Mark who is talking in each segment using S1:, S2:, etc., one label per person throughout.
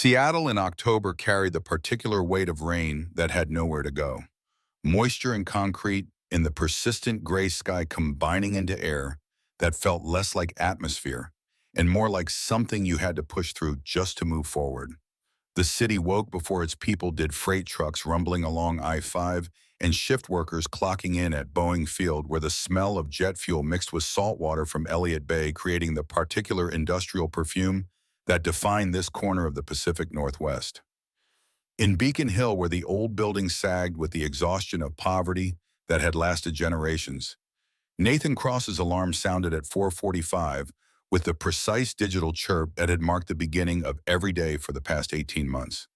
S1: Seattle in October carried the particular weight of rain that had nowhere to go. Moisture and concrete in the persistent gray sky combining into air that felt less like atmosphere and more like something you had to push through just to move forward. The city woke before its people did, freight trucks rumbling along I-5 and shift workers clocking in at Boeing Field, where the smell of jet fuel mixed with salt water from Elliott Bay creating the particular industrial perfume that defined this corner of the Pacific Northwest. In Beacon Hill, where the old buildings sagged with the exhaustion of poverty that had lasted generations, Nathan Cross's alarm sounded at 4:45 with the precise digital chirp that had marked the beginning of every day for the past 18 months.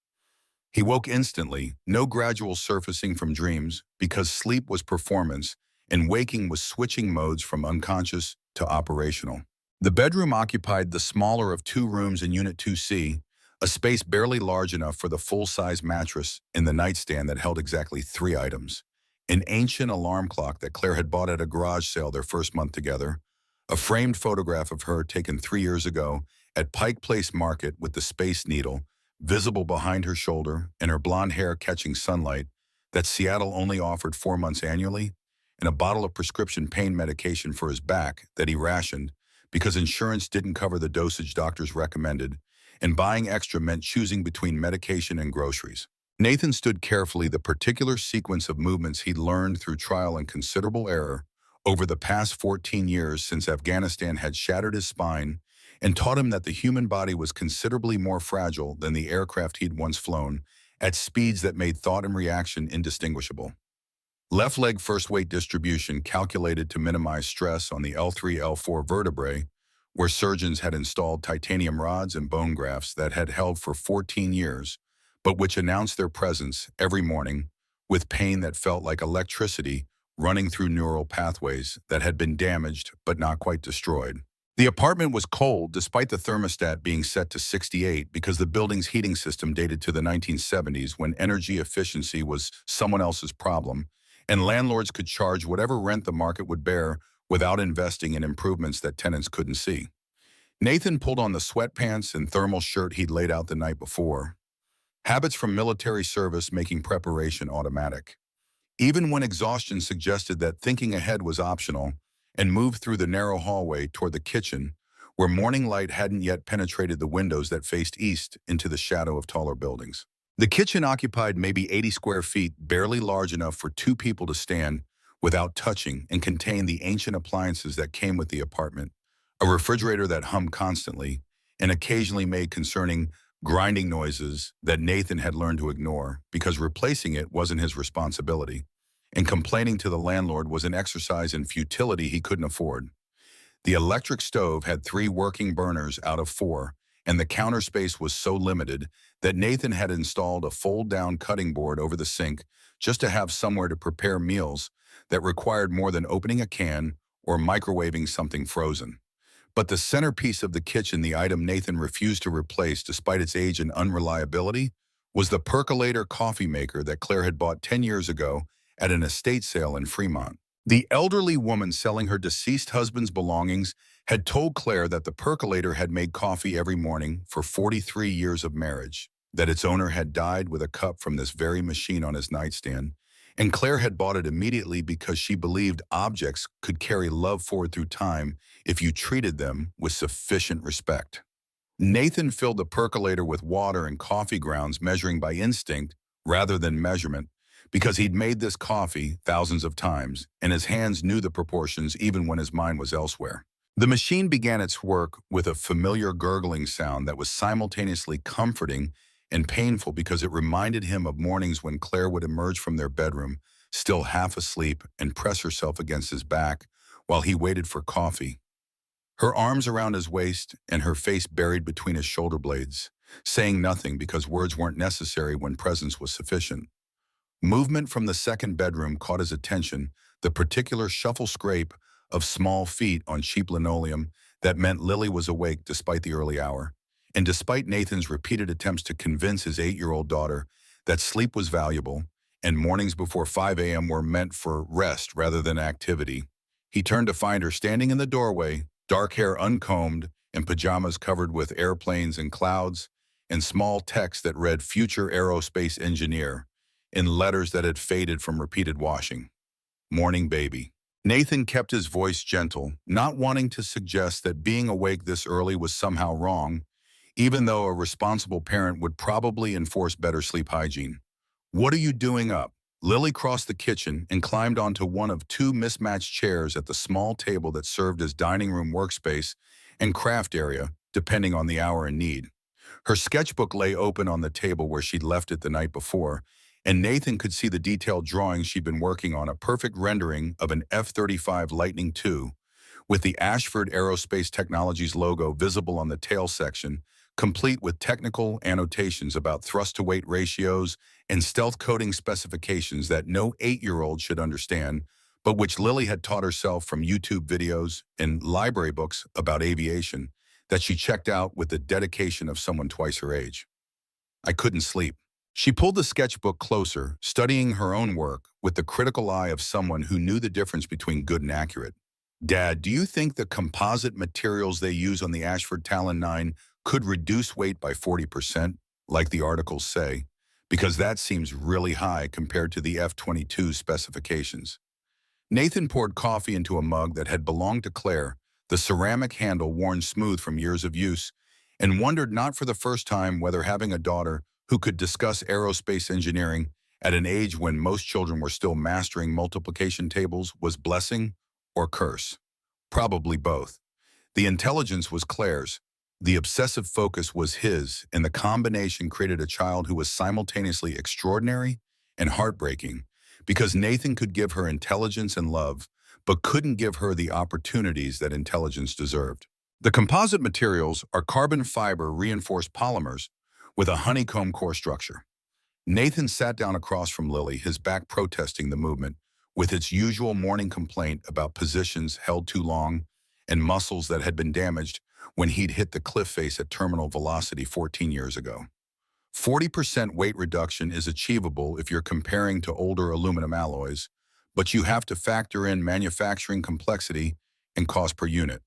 S1: He woke instantly, no gradual surfacing from dreams, because sleep was performance and waking was switching modes from unconscious to operational. The bedroom occupied the smaller of two rooms in Unit 2C, a space barely large enough for the full-size mattress and the nightstand that held exactly three items: an ancient alarm clock that Claire had bought at a garage sale their first month together, a framed photograph of her taken 3 years ago at Pike Place Market with the Space Needle visible behind her shoulder and her blonde hair catching sunlight that Seattle only offered 4 months annually, and a bottle of prescription pain medication for his back that he rationed because insurance didn't cover the dosage doctors recommended, and buying extra meant choosing between medication and groceries. Nathan stood carefully the particular sequence of movements he'd learned through trial and considerable error over the past 14 years since Afghanistan had shattered his spine and taught him that the human body was considerably more fragile than the aircraft he'd once flown, at speeds that made thought and reaction indistinguishable. Left leg first weight distribution calculated to minimize stress on the L3, L4 vertebrae, where surgeons had installed titanium rods and bone grafts that had held for 14 years, but which announced their presence every morning with pain that felt like electricity running through neural pathways that had been damaged but not quite destroyed. The apartment was cold despite the thermostat being set to 68 because the building's heating system dated to the 1970s when energy efficiency was someone else's problem, and landlords could charge whatever rent the market would bear without investing in improvements that tenants couldn't see. Nathan pulled on the sweatpants and thermal shirt he'd laid out the night before, habits from military service making preparation automatic. Even when exhaustion suggested that thinking ahead was optional, and moved through the narrow hallway toward the kitchen, where morning light hadn't yet penetrated the windows that faced east into the shadow of taller buildings. The kitchen occupied maybe 80 square feet, barely large enough for two people to stand without touching, and contained the ancient appliances that came with the apartment, a refrigerator that hummed constantly and occasionally made concerning grinding noises that Nathan had learned to ignore because replacing it wasn't his responsibility, and complaining to the landlord was an exercise in futility he couldn't afford. The electric stove had 3 working burners out of 4, and the counter space was so limited that Nathan had installed a fold-down cutting board over the sink just to have somewhere to prepare meals that required more than opening a can or microwaving something frozen. But the centerpiece of the kitchen, the item Nathan refused to replace despite its age and unreliability, was the percolator coffee maker that Claire had bought 10 years ago at an estate sale in Fremont. The elderly woman selling her deceased husband's belongings had told Claire that the percolator had made coffee every morning for 43 years of marriage, that its owner had died with a cup from this very machine on his nightstand, and Claire had bought it immediately because she believed objects could carry love forward through time if you treated them with sufficient respect. Nathan filled the percolator with water and coffee grounds, measuring by instinct rather than measurement, because he'd made this coffee thousands of times, and his hands knew the proportions even when his mind was elsewhere. The machine began its work with a familiar gurgling sound that was simultaneously comforting and painful because it reminded him of mornings when Claire would emerge from their bedroom, still half asleep, and press herself against his back while he waited for coffee, her arms around his waist and her face buried between his shoulder blades, saying nothing because words weren't necessary when presence was sufficient. Movement from the second bedroom caught his attention, the particular shuffle scrape of small feet on cheap linoleum that meant Lily was awake despite the early hour, and despite Nathan's repeated attempts to convince his 8-year-old daughter that sleep was valuable and mornings before 5 a.m. were meant for rest rather than activity. He turned to find her standing in the doorway, dark hair uncombed and pajamas covered with airplanes and clouds, and small text that read Future Aerospace Engineer in letters that had faded from repeated washing. Morning, baby. Nathan kept his voice gentle, not wanting to suggest that being awake this early was somehow wrong, even though a responsible parent would probably enforce better sleep hygiene. What are you doing up? Lily crossed the kitchen and climbed onto one of two mismatched chairs at the small table that served as dining room workspace and craft area, depending on the hour and need. Her sketchbook lay open on the table where she'd left it the night before, and Nathan could see the detailed drawings she'd been working on, a perfect rendering of an F-35 Lightning II, with the Ashford Aerospace Technologies logo visible on the tail section, complete with technical annotations about thrust-to-weight ratios and stealth coating specifications that no 8-year-old should understand, but which Lily had taught herself from YouTube videos and library books about aviation that she checked out with the dedication of someone twice her age. I couldn't sleep. She pulled the sketchbook closer, studying her own work with the critical eye of someone who knew the difference between good and accurate. Dad, do you think the composite materials they use on the Ashford Talon 9 could reduce weight by 40%, like the articles say? Because that seems really high compared to the F-22 specifications. Nathan poured coffee into a mug that had belonged to Claire, the ceramic handle worn smooth from years of use, and wondered not for the first time whether having a daughter who could discuss aerospace engineering at an age when most children were still mastering multiplication tables was blessing or curse. Probably both. The intelligence was Claire's, the obsessive focus was his, and the combination created a child who was simultaneously extraordinary and heartbreaking, because Nathan could give her intelligence and love, but couldn't give her the opportunities that intelligence deserved. The composite materials are carbon fiber reinforced polymers with a honeycomb core structure. Nathan sat down across from Lily, his back protesting the movement, with its usual morning complaint about positions held too long and muscles that had been damaged when he'd hit the cliff face at terminal velocity 14 years ago. 40% weight reduction is achievable if you're comparing to older aluminum alloys, but you have to factor in manufacturing complexity and cost per unit.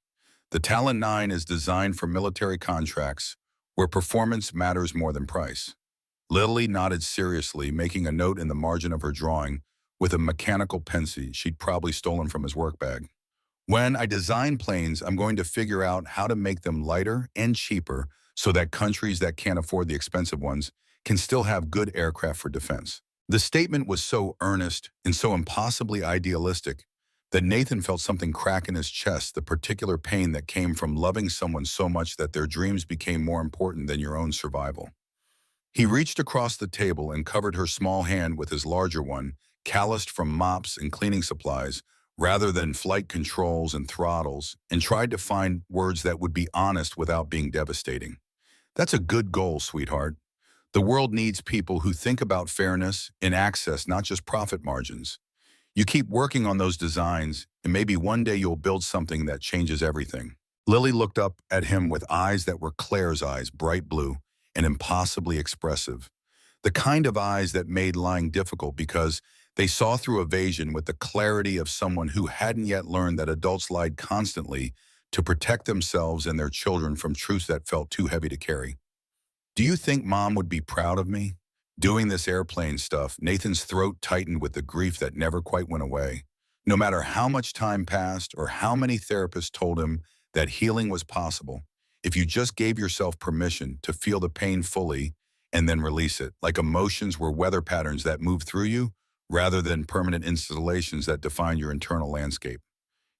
S1: The Talon 9 is designed for military contracts where performance matters more than price. Lily nodded seriously, making a note in the margin of her drawing with a mechanical pencil she'd probably stolen from his work bag. When I design planes, I'm going to figure out how to make them lighter and cheaper so that countries that can't afford the expensive ones can still have good aircraft for defense. The statement was so earnest and so impossibly idealistic that Nathan felt something crack in his chest, the particular pain that came from loving someone so much that their dreams became more important than your own survival. He reached across the table and covered her small hand with his larger one, calloused from mops and cleaning supplies, rather than flight controls and throttles, and tried to find words that would be honest without being devastating. That's a good goal, sweetheart. The world needs people who think about fairness and access, not just profit margins. You keep working on those designs, and maybe one day you'll build something that changes everything. Lily looked up at him with eyes that were Claire's eyes, bright blue and impossibly expressive. The kind of eyes that made lying difficult because they saw through evasion with the clarity of someone who hadn't yet learned that adults lied constantly to protect themselves and their children from truths that felt too heavy to carry. Do you think Mom would be proud of me? Doing this airplane stuff, Nathan's throat tightened with the grief that never quite went away. No matter how much time passed or how many therapists told him that healing was possible, if you just gave yourself permission to feel the pain fully and then release it, like emotions were weather patterns that move through you rather than permanent installations that define your internal landscape.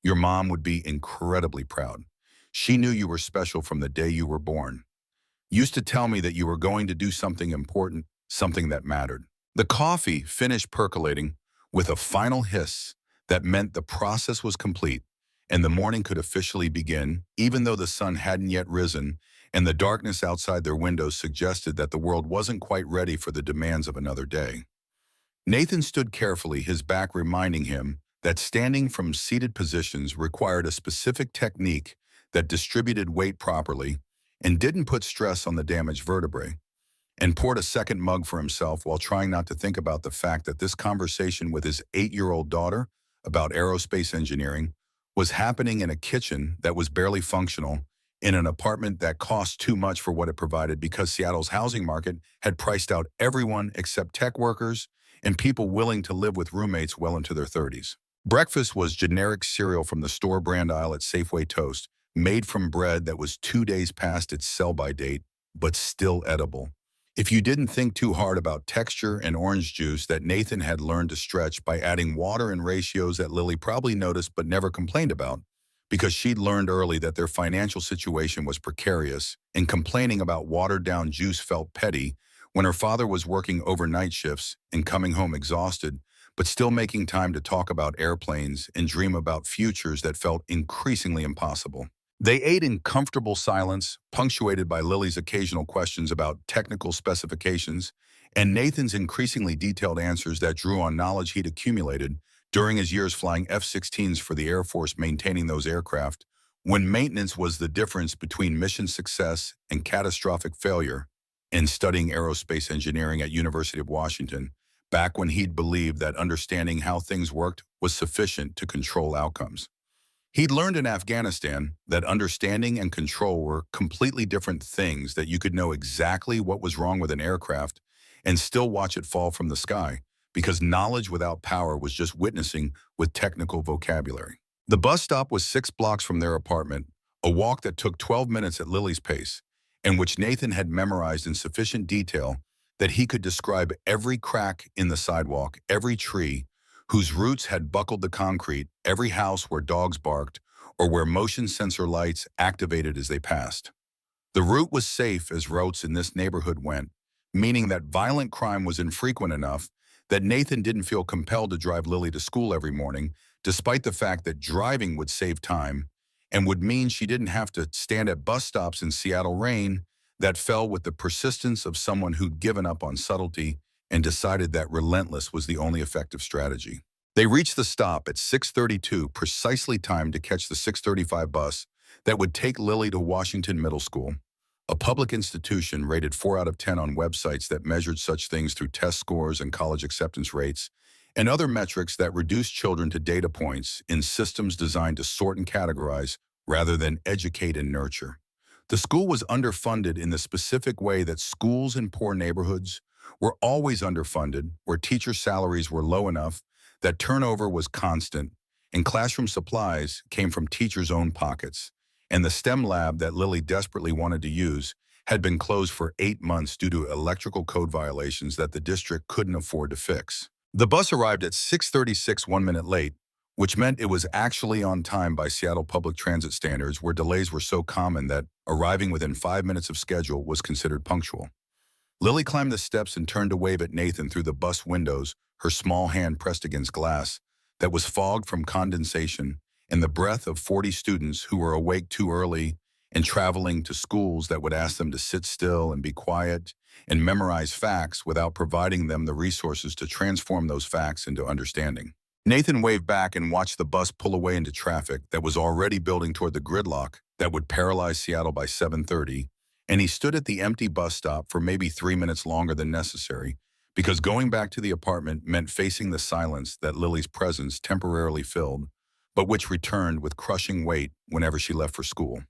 S1: Your mom would be incredibly proud. She knew you were special from the day you were born. Used to tell me that you were going to do something important, something that mattered. The coffee finished percolating with a final hiss that meant the process was complete and the morning could officially begin, even though the sun hadn't yet risen and the darkness outside their windows suggested that the world wasn't quite ready for the demands of another day. Nathan stood carefully, his back reminding him that standing from seated positions required a specific technique that distributed weight properly and didn't put stress on the damaged vertebrae, and poured a second mug for himself while trying not to think about the fact that this conversation with his 8-year-old daughter about aerospace engineering was happening in a kitchen that was barely functional in an apartment that cost too much for what it provided because Seattle's housing market had priced out everyone except tech workers and people willing to live with roommates well into their 30s. Breakfast was generic cereal from the store brand aisle at Safeway Toast, made from bread that was 2 days past its sell-by date, but still edible. If you didn't think too hard about texture and orange juice that Nathan had learned to stretch by adding water in ratios that Lily probably noticed but never complained about, because she'd learned early that their financial situation was precarious, and complaining about watered-down juice felt petty when her father was working overnight shifts and coming home exhausted, but still making time to talk about airplanes and dream about futures that felt increasingly impossible. They ate in comfortable silence, punctuated by Lily's occasional questions about technical specifications and Nathan's increasingly detailed answers that drew on knowledge he'd accumulated during his years flying F-16s for the Air Force, maintaining those aircraft, when maintenance was the difference between mission success and catastrophic failure, and studying aerospace engineering at University of Washington, back when he'd believed that understanding how things worked was sufficient to control outcomes. He'd learned in Afghanistan that understanding and control were completely different things, that you could know exactly what was wrong with an aircraft and still watch it fall from the sky, because knowledge without power was just witnessing with technical vocabulary. The bus stop was 6 blocks from their apartment, a walk that took 12 minutes at Lily's pace, and which Nathan had memorized in sufficient detail that he could describe every crack in the sidewalk, every tree whose roots had buckled the concrete, every house where dogs barked, or where motion sensor lights activated as they passed. The route was safe as routes in this neighborhood went, meaning that violent crime was infrequent enough that Nathan didn't feel compelled to drive Lily to school every morning, despite the fact that driving would save time and would mean she didn't have to stand at bus stops in Seattle rain that fell with the persistence of someone who'd given up on subtlety and decided that relentless was the only effective strategy. They reached the stop at 6:32, precisely timed to catch the 6:35 bus that would take Lily to Washington Middle School, a public institution rated 4 out of 10 on websites that measured such things through test scores and college acceptance rates, and other metrics that reduced children to data points in systems designed to sort and categorize rather than educate and nurture. The school was underfunded in the specific way that schools in poor neighborhoods were always underfunded, where teacher salaries were low enough that turnover was constant, and classroom supplies came from teachers' own pockets, and the STEM lab that Lily desperately wanted to use had been closed for 8 months due to electrical code violations that the district couldn't afford to fix. The bus arrived at 6:36, 1 minute late, which meant it was actually on time by Seattle public transit standards, where delays were so common that arriving within 5 minutes of schedule was considered punctual. Lily climbed the steps and turned to wave at Nathan through the bus windows, her small hand pressed against glass that was fogged from condensation and the breath of 40 students who were awake too early and traveling to schools that would ask them to sit still and be quiet and memorize facts without providing them the resources to transform those facts into understanding. Nathan waved back and watched the bus pull away into traffic that was already building toward the gridlock that would paralyze Seattle by 7:30, and he stood at the empty bus stop for maybe 3 minutes longer than necessary, because going back to the apartment meant facing the silence that Lily's presence temporarily filled, but which returned with crushing weight whenever she left for school.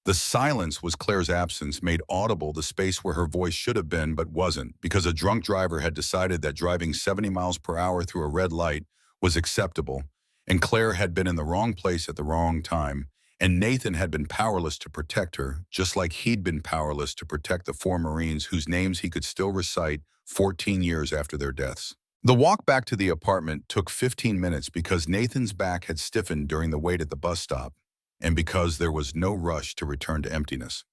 S1: The silence was Claire's absence made audible, the space where her voice should have been but wasn't, because a drunk driver had decided that driving 70 miles per hour through a red light was acceptable, and Claire had been in the wrong place at the wrong time, and Nathan had been powerless to protect her, just like he'd been powerless to protect the 4 Marines whose names he could still recite 14 years after their deaths. The walk back to the apartment took 15 minutes because Nathan's back had stiffened during the wait at the bus stop, and because there was no rush to return to emptiness.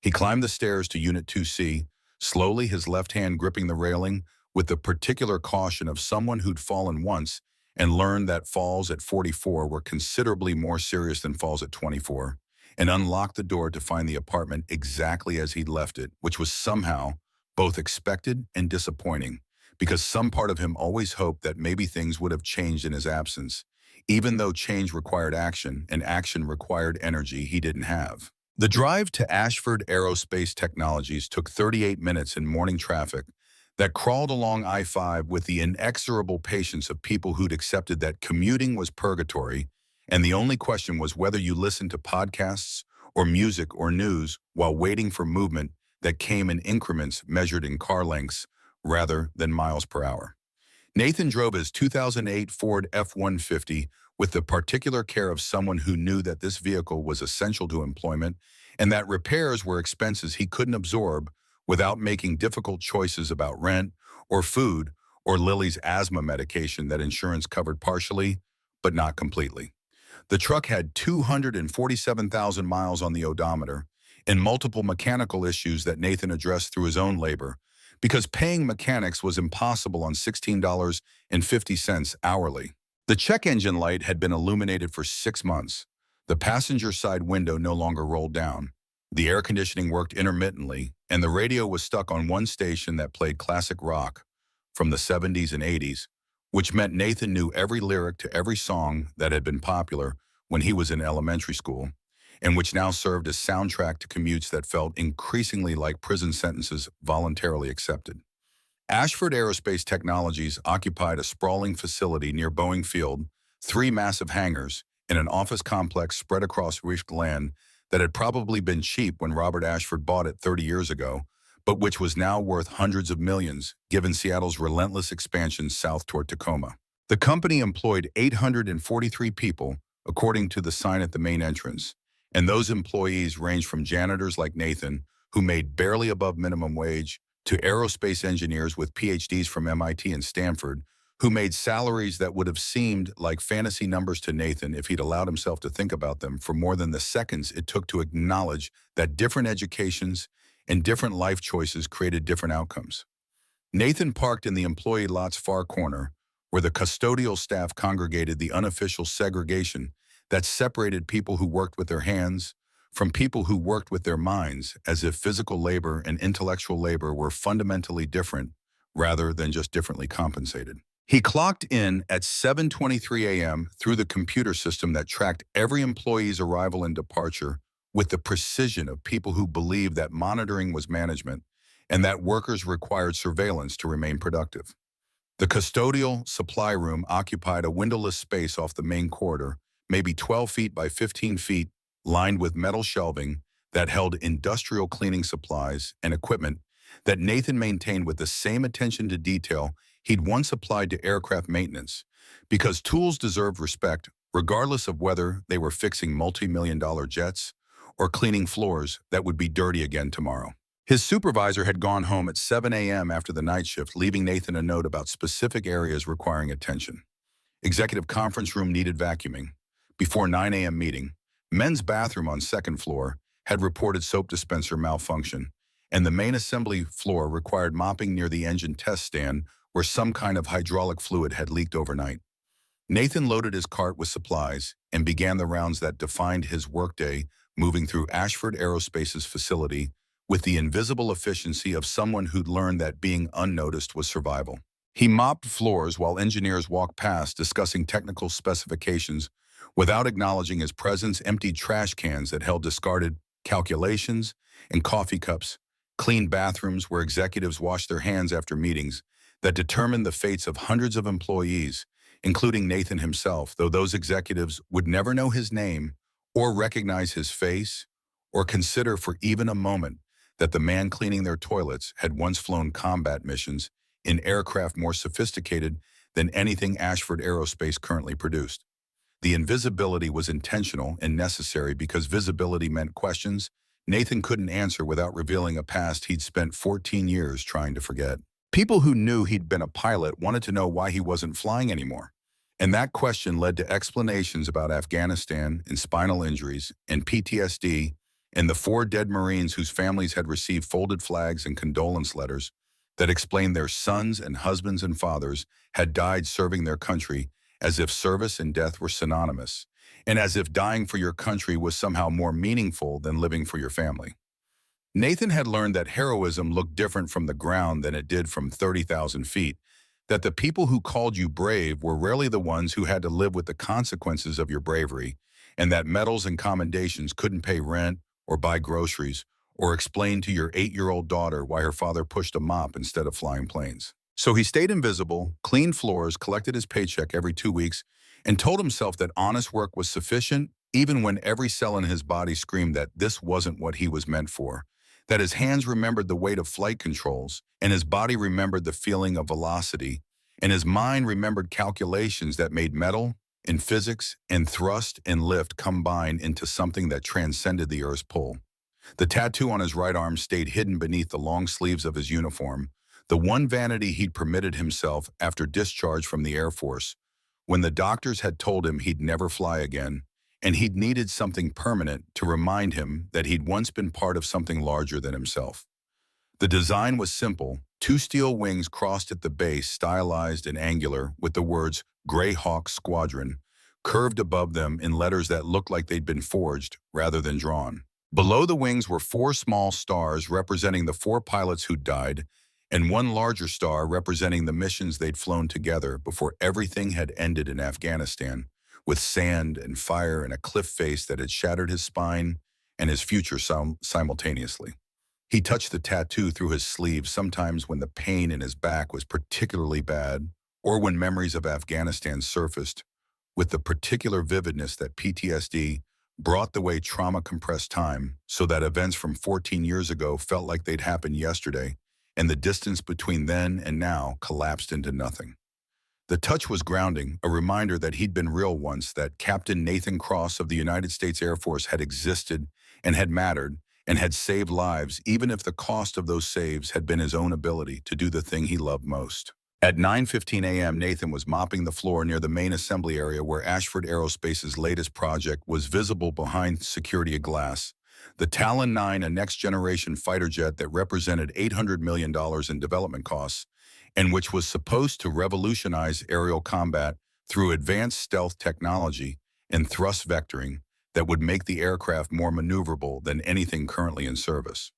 S1: He climbed the stairs to Unit 2C, slowly, his left hand gripping the railing with the particular caution of someone who'd fallen once and learned that falls at 44 were considerably more serious than falls at 24, and unlocked the door to find the apartment exactly as he'd left it, which was somehow both expected and disappointing, because some part of him always hoped that maybe things would have changed in his absence, even though change required action, and action required energy he didn't have. The drive to Ashford Aerospace Technologies took 38 minutes in morning traffic that crawled along I-5 with the inexorable patience of people who'd accepted that commuting was purgatory, and the only question was whether you listened to podcasts or music or news while waiting for movement that came in increments measured in car lengths rather than miles per hour. Nathan drove his 2008 Ford F-150 with the particular care of someone who knew that this vehicle was essential to employment and that repairs were expenses he couldn't absorb without making difficult choices about rent or food or Lily's asthma medication that insurance covered partially, but not completely. The truck had 247,000 miles on the odometer and multiple mechanical issues that Nathan addressed through his own labor because paying mechanics was impossible on $16.50 hourly. The check engine light had been illuminated for 6 months. The passenger side window no longer rolled down. The air conditioning worked intermittently, and the radio was stuck on one station that played classic rock from the 70s and 80s, which meant Nathan knew every lyric to every song that had been popular when he was in elementary school, and which now served as soundtrack to commutes that felt increasingly like prison sentences voluntarily accepted. Ashford Aerospace Technologies occupied a sprawling facility near Boeing Field, 3 massive hangars, and an office complex spread across rich land that had probably been cheap when Robert Ashford bought it 30 years ago, but which was now worth hundreds of millions given Seattle's relentless expansion south toward Tacoma. The company employed 843 people, according to the sign at the main entrance, and those employees ranged from janitors like Nathan, who made barely above minimum wage, to aerospace engineers with PhDs from MIT and Stanford, who made salaries that would have seemed like fantasy numbers to Nathan if he'd allowed himself to think about them for more than the seconds it took to acknowledge that different educations and different life choices created different outcomes. Nathan parked in the employee lot's far corner, where the custodial staff congregated the unofficial segregation that separated people who worked with their hands from people who worked with their minds, as if physical labor and intellectual labor were fundamentally different rather than just differently compensated. He clocked in at 7:23 a.m. through the computer system that tracked every employee's arrival and departure with the precision of people who believed that monitoring was management and that workers required surveillance to remain productive. The custodial supply room occupied a windowless space off the main corridor, maybe 12 feet by 15 feet, lined with metal shelving that held industrial cleaning supplies and equipment that Nathan maintained with the same attention to detail he'd once applied to aircraft maintenance, because tools deserved respect regardless of whether they were fixing multi-million-dollar jets or cleaning floors that would be dirty again tomorrow. His supervisor had gone home at 7 a.m. after the night shift, leaving Nathan a note about specific areas requiring attention. Executive conference room needed vacuuming. Before 9 a.m. meeting, men's bathroom on second floor had reported soap dispenser malfunction, and the main assembly floor required mopping near the engine test stand where some kind of hydraulic fluid had leaked overnight. Nathan loaded his cart with supplies and began the rounds that defined his workday, moving through Ashford Aerospace's facility with the invisible efficiency of someone who'd learned that being unnoticed was survival. He mopped floors while engineers walked past discussing technical specifications without acknowledging his presence, emptied trash cans that held discarded calculations and coffee cups, cleaned bathrooms where executives washed their hands after meetings that determined the fates of hundreds of employees, including Nathan himself, though those executives would never know his name or recognize his face or consider for even a moment that the man cleaning their toilets had once flown combat missions in aircraft more sophisticated than anything Ashford Aerospace currently produced. The invisibility was intentional and necessary because visibility meant questions Nathan couldn't answer without revealing a past he'd spent 14 years trying to forget. People who knew he'd been a pilot wanted to know why he wasn't flying anymore. And that question led to explanations about Afghanistan and spinal injuries and PTSD and the 4 dead Marines whose families had received folded flags and condolence letters that explained their sons and husbands and fathers had died serving their country, as if service and death were synonymous, and as if dying for your country was somehow more meaningful than living for your family. Nathan had learned that heroism looked different from the ground than it did from 30,000 feet, that the people who called you brave were rarely the ones who had to live with the consequences of your bravery, and that medals and commendations couldn't pay rent or buy groceries or explain to your 8-year-old daughter why her father pushed a mop instead of flying planes. So he stayed invisible, cleaned floors, collected his paycheck every 2 weeks, and told himself that honest work was sufficient even when every cell in his body screamed that this wasn't what he was meant for, that his hands remembered the weight of flight controls, and his body remembered the feeling of velocity, and his mind remembered calculations that made metal and physics and thrust and lift combine into something that transcended the Earth's pull. The tattoo on his right arm stayed hidden beneath the long sleeves of his uniform, the one vanity he'd permitted himself after discharge from the Air Force, when the doctors had told him he'd never fly again, and he'd needed something permanent to remind him that he'd once been part of something larger than himself. The design was simple: two steel wings crossed at the base, stylized and angular, with the words Greyhawk Squadron curved above them in letters that looked like they'd been forged rather than drawn. Below the wings were four small stars representing the four pilots who'd died, and one larger star representing the missions they'd flown together before everything had ended in Afghanistan, with sand and fire and a cliff face that had shattered his spine and his future simultaneously. He touched the tattoo through his sleeve sometimes when the pain in his back was particularly bad, or when memories of Afghanistan surfaced, with the particular vividness that PTSD brought the way trauma compressed time, so that events from 14 years ago felt like they'd happened yesterday, and the distance between then and now collapsed into nothing. The touch was grounding, a reminder that he'd been real once, that Captain Nathan Cross of the United States Air Force had existed and had mattered and had saved lives, even if the cost of those saves had been his own ability to do the thing he loved most. At 9:15 a.m., Nathan was mopping the floor near the main assembly area where Ashford Aerospace's latest project was visible behind security glass. The Talon 9, a next-generation fighter jet that represented $800 million in development costs, and which was supposed to revolutionize aerial combat through advanced stealth technology and thrust vectoring that would make the aircraft more maneuverable than anything currently in service.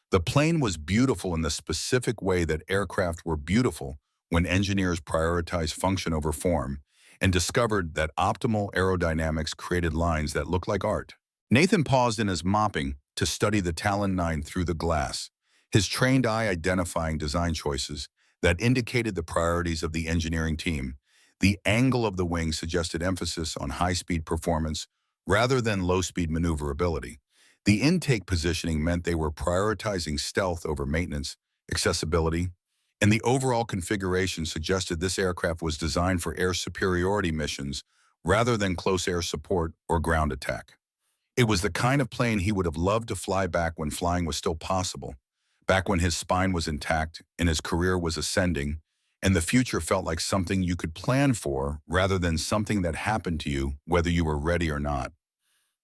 S1: The plane was beautiful in the specific way that aircraft were beautiful when engineers prioritized function over form and discovered that optimal aerodynamics created lines that looked like art. Nathan paused in his mopping to study the Talon 9 through the glass, his trained eye identifying design choices that indicated the priorities of the engineering team. The angle of the wing suggested emphasis on high-speed performance rather than low-speed maneuverability. The intake positioning meant they were prioritizing stealth over maintenance, accessibility, and the overall configuration suggested this aircraft was designed for air superiority missions rather than close air support or ground attack. It was the kind of plane he would have loved to fly back when flying was still possible, back when his spine was intact and his career was ascending, and the future felt like something you could plan for rather than something that happened to you whether you were ready or not.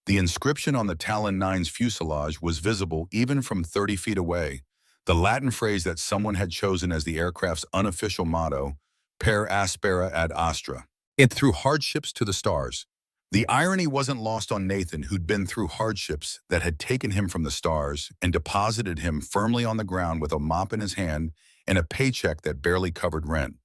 S1: The inscription on the Talon 9's fuselage was visible even from 30 feet away, the Latin phrase that someone had chosen as the aircraft's unofficial motto, per aspera ad astra. It threw hardships to the stars. The irony wasn't lost on Nathan, who'd been through hardships that had taken him from the stars and deposited him firmly on the ground with a mop in his hand and a paycheck that barely covered rent.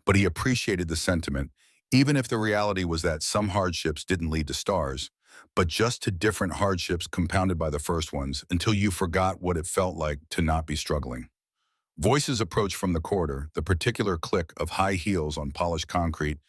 S1: But he appreciated the sentiment, even if the reality was that some hardships didn't lead to stars, but just to different hardships compounded by the first ones, until you forgot what it felt like to not be struggling. Voices approached from the corridor, the particular click of high heels on polished concrete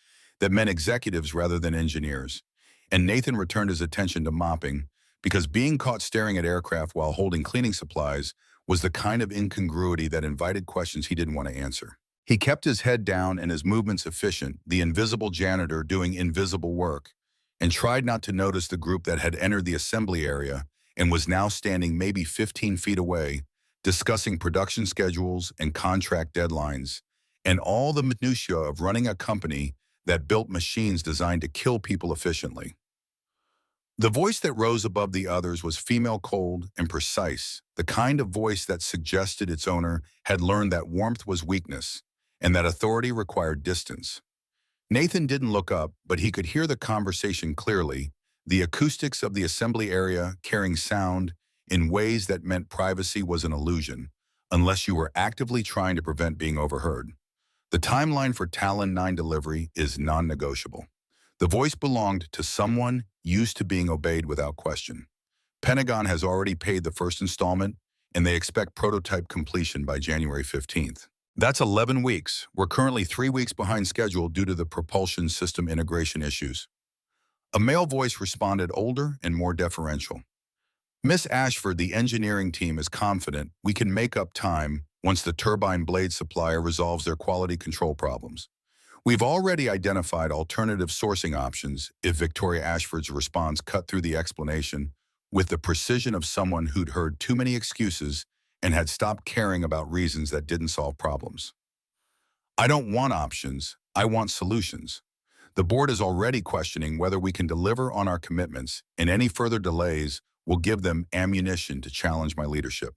S1: that meant executives rather than engineers. And Nathan returned his attention to mopping, because being caught staring at aircraft while holding cleaning supplies was the kind of incongruity that invited questions he didn't want to answer. He kept his head down and his movements efficient, the invisible janitor doing invisible work, and tried not to notice the group that had entered the assembly area and was now standing maybe 15 feet away, discussing production schedules and contract deadlines, and all the minutiae of running a company that built machines designed to kill people efficiently. The voice that rose above the others was female, cold and precise, the kind of voice that suggested its owner had learned that warmth was weakness and that authority required distance. Nathan didn't look up, but he could hear the conversation clearly, the acoustics of the assembly area carrying sound in ways that meant privacy was an illusion, unless you were actively trying to prevent being overheard. The timeline for Talon 9 delivery is non-negotiable. The voice belonged to someone used to being obeyed without question. Pentagon has already paid the first installment, and they expect prototype completion by January 15th. That's 11 weeks. We're currently 3 weeks behind schedule due to the propulsion system integration issues. A male voice responded, older and more deferential. Miss Ashford, the engineering team is confident we can make up time once the turbine blade supplier resolves their quality control problems. We've already identified alternative sourcing options if Victoria Ashford's response cut through the explanation with the precision of someone who'd heard too many excuses and had stopped caring about reasons that didn't solve problems. I don't want options, I want solutions. The board is already questioning whether we can deliver on our commitments, and any further delays will give them ammunition to challenge my leadership.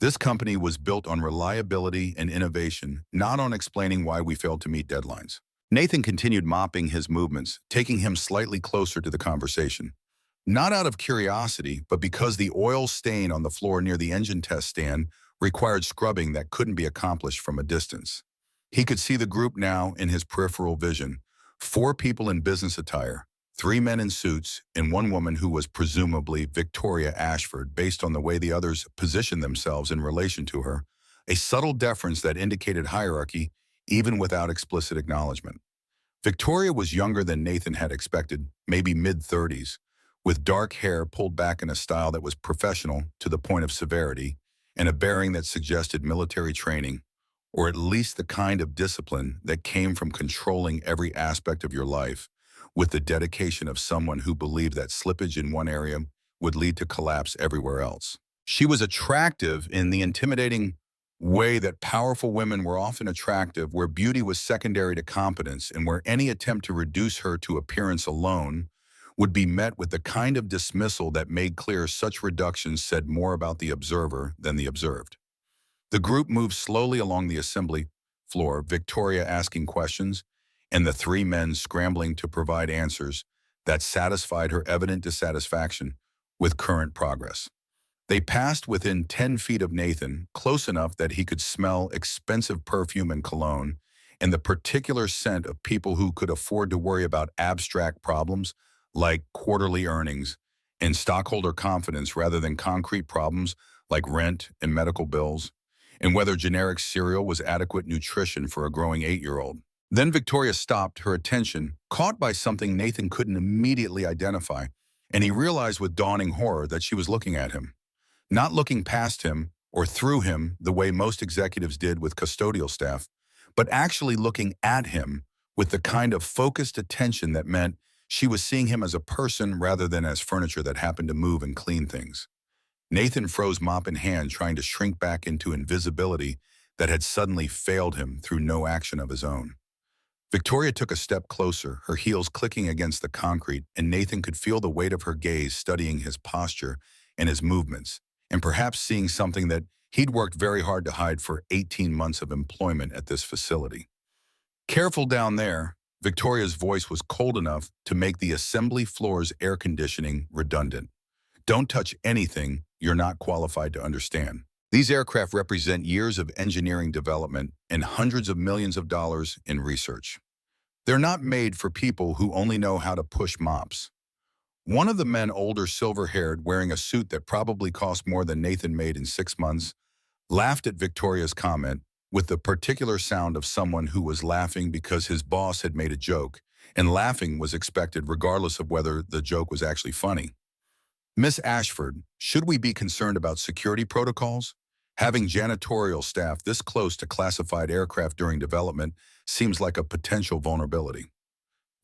S1: This company was built on reliability and innovation, not on explaining why we failed to meet deadlines. Nathan continued mopping his movements, taking him slightly closer to the conversation. Not out of curiosity, but because the oil stain on the floor near the engine test stand required scrubbing that couldn't be accomplished from a distance. He could see the group now in his peripheral vision. 4 people in business attire, 3 men in suits, and 1 woman who was presumably Victoria Ashford based on the way the others positioned themselves in relation to her, a subtle deference that indicated hierarchy even without explicit acknowledgement. Victoria was younger than Nathan had expected, maybe mid-30s, with dark hair pulled back in a style that was professional to the point of severity, and a bearing that suggested military training, or at least the kind of discipline that came from controlling every aspect of your life with the dedication of someone who believed that slippage in one area would lead to collapse everywhere else. She was attractive in the intimidating way that powerful women were often attractive, where beauty was secondary to competence and where any attempt to reduce her to appearance alone would be met with the kind of dismissal that made clear such reductions said more about the observer than the observed. The group moved slowly along the assembly floor, Victoria asking questions, and the 3 men scrambling to provide answers that satisfied her evident dissatisfaction with current progress. They passed within 10 feet of Nathan, close enough that he could smell expensive perfume and cologne, and the particular scent of people who could afford to worry about abstract problems like quarterly earnings and stockholder confidence rather than concrete problems like rent and medical bills, and whether generic cereal was adequate nutrition for a growing 8-year-old. Then Victoria stopped, her attention caught by something Nathan couldn't immediately identify, and he realized with dawning horror that she was looking at him. Not looking past him or through him the way most executives did with custodial staff, but actually looking at him with the kind of focused attention that meant she was seeing him as a person rather than as furniture that happened to move and clean things. Nathan froze, mop in hand, trying to shrink back into invisibility that had suddenly failed him through no action of his own. Victoria took a step closer, her heels clicking against the concrete, and Nathan could feel the weight of her gaze studying his posture and his movements, and perhaps seeing something that he'd worked very hard to hide for 18 months of employment at this facility. Careful down there, Victoria's voice was cold enough to make the assembly floor's air conditioning redundant. Don't touch anything you're not qualified to understand. These aircraft represent years of engineering development and hundreds of millions of dollars in research. They're not made for people who only know how to push mops. One of the men, older, silver-haired, wearing a suit that probably cost more than Nathan made in 6 months, laughed at Victoria's comment with the particular sound of someone who was laughing because his boss had made a joke, and laughing was expected regardless of whether the joke was actually funny. Miss Ashford, should we be concerned about security protocols? Having janitorial staff this close to classified aircraft during development seems like a potential vulnerability.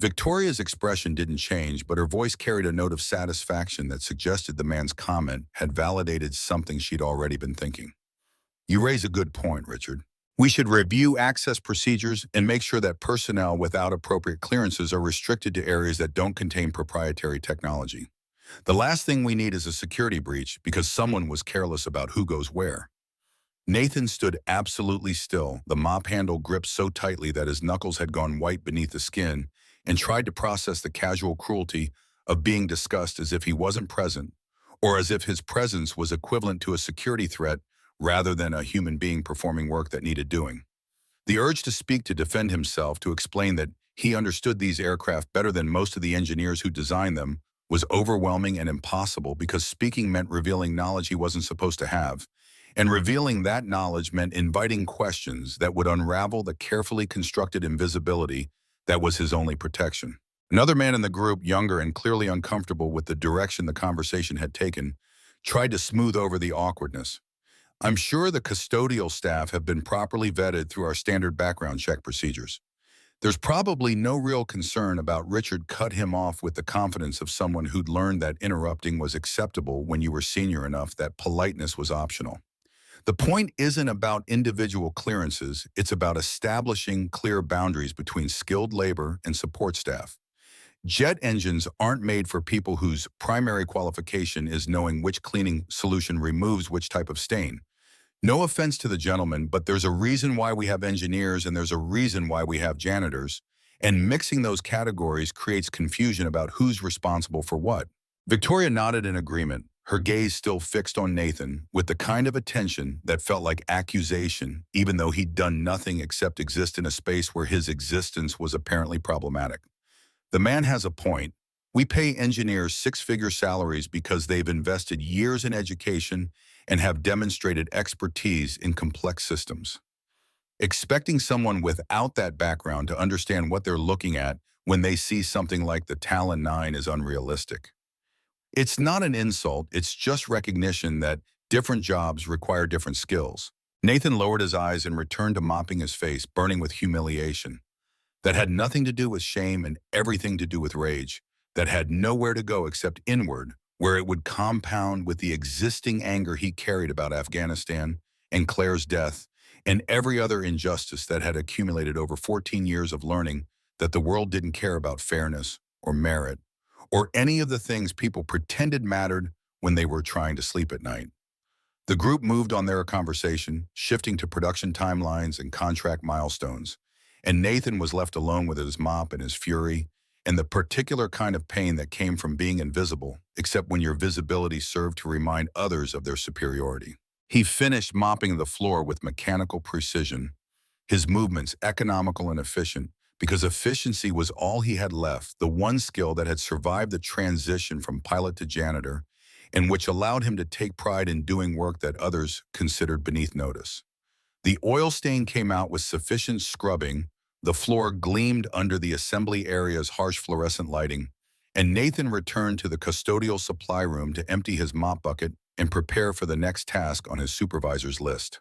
S1: Victoria's expression didn't change, but her voice carried a note of satisfaction that suggested the man's comment had validated something she'd already been thinking. You raise a good point, Richard. We should review access procedures and make sure that personnel without appropriate clearances are restricted to areas that don't contain proprietary technology. The last thing we need is a security breach because someone was careless about who goes where. Nathan stood absolutely still, the mop handle gripped so tightly that his knuckles had gone white beneath the skin, and tried to process the casual cruelty of being discussed as if he wasn't present, or as if his presence was equivalent to a security threat rather than a human being performing work that needed doing. The urge to speak, to defend himself, to explain that he understood these aircraft better than most of the engineers who designed them was overwhelming and impossible because speaking meant revealing knowledge he wasn't supposed to have, and revealing that knowledge meant inviting questions that would unravel the carefully constructed invisibility that was his only protection. Another man in the group, younger and clearly uncomfortable with the direction the conversation had taken, tried to smooth over the awkwardness. I'm sure the custodial staff have been properly vetted through our standard background check procedures. There's probably no real concern about Richard cut him off with the confidence of someone who'd learned that interrupting was acceptable when you were senior enough that politeness was optional. The point isn't about individual clearances, it's about establishing clear boundaries between skilled labor and support staff. Jet engines aren't made for people whose primary qualification is knowing which cleaning solution removes which type of stain. No offense to the gentleman, but there's a reason why we have engineers and there's a reason why we have janitors, and mixing those categories creates confusion about who's responsible for what. Victoria nodded in agreement, her gaze still fixed on Nathan, with the kind of attention that felt like accusation, even though he'd done nothing except exist in a space where his existence was apparently problematic. The man has a point. We pay engineers six-figure salaries because they've invested years in education and have demonstrated expertise in complex systems. Expecting someone without that background to understand what they're looking at when they see something like the Talon 9 is unrealistic. It's not an insult, it's just recognition that different jobs require different skills. Nathan lowered his eyes and returned to mopping his face, burning with humiliation. That had nothing to do with shame and everything to do with rage. That had nowhere to go except inward, where it would compound with the existing anger he carried about Afghanistan and Claire's death and every other injustice that had accumulated over 14 years of learning that the world didn't care about fairness or merit or any of the things people pretended mattered when they were trying to sleep at night. The group moved on their conversation, shifting to production timelines and contract milestones, and Nathan was left alone with his mop and his fury, and the particular kind of pain that came from being invisible, except when your visibility served to remind others of their superiority. He finished mopping the floor with mechanical precision, his movements economical and efficient, because efficiency was all he had left, the one skill that had survived the transition from pilot to janitor, and which allowed him to take pride in doing work that others considered beneath notice. The oil stain came out with sufficient scrubbing, the floor gleamed under the assembly area's harsh fluorescent lighting, and Nathan returned to the custodial supply room to empty his mop bucket and prepare for the next task on his supervisor's list.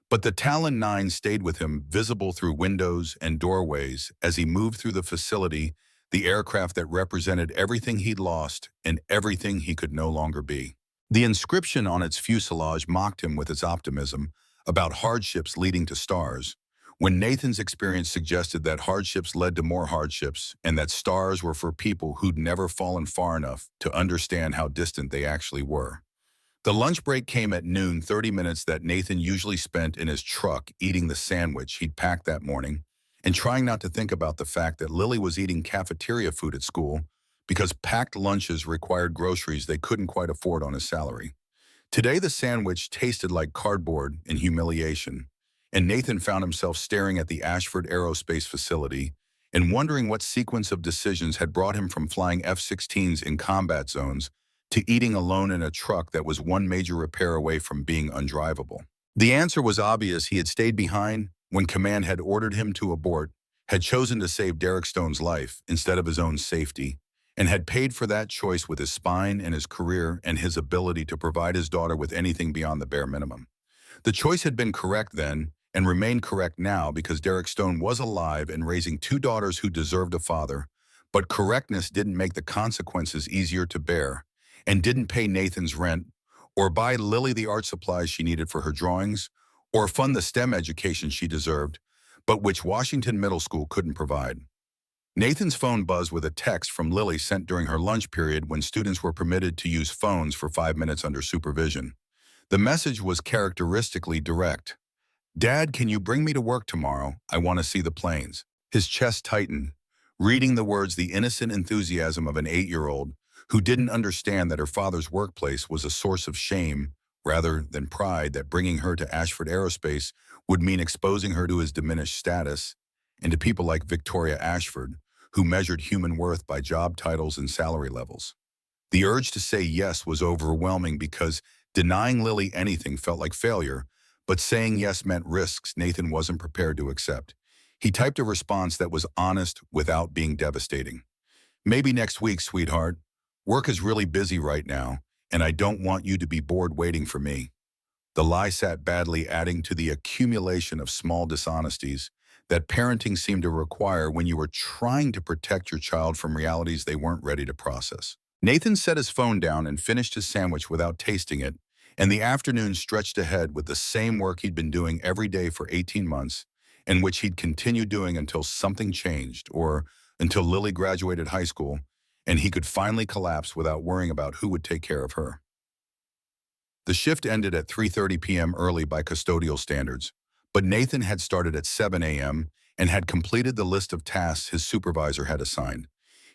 S1: But the Talon 9 stayed with him, visible through windows and doorways as he moved through the facility, the aircraft that represented everything he'd lost and everything he could no longer be. The inscription on its fuselage mocked him with its optimism about hardships leading to stars, when Nathan's experience suggested that hardships led to more hardships and that stars were for people who'd never fallen far enough to understand how distant they actually were. The lunch break came at noon, 30 minutes that Nathan usually spent in his truck eating the sandwich he'd packed that morning and trying not to think about the fact that Lily was eating cafeteria food at school because packed lunches required groceries they couldn't quite afford on his salary. Today the sandwich tasted like cardboard and humiliation, and Nathan found himself staring at the Ashford Aerospace facility and wondering what sequence of decisions had brought him from flying F-16s in combat zones to eating alone in a truck that was one major repair away from being undrivable. The answer was obvious. He had stayed behind when command had ordered him to abort, had chosen to save Derek Stone's life instead of his own safety, and had paid for that choice with his spine and his career and his ability to provide his daughter with anything beyond the bare minimum. The choice had been correct then and remained correct now because Derek Stone was alive and raising two daughters who deserved a father, but correctness didn't make the consequences easier to bear and didn't pay Nathan's rent or buy Lily the art supplies she needed for her drawings or fund the STEM education she deserved, but which Washington Middle School couldn't provide. Nathan's phone buzzed with a text from Lily sent during her lunch period when students were permitted to use phones for 5 minutes under supervision. The message was characteristically direct. "Dad, can you bring me to work tomorrow? I want to see the planes." His chest tightened, reading the words the innocent enthusiasm of an 8-year-old who didn't understand that her father's workplace was a source of shame rather than pride, that bringing her to Ashford Aerospace would mean exposing her to his diminished status and to people like Victoria Ashford, who measured human worth by job titles and salary levels. The urge to say yes was overwhelming because denying Lily anything felt like failure, but saying yes meant risks Nathan wasn't prepared to accept. He typed a response that was honest without being devastating. Maybe next week, sweetheart. Work is really busy right now, and I don't want you to be bored waiting for me. The lie sat badly, adding to the accumulation of small dishonesties that parenting seemed to require when you were trying to protect your child from realities they weren't ready to process. Nathan set his phone down and finished his sandwich without tasting it, and the afternoon stretched ahead with the same work he'd been doing every day for 18 months, and which he'd continue doing until something changed, or until Lily graduated high school, and he could finally collapse without worrying about who would take care of her. The shift ended at 3:30 p.m. early by custodial standards, but Nathan had started at 7 a.m. and had completed the list of tasks his supervisor had assigned.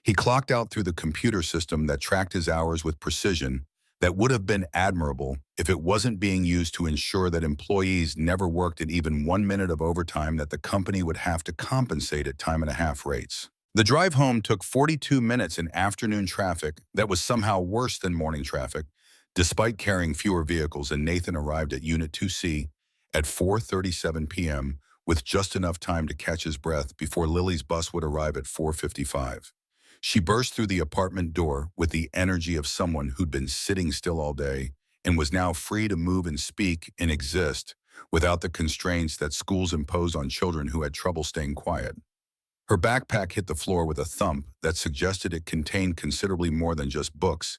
S1: He clocked out through the computer system that tracked his hours with precision that would have been admirable if it wasn't being used to ensure that employees never worked at even 1 minute of overtime that the company would have to compensate at time-and-a-half rates. The drive home took 42 minutes in afternoon traffic that was somehow worse than morning traffic, despite carrying fewer vehicles, and Nathan arrived at Unit 2C at 4:37 p.m. with just enough time to catch his breath before Lily's bus would arrive at 4:55. She burst through the apartment door with the energy of someone who'd been sitting still all day and was now free to move and speak and exist without the constraints that schools impose on children who had trouble staying quiet. Her backpack hit the floor with a thump that suggested it contained considerably more than just books,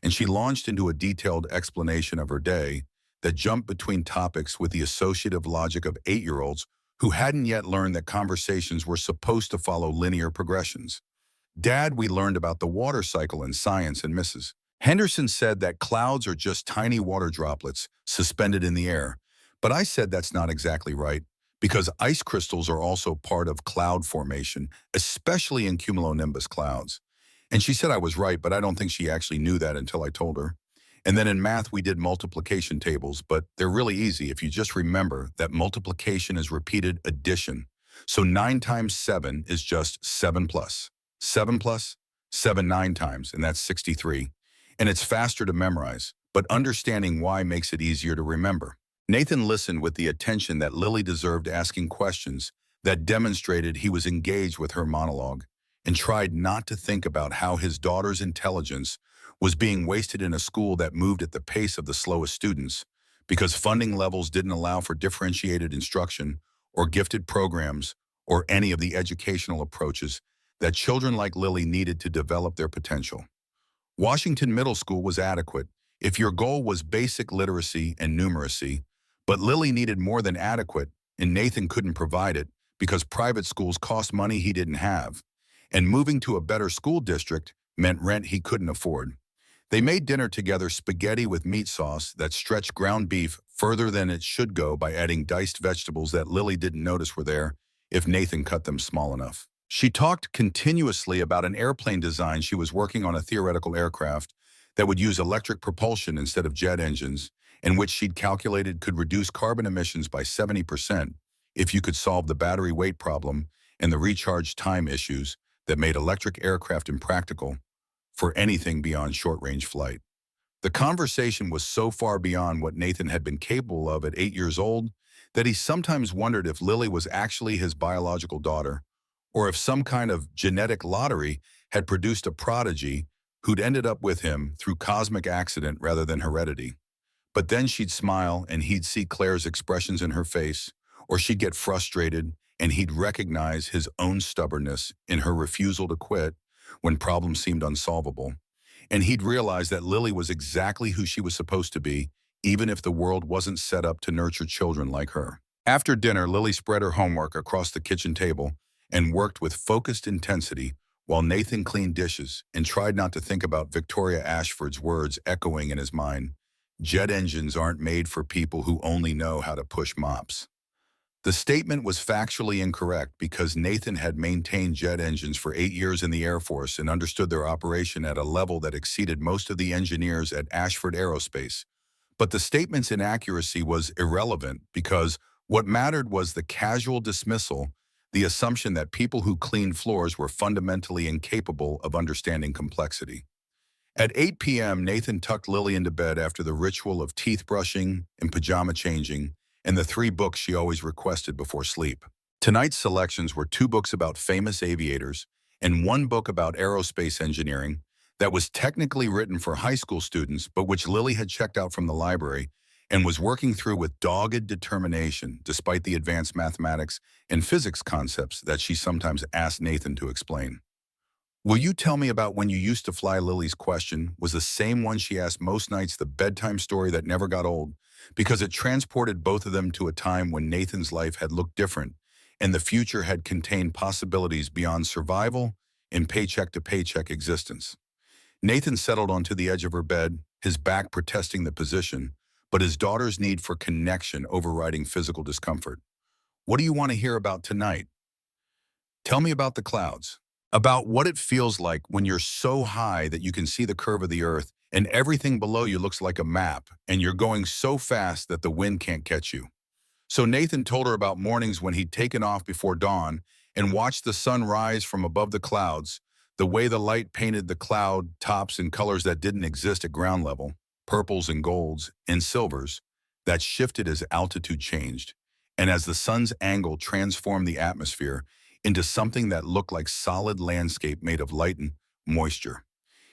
S1: and she launched into a detailed explanation of her day that jumped between topics with the associative logic of 8-year-olds who hadn't yet learned that conversations were supposed to follow linear progressions. Dad, we learned about the water cycle in science, and Mrs. Henderson said that clouds are just tiny water droplets suspended in the air. But I said that's not exactly right, because ice crystals are also part of cloud formation, especially in cumulonimbus clouds. And she said I was right, but I don't think she actually knew that until I told her. And then in math, we did multiplication tables, but they're really easy if you just remember that multiplication is repeated addition. So 9 times 7 is just 7 plus. 7 plus 7 9 times, and that's 63. And it's faster to memorize, but understanding why makes it easier to remember. Nathan listened with the attention that Lily deserved, asking questions that demonstrated he was engaged with her monologue, and tried not to think about how his daughter's intelligence was being wasted in a school that moved at the pace of the slowest students, because funding levels didn't allow for differentiated instruction or gifted programs or any of the educational approaches that children like Lily needed to develop their potential. Washington Middle School was adequate if your goal was basic literacy and numeracy, but Lily needed more than adequate, and Nathan couldn't provide it because private schools cost money he didn't have, and moving to a better school district meant rent he couldn't afford. They made dinner together, spaghetti with meat sauce that stretched ground beef further than it should go by adding diced vegetables that Lily didn't notice were there if Nathan cut them small enough. She talked continuously about an airplane design she was working on, a theoretical aircraft that would use electric propulsion instead of jet engines, and which she'd calculated could reduce carbon emissions by 70% if you could solve the battery weight problem and the recharge time issues that made electric aircraft impractical for anything beyond short-range flight. The conversation was so far beyond what Nathan had been capable of at 8 years old that he sometimes wondered if Lily was actually his biological daughter, or if some kind of genetic lottery had produced a prodigy who'd ended up with him through cosmic accident rather than heredity. But then she'd smile and he'd see Claire's expressions in her face, or she'd get frustrated and he'd recognize his own stubbornness in her refusal to quit when problems seemed unsolvable. And he'd realize that Lily was exactly who she was supposed to be, even if the world wasn't set up to nurture children like her. After dinner, Lily spread her homework across the kitchen table and worked with focused intensity while Nathan cleaned dishes and tried not to think about Victoria Ashford's words echoing in his mind. Jet engines aren't made for people who only know how to push mops. The statement was factually incorrect because Nathan had maintained jet engines for 8 years in the Air Force and understood their operation at a level that exceeded most of the engineers at Ashford Aerospace. But the statement's inaccuracy was irrelevant because what mattered was the casual dismissal, the assumption that people who cleaned floors were fundamentally incapable of understanding complexity. At 8 p.m., Nathan tucked Lily into bed after the ritual of teeth brushing and pajama changing, and the 3 books she always requested before sleep. Tonight's selections were 2 books about famous aviators and one book about aerospace engineering that was technically written for high school students, but which Lily had checked out from the library and was working through with dogged determination despite the advanced mathematics and physics concepts that she sometimes asked Nathan to explain. "Will you tell me about when you used to fly?" Lily's question was the same one she asked most nights, the bedtime story that never got old, because it transported both of them to a time when Nathan's life had looked different and the future had contained possibilities beyond survival and paycheck-to-paycheck existence. Nathan settled onto the edge of her bed, his back protesting the position, but his daughter's need for connection overriding physical discomfort. "What do you want to hear about tonight?" "Tell me about the clouds. About what it feels like when you're so high that you can see the curve of the earth and everything below you looks like a map and you're going so fast that the wind can't catch you." So Nathan told her about mornings when he'd taken off before dawn and watched the sun rise from above the clouds, the way the light painted the cloud tops in colors that didn't exist at ground level, purples and golds and silvers, that shifted as altitude changed, and as the sun's angle transformed the atmosphere into something that looked like solid landscape made of light and moisture.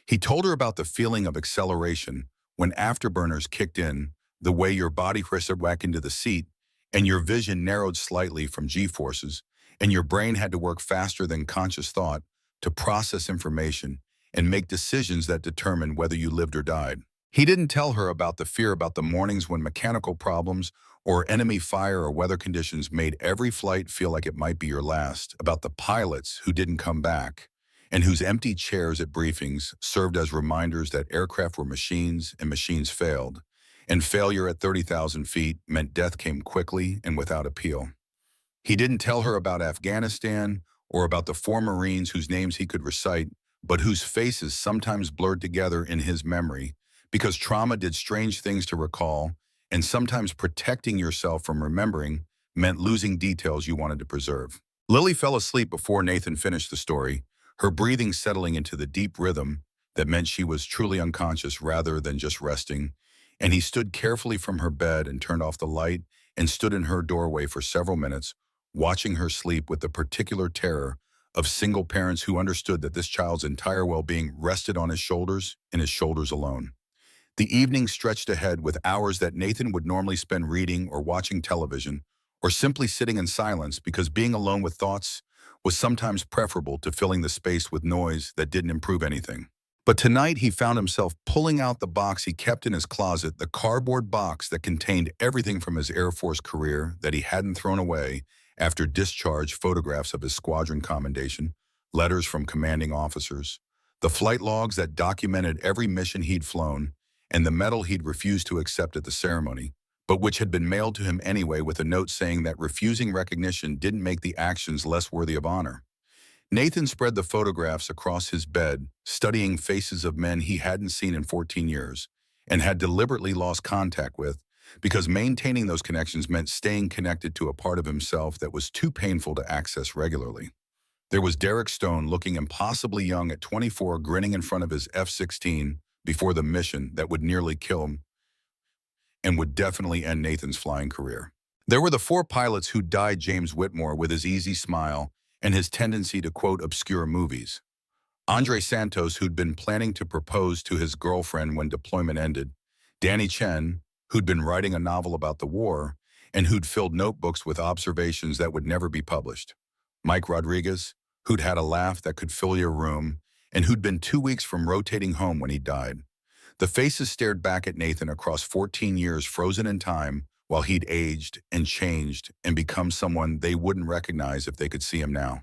S1: He told her about the feeling of acceleration when afterburners kicked in, the way your body pressed back into the seat, and your vision narrowed slightly from G-forces, and your brain had to work faster than conscious thought to process information and make decisions that determined whether you lived or died. He didn't tell her about the fear about the mornings when mechanical problems or enemy fire or weather conditions made every flight feel like it might be your last, about the pilots who didn't come back, and whose empty chairs at briefings served as reminders that aircraft were machines and machines failed, and failure at 30,000 feet meant death came quickly and without appeal. He didn't tell her about Afghanistan or about the four Marines whose names he could recite, but whose faces sometimes blurred together in his memory, because trauma did strange things to recall, and sometimes protecting yourself from remembering meant losing details you wanted to preserve. Lily fell asleep before Nathan finished the story, her breathing settling into the deep rhythm that meant she was truly unconscious rather than just resting, and he stood carefully from her bed and turned off the light and stood in her doorway for several minutes, watching her sleep with the particular terror of single parents who understood that this child's entire well-being rested on his shoulders and his shoulders alone. The evening stretched ahead with hours that Nathan would normally spend reading or watching television, or simply sitting in silence because being alone with thoughts was sometimes preferable to filling the space with noise that didn't improve anything. But tonight he found himself pulling out the box he kept in his closet, the cardboard box that contained everything from his Air Force career that he hadn't thrown away after discharge, photographs of his squadron commendation, letters from commanding officers, the flight logs that documented every mission he'd flown, and the medal he'd refused to accept at the ceremony, but which had been mailed to him anyway with a note saying that refusing recognition didn't make the actions less worthy of honor. Nathan spread the photographs across his bed, studying faces of men he hadn't seen in 14 years and had deliberately lost contact with, because maintaining those connections meant staying connected to a part of himself that was too painful to access regularly. There was Derek Stone, looking impossibly young at 24, grinning in front of his F-16 before the mission that would nearly kill him and would definitely end Nathan's flying career. There were the four pilots who died: James Whitmore with his easy smile and his tendency to quote obscure movies, Andre Santos, who'd been planning to propose to his girlfriend when deployment ended, Danny Chen, who'd been writing a novel about the war and who'd filled notebooks with observations that would never be published, Mike Rodriguez, who'd had a laugh that could fill your room and who'd been 2 weeks from rotating home when he died. The faces stared back at Nathan across 14 years frozen in time while he'd aged and changed and become someone they wouldn't recognize if they could see him now.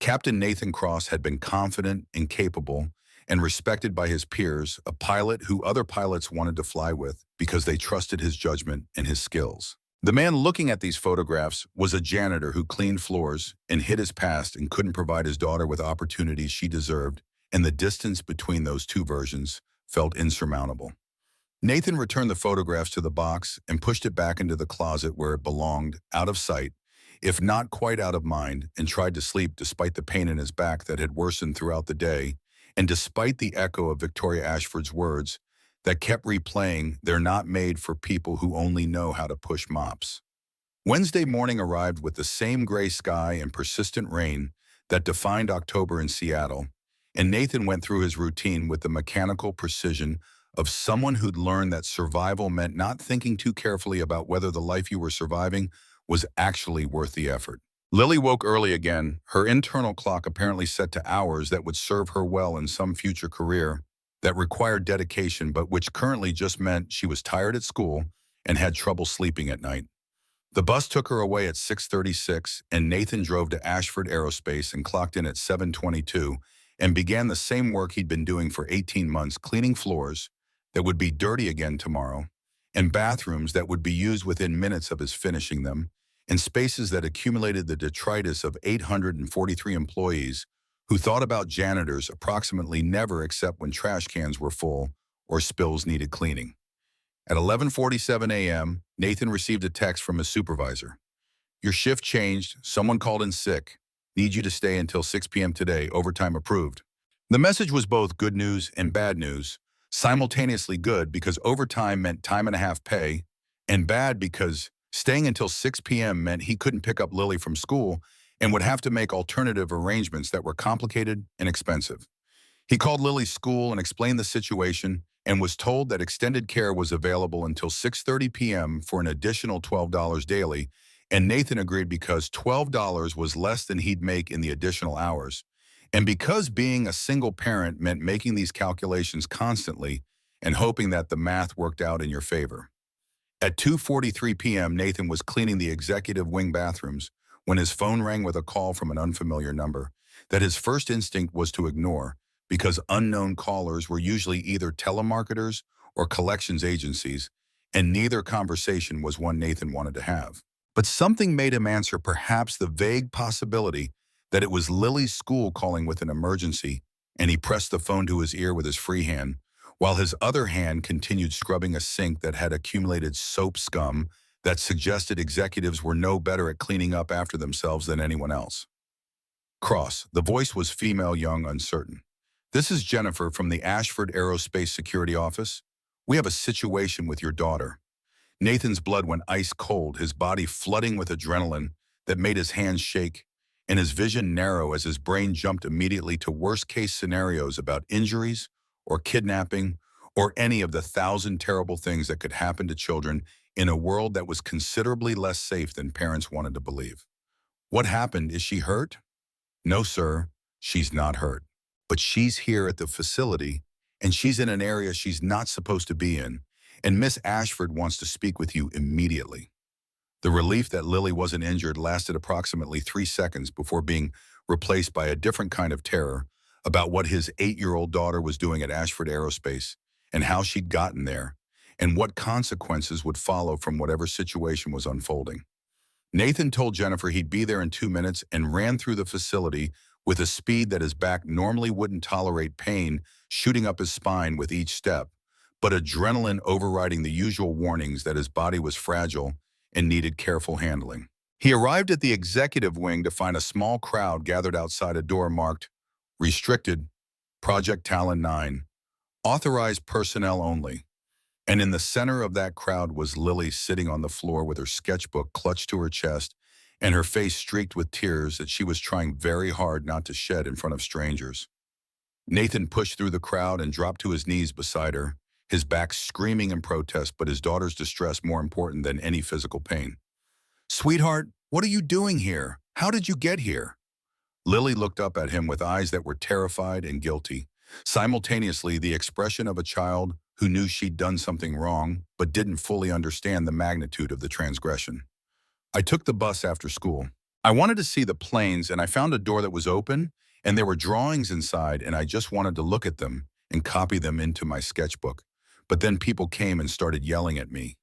S1: Captain Nathan Cross had been confident and capable and respected by his peers, a pilot who other pilots wanted to fly with because they trusted his judgment and his skills. The man looking at these photographs was a janitor who cleaned floors and hid his past and couldn't provide his daughter with opportunities she deserved, and the distance between those two versions felt insurmountable. Nathan returned the photographs to the box and pushed it back into the closet where it belonged, out of sight, if not quite out of mind, and tried to sleep despite the pain in his back that had worsened throughout the day, and despite the echo of Victoria Ashford's words that kept replaying, "They're not made for people who only know how to push mops." Wednesday morning arrived with the same gray sky and persistent rain that defined October in Seattle, and Nathan went through his routine with the mechanical precision of someone who'd learned that survival meant not thinking too carefully about whether the life you were surviving was actually worth the effort. Lily woke early again, her internal clock apparently set to hours that would serve her well in some future career that required dedication but which currently just meant she was tired at school and had trouble sleeping at night. The bus took her away at 6:36, and Nathan drove to Ashford Aerospace and clocked in at 7:22 and began the same work he'd been doing for 18 months, cleaning floors that would be dirty again tomorrow, and bathrooms that would be used within minutes of his finishing them, and spaces that accumulated the detritus of 843 employees who thought about janitors approximately never except when trash cans were full or spills needed cleaning. At 11:47 a.m., Nathan received a text from his supervisor. Your shift changed, someone called in sick. Need you to stay until 6 p.m. today, overtime approved. The message was both good news and bad news, simultaneously good because overtime meant time and a half pay, and bad because staying until 6 p.m. meant he couldn't pick up Lily from school and would have to make alternative arrangements that were complicated and expensive. He called Lily's school and explained the situation and was told that extended care was available until 6:30 p.m. for an additional $12 daily, and Nathan agreed because $12 was less than he'd make in the additional hours, and because being a single parent meant making these calculations constantly and hoping that the math worked out in your favor. At 2:43 p.m., Nathan was cleaning the executive wing bathrooms when his phone rang with a call from an unfamiliar number that his first instinct was to ignore because unknown callers were usually either telemarketers or collections agencies, and neither conversation was one Nathan wanted to have. But something made him answer, perhaps the vague possibility that it was Lily's school calling with an emergency, and he pressed the phone to his ear with his free hand, while his other hand continued scrubbing a sink that had accumulated soap scum that suggested executives were no better at cleaning up after themselves than anyone else. Cross. The voice was female, young, uncertain. This is Jennifer from the Ashford Aerospace Security Office. We have a situation with your daughter. Nathan's blood went ice cold, his body flooding with adrenaline that made his hands shake, and his vision narrow as his brain jumped immediately to worst-case scenarios about injuries or kidnapping or any of the thousand terrible things that could happen to children in a world that was considerably less safe than parents wanted to believe. What happened? Is she hurt? No, sir, she's not hurt. But she's here at the facility, and she's in an area she's not supposed to be in, and Miss Ashford wants to speak with you immediately. The relief that Lily wasn't injured lasted approximately 3 seconds before being replaced by a different kind of terror about what his 8-year-old daughter was doing at Ashford Aerospace and how she'd gotten there, and what consequences would follow from whatever situation was unfolding. Nathan told Jennifer he'd be there in 2 minutes and ran through the facility with a speed that his back normally wouldn't tolerate, pain shooting up his spine with each step, but adrenaline overriding the usual warnings that his body was fragile and needed careful handling. He arrived at the executive wing to find a small crowd gathered outside a door marked Restricted, Project Talon 9, Authorized Personnel Only. And in the center of that crowd was Lily sitting on the floor with her sketchbook clutched to her chest and her face streaked with tears that she was trying very hard not to shed in front of strangers. Nathan pushed through the crowd and dropped to his knees beside her, his back screaming in protest, but his daughter's distress more important than any physical pain. Sweetheart, what are you doing here? How did you get here? Lily looked up at him with eyes that were terrified and guilty, simultaneously the expression of a child who knew she'd done something wrong but didn't fully understand the magnitude of the transgression. I took the bus after school. I wanted to see the planes, and I found a door that was open, and there were drawings inside, and I just wanted to look at them and copy them into my sketchbook. But then people came and started yelling at me.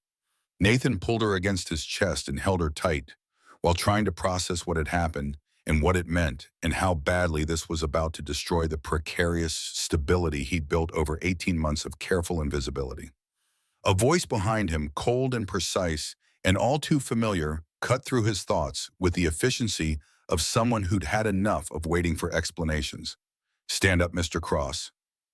S1: Nathan pulled her against his chest and held her tight while trying to process what had happened and what it meant and how badly this was about to destroy the precarious stability he'd built over 18 months of careful invisibility. A voice behind him, cold and precise and all too familiar, cut through his thoughts with the efficiency of someone who'd had enough of waiting for explanations. Stand up, Mr. Cross.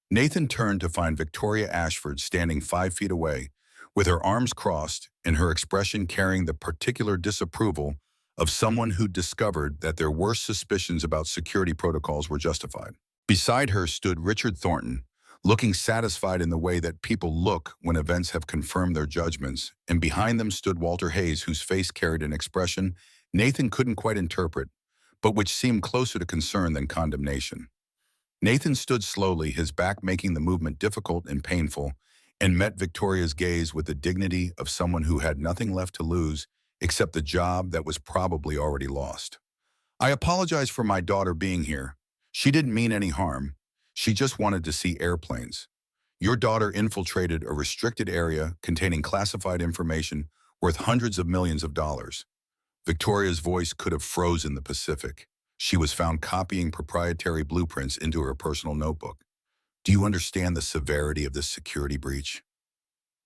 S1: Nathan turned to find Victoria Ashford standing 5 feet away, with her arms crossed and her expression carrying the particular disapproval of someone who discovered that their worst suspicions about security protocols were justified. Beside her stood Richard Thornton, looking satisfied in the way that people look when events have confirmed their judgments, and behind them stood Walter Hayes, whose face carried an expression Nathan couldn't quite interpret, but which seemed closer to concern than condemnation. Nathan stood slowly, his back making the movement difficult and painful, and met Victoria's gaze with the dignity of someone who had nothing left to lose except the job that was probably already lost. I apologize for my daughter being here. She didn't mean any harm. She just wanted to see airplanes. Your daughter infiltrated a restricted area containing classified information worth hundreds of millions of dollars. Victoria's voice could have frozen the Pacific. She was found copying proprietary blueprints into her personal notebook. Do you understand the severity of this security breach?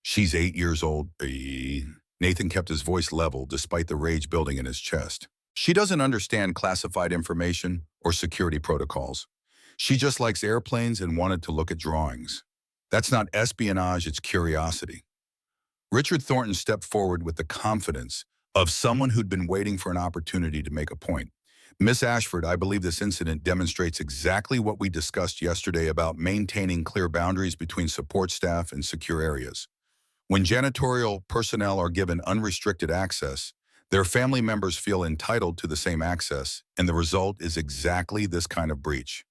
S1: She's 8 years old. Nathan kept his voice level despite the rage building in his chest. She doesn't understand classified information or security protocols. She just likes airplanes and wanted to look at drawings. That's not espionage, it's curiosity. Richard Thornton stepped forward with the confidence of someone who'd been waiting for an opportunity to make a point. Miss Ashford, I believe this incident demonstrates exactly what we discussed yesterday about maintaining clear boundaries between support staff and secure areas. When janitorial personnel are given unrestricted access, their family members feel entitled to the same access, and the result is exactly this kind of breach.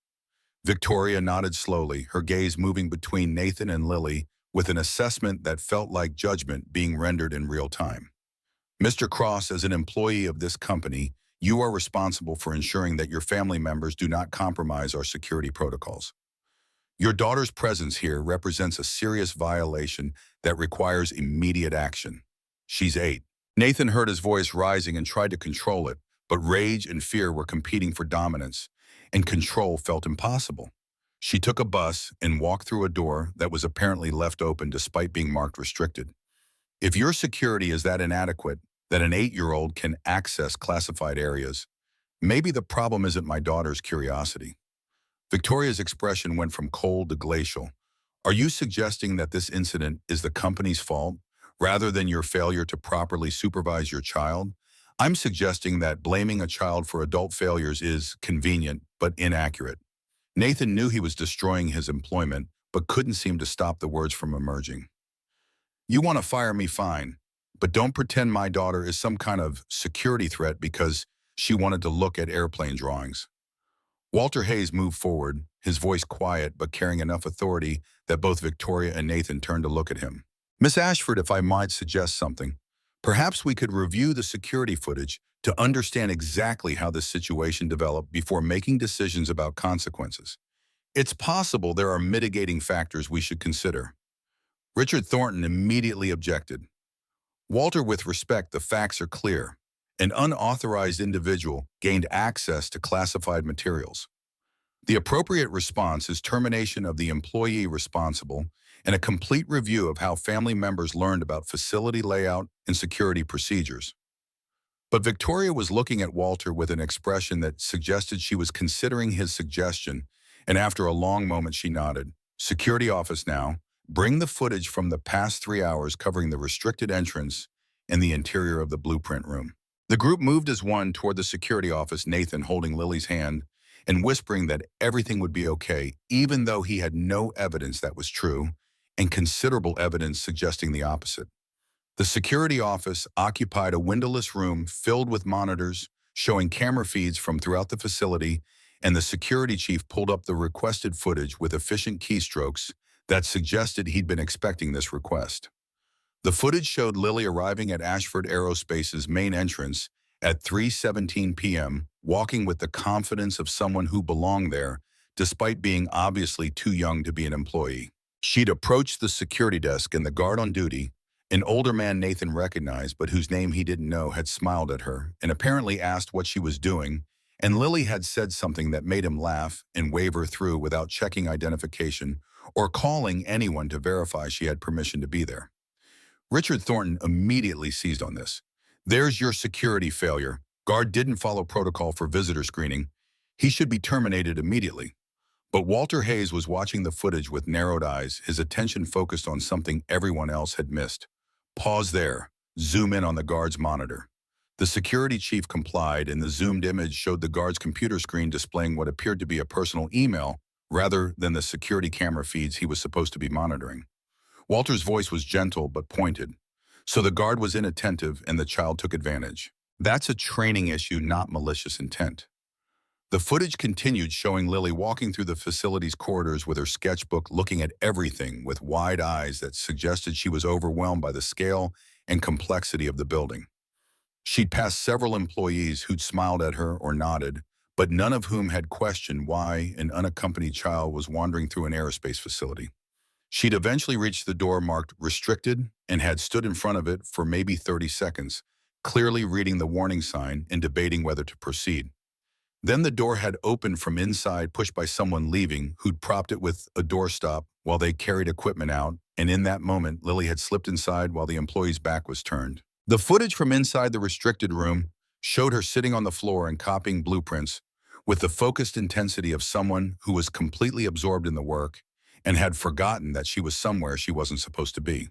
S1: Victoria nodded slowly, her gaze moving between Nathan and Lily with an assessment that felt like judgment being rendered in real time. Mr. Cross, as an employee of this company, you are responsible for ensuring that your family members do not compromise our security protocols. Your daughter's presence here represents a serious violation that requires immediate action. She's 8. Nathan heard his voice rising and tried to control it, but rage and fear were competing for dominance, and control felt impossible. She took a bus and walked through a door that was apparently left open despite being marked restricted. If your security is that inadequate that an 8-year-old can access classified areas, maybe the problem isn't my daughter's curiosity. Victoria's expression went from cold to glacial. Are you suggesting that this incident is the company's fault, rather than your failure to properly supervise your child? I'm suggesting that blaming a child for adult failures is convenient but inaccurate. Nathan knew he was destroying his employment, but couldn't seem to stop the words from emerging. You want to fire me, fine, but don't pretend my daughter is some kind of security threat because she wanted to look at airplane drawings. Walter Hayes moved forward, his voice quiet but carrying enough authority that both Victoria and Nathan turned to look at him. Miss Ashford, if I might suggest something, perhaps we could review the security footage to understand exactly how this situation developed before making decisions about consequences. It's possible there are mitigating factors we should consider. Richard Thornton immediately objected. Walter, with respect, the facts are clear. An unauthorized individual gained access to classified materials. The appropriate response is termination of the employee responsible and a complete review of how family members learned about facility layout and security procedures. But Victoria was looking at Walter with an expression that suggested she was considering his suggestion, and after a long moment she nodded. Security office now. Bring the footage from the past 3 hours covering the restricted entrance and the interior of the blueprint room. The group moved as one toward the security office, Nathan holding Lily's hand and whispering that everything would be okay, even though he had no evidence that was true and considerable evidence suggesting the opposite. The security office occupied a windowless room filled with monitors showing camera feeds from throughout the facility, and the security chief pulled up the requested footage with efficient keystrokes that suggested he'd been expecting this request. The footage showed Lily arriving at Ashford Aerospace's main entrance at 3:17 p.m., walking with the confidence of someone who belonged there, despite being obviously too young to be an employee. She'd approached the security desk, and the guard on duty, an older man Nathan recognized but whose name he didn't know, had smiled at her and apparently asked what she was doing, and Lily had said something that made him laugh and wave her through without checking identification or calling anyone to verify she had permission to be there. Richard Thornton immediately seized on this. There's your security failure. Guard didn't follow protocol for visitor screening. He should be terminated immediately. But Walter Hayes was watching the footage with narrowed eyes, his attention focused on something everyone else had missed. Pause there. Zoom in on the guard's monitor. The security chief complied, and the zoomed image showed the guard's computer screen displaying what appeared to be a personal email rather than the security camera feeds he was supposed to be monitoring. Walter's voice was gentle but pointed, so the guard was inattentive and the child took advantage. That's a training issue, not malicious intent. The footage continued, showing Lily walking through the facility's corridors with her sketchbook, looking at everything with wide eyes that suggested she was overwhelmed by the scale and complexity of the building. She'd passed several employees who'd smiled at her or nodded, but none of whom had questioned why an unaccompanied child was wandering through an aerospace facility. She'd eventually reached the door marked "Restricted" and had stood in front of it for maybe 30 seconds, clearly reading the warning sign and debating whether to proceed. Then the door had opened from inside, pushed by someone leaving, who'd propped it with a doorstop while they carried equipment out, and in that moment, Lily had slipped inside while the employee's back was turned. The footage from inside the restricted room showed her sitting on the floor and copying blueprints with the focused intensity of someone who was completely absorbed in the work and had forgotten that she was somewhere she wasn't supposed to be.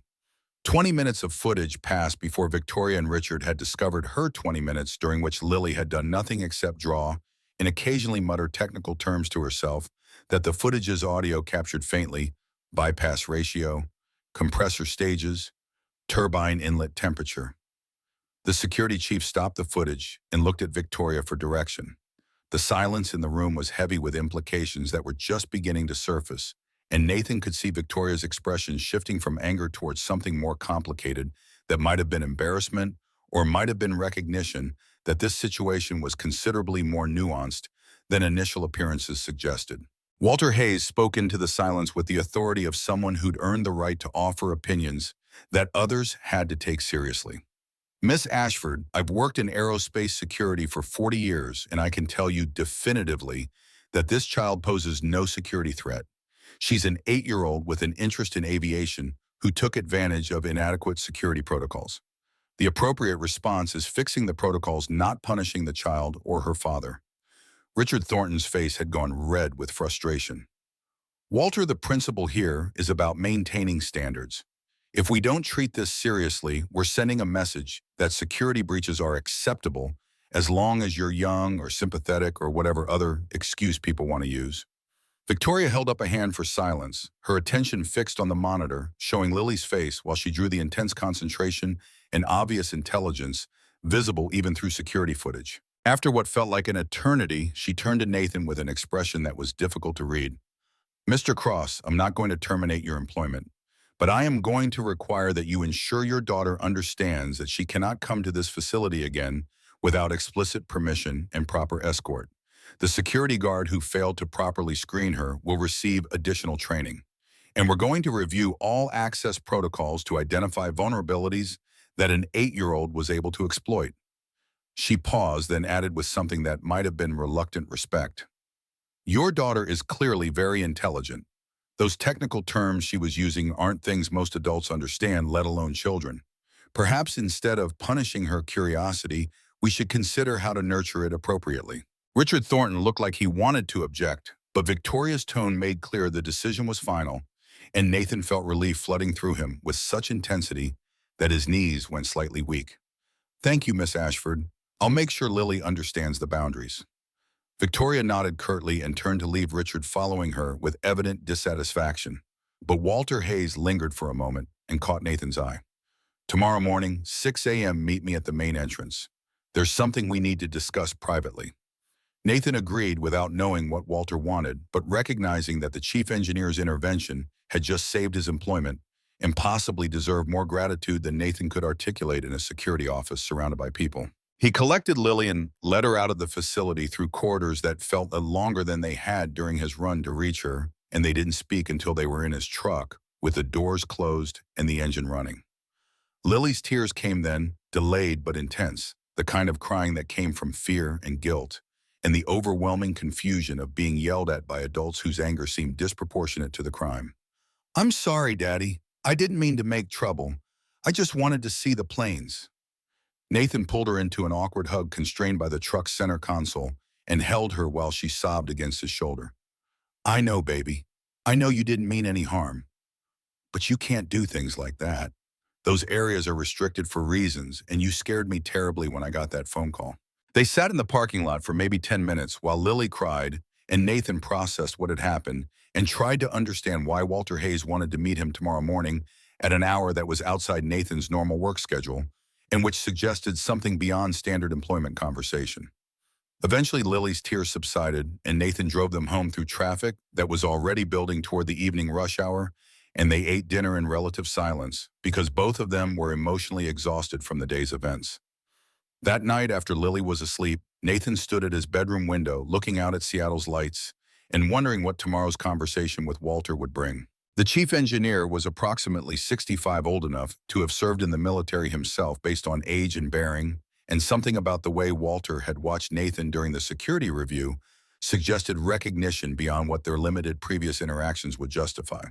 S1: 20 minutes of footage passed before Victoria and Richard had discovered her 20 minutes, during which Lily had done nothing except draw and occasionally mutter technical terms to herself that the footage's audio captured faintly: bypass ratio, compressor stages, turbine inlet temperature. The security chief stopped the footage and looked at Victoria for direction. The silence in the room was heavy with implications that were just beginning to surface, and Nathan could see Victoria's expression shifting from anger towards something more complicated that might have been embarrassment or might have been recognition that this situation was considerably more nuanced than initial appearances suggested. Walter Hayes spoke into the silence with the authority of someone who'd earned the right to offer opinions that others had to take seriously. "Miss Ashford, I've worked in aerospace security for 40 years, and I can tell you definitively that this child poses no security threat. She's an 8-year-old with an interest in aviation who took advantage of inadequate security protocols. The appropriate response is fixing the protocols, not punishing the child or her father." Richard Thornton's face had gone red with frustration. "Walter, the principle here is about maintaining standards. If we don't treat this seriously, we're sending a message that security breaches are acceptable as long as you're young or sympathetic or whatever other excuse people want to use." Victoria held up a hand for silence, her attention fixed on the monitor, showing Lily's face while she drew the intense concentration and obvious intelligence visible even through security footage. After what felt like an eternity, she turned to Nathan with an expression that was difficult to read. "Mr. Cross, I'm not going to terminate your employment, but I am going to require that you ensure your daughter understands that she cannot come to this facility again without explicit permission and proper escort. The security guard who failed to properly screen her will receive additional training. And we're going to review all access protocols to identify vulnerabilities that an 8-year-old was able to exploit." She paused, then added with something that might have been reluctant respect, "Your daughter is clearly very intelligent. Those technical terms she was using aren't things most adults understand, let alone children. Perhaps instead of punishing her curiosity, we should consider how to nurture it appropriately." Richard Thornton looked like he wanted to object, but Victoria's tone made clear the decision was final, and Nathan felt relief flooding through him with such intensity that his knees went slightly weak. "Thank you, Miss Ashford. I'll make sure Lily understands the boundaries." Victoria nodded curtly and turned to leave, Richard following her with evident dissatisfaction. But Walter Hayes lingered for a moment and caught Nathan's eye. "Tomorrow morning, 6 a.m., meet me at the main entrance. There's something we need to discuss privately." Nathan agreed without knowing what Walter wanted, but recognizing that the chief engineer's intervention had just saved his employment and possibly deserved more gratitude than Nathan could articulate in a security office surrounded by people. He collected Lily and led her out of the facility through corridors that felt longer than they had during his run to reach her, and they didn't speak until they were in his truck, with the doors closed and the engine running. Lily's tears came then, delayed but intense, the kind of crying that came from fear and guilt, and the overwhelming confusion of being yelled at by adults whose anger seemed disproportionate to the crime. "I'm sorry, Daddy. I didn't mean to make trouble. I just wanted to see the planes." Nathan pulled her into an awkward hug constrained by the truck's center console and held her while she sobbed against his shoulder. "I know, baby. I know you didn't mean any harm. But you can't do things like that." Those areas are restricted for reasons, and you scared me terribly when I got that phone call." They sat in the parking lot for maybe 10 minutes while Lily cried and Nathan processed what had happened and tried to understand why Walter Hayes wanted to meet him tomorrow morning at an hour that was outside Nathan's normal work schedule and which suggested something beyond standard employment conversation. Eventually, Lily's tears subsided, and Nathan drove them home through traffic that was already building toward the evening rush hour, and they ate dinner in relative silence because both of them were emotionally exhausted from the day's events. That night, after Lily was asleep, Nathan stood at his bedroom window looking out at Seattle's lights and wondering what tomorrow's conversation with Walter would bring. The chief engineer was approximately 65, old enough to have served in the military himself based on age and bearing, and something about the way Walter had watched Nathan during the security review suggested recognition beyond what their limited previous interactions would justify.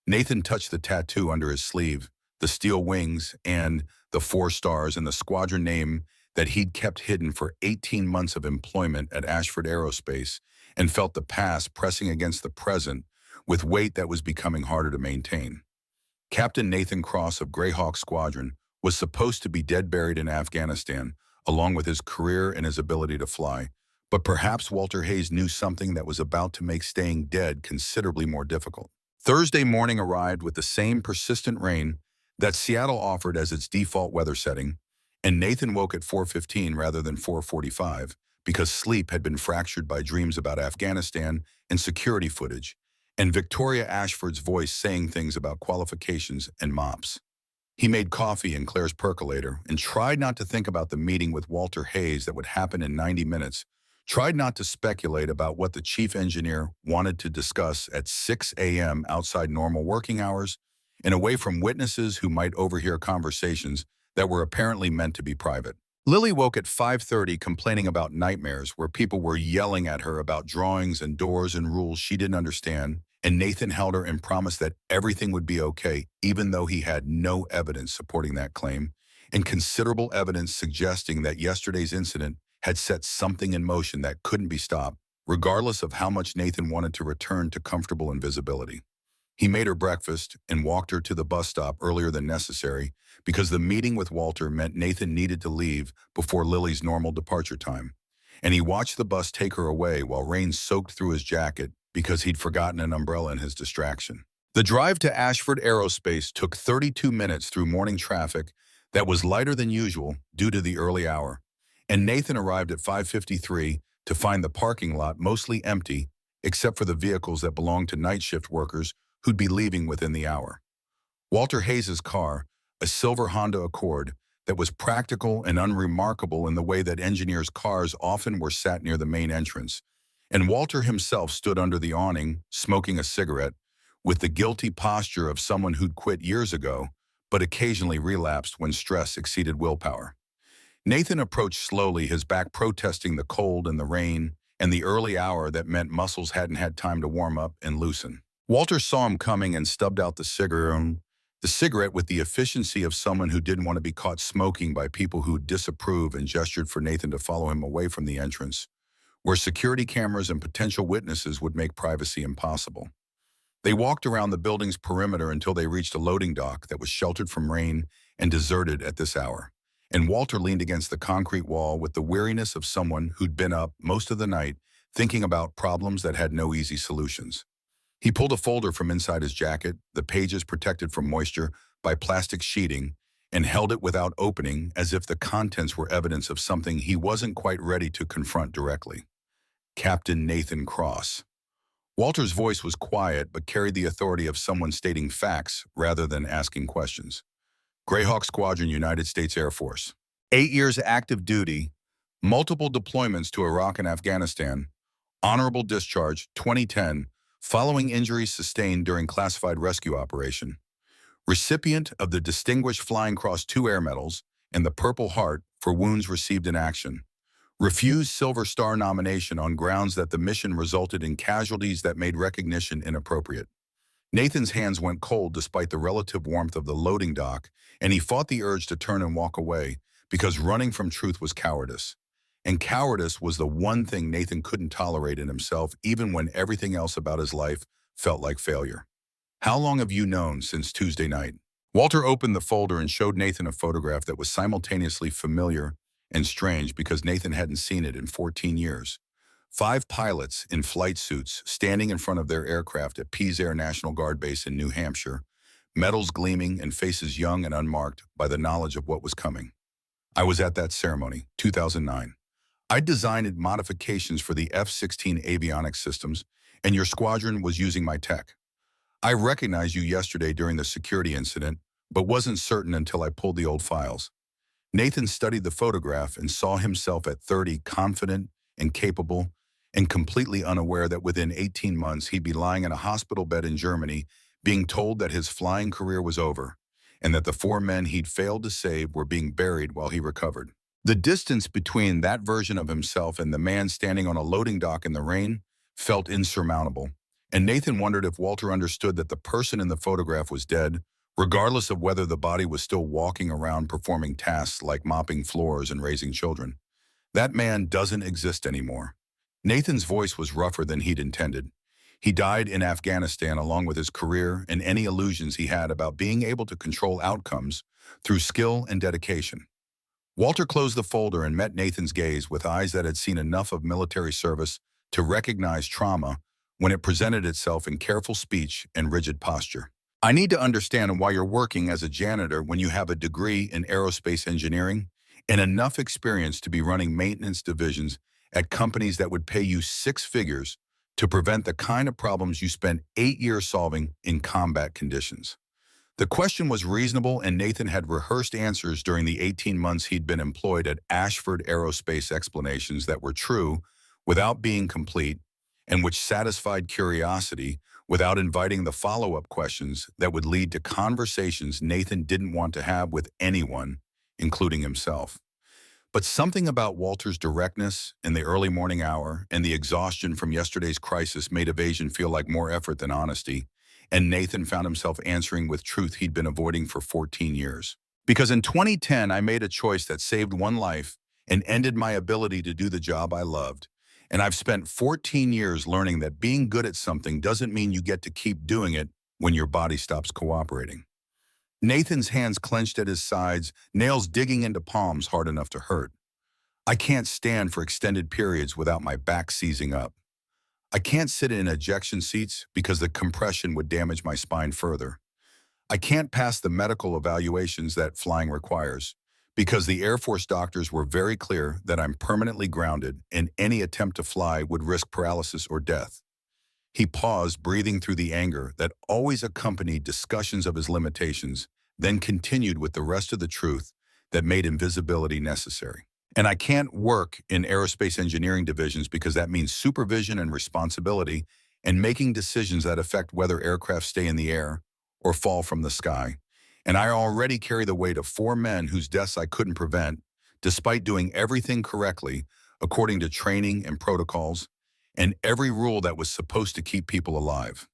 S1: Nathan touched the tattoo under his sleeve, the steel wings, and the 4 stars and the squadron name that he'd kept hidden for 18 months of employment at Ashford Aerospace, and felt the past pressing against the present with weight that was becoming harder to maintain. Captain Nathan Cross of Greyhawk Squadron was supposed to be dead buried in Afghanistan, along with his career and his ability to fly, but perhaps Walter Hayes knew something that was about to make staying dead considerably more difficult. Thursday morning arrived with the same persistent rain that Seattle offered as its default weather setting, and Nathan woke at 4:15 rather than 4:45 because sleep had been fractured by dreams about Afghanistan and security footage, and Victoria Ashford's voice saying things about qualifications and mops. He made coffee in Claire's percolator and tried not to think about the meeting with Walter Hayes that would happen in 90 minutes, tried not to speculate about what the chief engineer wanted to discuss at 6 a.m. outside normal working hours and away from witnesses who might overhear conversations that were apparently meant to be private. Lily woke at 5:30 complaining about nightmares where people were yelling at her about drawings and doors and rules she didn't understand, and Nathan held her and promised that everything would be okay, even though he had no evidence supporting that claim, and considerable evidence suggesting that yesterday's incident had set something in motion that couldn't be stopped, regardless of how much Nathan wanted to return to comfortable invisibility. He made her breakfast and walked her to the bus stop earlier than necessary because the meeting with Walter meant Nathan needed to leave before Lily's normal departure time. And he watched the bus take her away while rain soaked through his jacket because he'd forgotten an umbrella in his distraction. The drive to Ashford Aerospace took 32 minutes through morning traffic that was lighter than usual due to the early hour, and Nathan arrived at 5:53 to find the parking lot mostly empty except for the vehicles that belonged to night shift workers who'd be leaving within the hour. Walter Hayes' car, a silver Honda Accord that was practical and unremarkable in the way that engineers' cars often were, sat near the main entrance, and Walter himself stood under the awning, smoking a cigarette, with the guilty posture of someone who'd quit years ago, but occasionally relapsed when stress exceeded willpower. Nathan approached slowly, his back protesting the cold and the rain and the early hour that meant muscles hadn't had time to warm up and loosen. Walter saw him coming and stubbed out the cigarette with the efficiency of someone who didn't want to be caught smoking by people who disapprove, and gestured for Nathan to follow him away from the entrance, where security cameras and potential witnesses would make privacy impossible. They walked around the building's perimeter until they reached a loading dock that was sheltered from rain and deserted at this hour, and Walter leaned against the concrete wall with the weariness of someone who'd been up most of the night thinking about problems that had no easy solutions. He pulled a folder from inside his jacket, the pages protected from moisture by plastic sheeting, and held it without opening as if the contents were evidence of something he wasn't quite ready to confront directly. Captain Nathan Cross. Walter's voice was quiet but carried the authority of someone stating facts rather than asking questions. Greyhawk Squadron, United States Air Force. 8 years active duty, multiple deployments to Iraq and Afghanistan, honorable discharge, 2010, following injuries sustained during classified rescue operation. Recipient of the Distinguished Flying Cross 2 Air Medals and the Purple Heart for wounds received in action. Refused Silver Star nomination on grounds that the mission resulted in casualties that made recognition inappropriate. Nathan's hands went cold despite the relative warmth of the loading dock, and he fought the urge to turn and walk away because running from truth was cowardice. And cowardice was the one thing Nathan couldn't tolerate in himself, even when everything else about his life felt like failure. How long have you known since Tuesday night? Walter opened the folder and showed Nathan a photograph that was simultaneously familiar and strange because Nathan hadn't seen it in 14 years. Five pilots in flight suits standing in front of their aircraft at Pease Air National Guard Base in New Hampshire, medals gleaming and faces young and unmarked by the knowledge of what was coming. I was at that ceremony, 2009. I designed modifications for the F-16 avionics systems, and your squadron was using my tech. I recognized you yesterday during the security incident, but wasn't certain until I pulled the old files. Nathan studied the photograph and saw himself at 30, confident and capable, and completely unaware that within 18 months he'd be lying in a hospital bed in Germany, being told that his flying career was over, and that the four men he'd failed to save were being buried while he recovered. The distance between that version of himself and the man standing on a loading dock in the rain felt insurmountable, and Nathan wondered if Walter understood that the person in the photograph was dead, regardless of whether the body was still walking around performing tasks like mopping floors and raising children. That man doesn't exist anymore. Nathan's voice was rougher than he'd intended. He died in Afghanistan along with his career and any illusions he had about being able to control outcomes through skill and dedication. Walter closed the folder and met Nathan's gaze with eyes that had seen enough of military service to recognize trauma when it presented itself in careful speech and rigid posture. I need to understand why you're working as a janitor when you have a degree in aerospace engineering and enough experience to be running maintenance divisions at companies that would pay you six figures to prevent the kind of problems you spent 8 years solving in combat conditions. The question was reasonable, and Nathan had rehearsed answers during the 18 months he'd been employed at Ashford Aerospace, explanations that were true without being complete and which satisfied curiosity without inviting the follow-up questions that would lead to conversations Nathan didn't want to have with anyone, including himself. But something about Walter's directness in the early morning hour and the exhaustion from yesterday's crisis made evasion feel like more effort than honesty, and Nathan found himself answering with truth he'd been avoiding for 14 years. Because in 2010, I made a choice that saved one life and ended my ability to do the job I loved. And I've spent 14 years learning that being good at something doesn't mean you get to keep doing it when your body stops cooperating. Nathan's hands clenched at his sides, nails digging into palms hard enough to hurt. I can't stand for extended periods without my back seizing up. I can't sit in ejection seats because the compression would damage my spine further. I can't pass the medical evaluations that flying requires because the Air Force doctors were very clear that I'm permanently grounded and any attempt to fly would risk paralysis or death. He paused, breathing through the anger that always accompanied discussions of his limitations, then continued with the rest of the truth that made invisibility necessary. And I can't work in aerospace engineering divisions because that means supervision and responsibility and making decisions that affect whether aircraft stay in the air or fall from the sky. And I already carry the weight of four men whose deaths I couldn't prevent, despite doing everything correctly according to training and protocols and every rule that was supposed to keep people alive.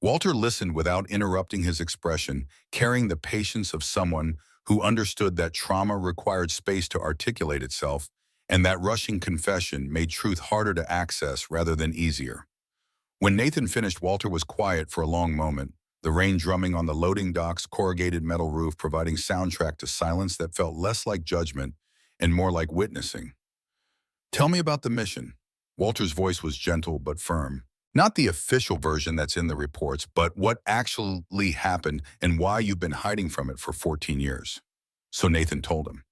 S1: Walter listened without interrupting his expression, carrying the patience of someone who understood that trauma required space to articulate itself, and that rushing confession made truth harder to access rather than easier. When Nathan finished, Walter was quiet for a long moment, the rain drumming on the loading dock's corrugated metal roof providing soundtrack to silence that felt less like judgment and more like witnessing. "Tell me about the mission." Walter's voice was gentle but firm. "Not the official version that's in the reports, but what actually happened and why you've been hiding from it for 14 years. So Nathan told him.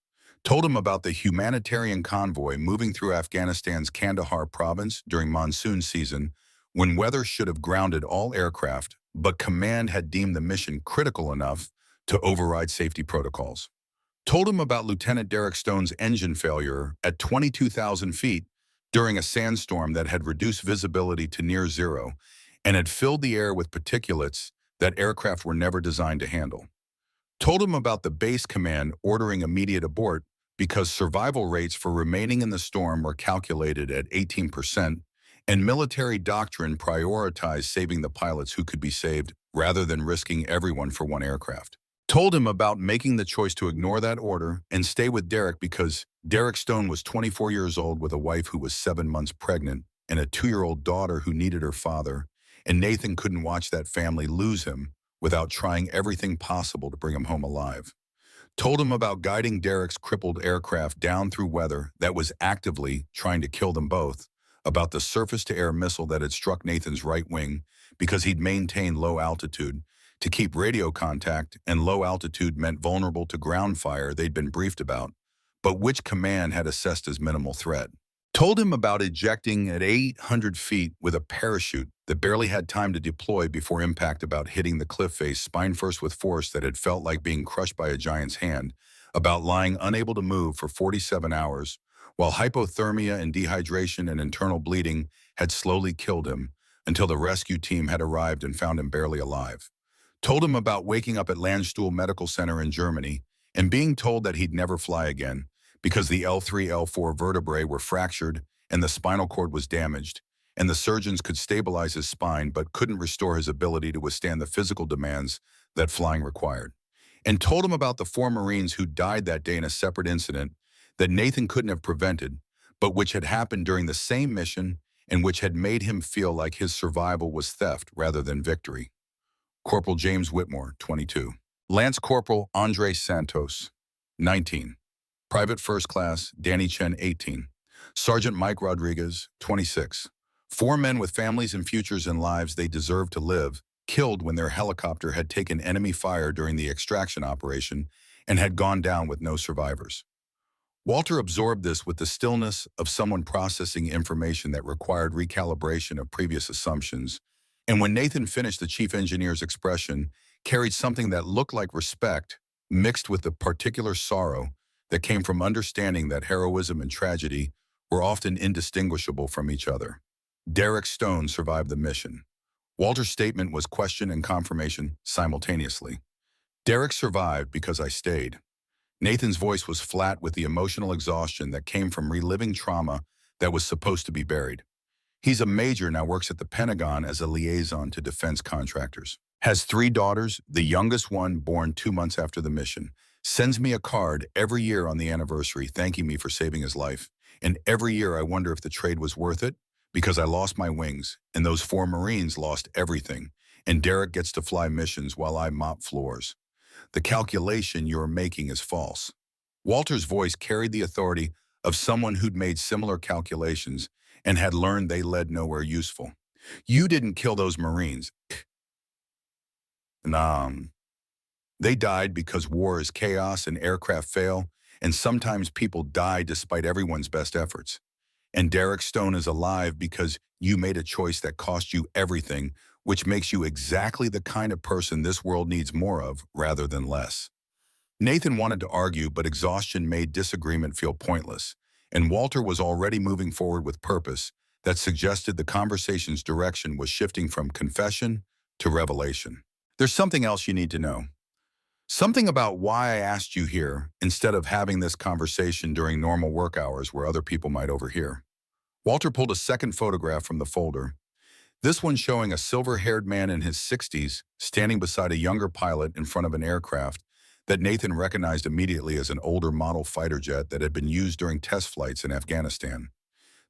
S1: Told him about the humanitarian convoy moving through Afghanistan's Kandahar province during monsoon season when weather should have grounded all aircraft, but command had deemed the mission critical enough to override safety protocols. Told him about Lieutenant Derek Stone's engine failure at 22,000 feet during a sandstorm that had reduced visibility to near zero and had filled the air with particulates that aircraft were never designed to handle. Told him about the base command ordering immediate abort because survival rates for remaining in the storm were calculated at 18%, and military doctrine prioritized saving the pilots who could be saved rather than risking everyone for one aircraft. Told him about making the choice to ignore that order and stay with Derek because Derek Stone was 24 years old with a wife who was 7 months pregnant and a 2-year-old daughter who needed her father, and Nathan couldn't watch that family lose him without trying everything possible to bring him home alive. Told him about guiding Derek's crippled aircraft down through weather that was actively trying to kill them both, about the surface-to-air missile that had struck Nathan's right wing because he'd maintained low altitude to keep radio contact, and low altitude meant vulnerable to ground fire they'd been briefed about, but which command had assessed as minimal threat. Told him about ejecting at 800 feet with a parachute that barely had time to deploy before impact, about hitting the cliff face spine first with force that had felt like being crushed by a giant's hand, about lying unable to move for 47 hours, while hypothermia and dehydration and internal bleeding had slowly killed him until the rescue team had arrived and found him barely alive. Told him about waking up at Landstuhl Medical Center in Germany and being told that he'd never fly again because the L3, L4 vertebrae were fractured and the spinal cord was damaged, and the surgeons could stabilize his spine but couldn't restore his ability to withstand the physical demands that flying required. And told him about the 4 Marines who died that day in a separate incident that Nathan couldn't have prevented, but which had happened during the same mission and which had made him feel like his survival was theft rather than victory. Corporal James Whitmore, 22. Lance Corporal Andre Santos, 19. Private First Class Danny Chen, 18. Sergeant Mike Rodriguez, 26. 4 men with families and futures and lives they deserved to live, killed when their helicopter had taken enemy fire during the extraction operation and had gone down with no survivors. Walter absorbed this with the stillness of someone processing information that required recalibration of previous assumptions, and when Nathan finished, the chief engineer's expression carried something that looked like respect, mixed with the particular sorrow that came from understanding that heroism and tragedy were often indistinguishable from each other. Derek Stone survived the mission. Walter's statement was question and confirmation simultaneously. Derek survived because I stayed. Nathan's voice was flat with the emotional exhaustion that came from reliving trauma that was supposed to be buried. He's a major now, works at the Pentagon as a liaison to defense contractors. Has 3 daughters, the youngest one born 2 months after the mission. Sends me a card every year on the anniversary thanking me for saving his life. And every year I wonder if the trade was worth it, because I lost my wings, and those 4 Marines lost everything, and Derek gets to fly missions while I mop floors. The calculation you're making is false. Walter's voice carried the authority of someone who'd made similar calculations and had learned they led nowhere useful. You didn't kill those Marines. Nah. They died because war is chaos and aircraft fail, and sometimes people die despite everyone's best efforts. And Derek Stone is alive because you made a choice that cost you everything, which makes you exactly the kind of person this world needs more of rather than less. Nathan wanted to argue, but exhaustion made disagreement feel pointless, and Walter was already moving forward with purpose that suggested the conversation's direction was shifting from confession to revelation. There's something else you need to know. Something about why I asked you here instead of having this conversation during normal work hours where other people might overhear. Walter pulled a second photograph from the folder, this one showing a silver-haired man in his 60s standing beside a younger pilot in front of an aircraft that Nathan recognized immediately as an older model fighter jet that had been used during test flights in Afghanistan.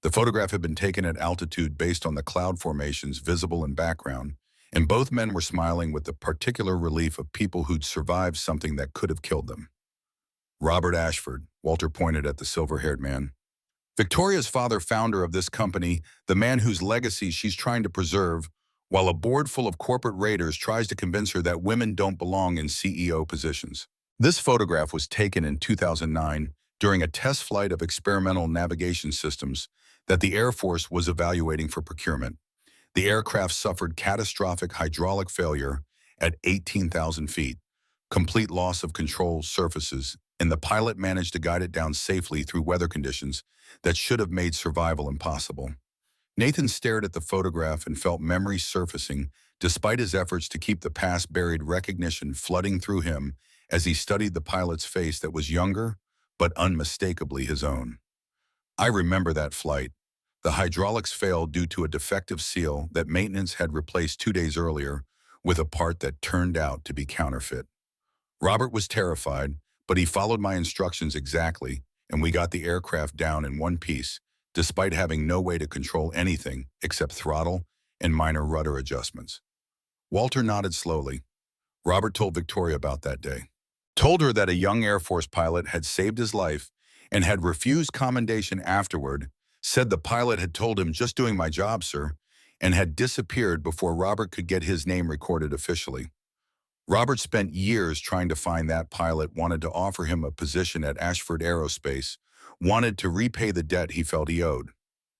S1: The photograph had been taken at altitude based on the cloud formations visible in background, and both men were smiling with the particular relief of people who'd survived something that could have killed them. Robert Ashford, Walter pointed at the silver-haired man. Victoria's father, founder of this company, the man whose legacy she's trying to preserve, while a board full of corporate raiders tries to convince her that women don't belong in CEO positions. This photograph was taken in 2009 during a test flight of experimental navigation systems that the Air Force was evaluating for procurement. The aircraft suffered catastrophic hydraulic failure at 18,000 feet, complete loss of control surfaces, and the pilot managed to guide it down safely through weather conditions that should have made survival impossible. Nathan stared at the photograph and felt memories surfacing, despite his efforts to keep the past-buried recognition flooding through him as he studied the pilot's face that was younger, but unmistakably his own. I remember that flight. The hydraulics failed due to a defective seal that maintenance had replaced 2 days earlier with a part that turned out to be counterfeit. Robert was terrified, but he followed my instructions exactly, and we got the aircraft down in one piece, despite having no way to control anything except throttle and minor rudder adjustments. Walter nodded slowly. Robert told Victoria about that day. Told her that a young Air Force pilot had saved his life and had refused commendation afterward, said the pilot had told him, "Just doing my job, sir," and had disappeared before Robert could get his name recorded officially. Robert spent years trying to find that pilot, wanted to offer him a position at Ashford Aerospace, wanted to repay the debt he felt he owed.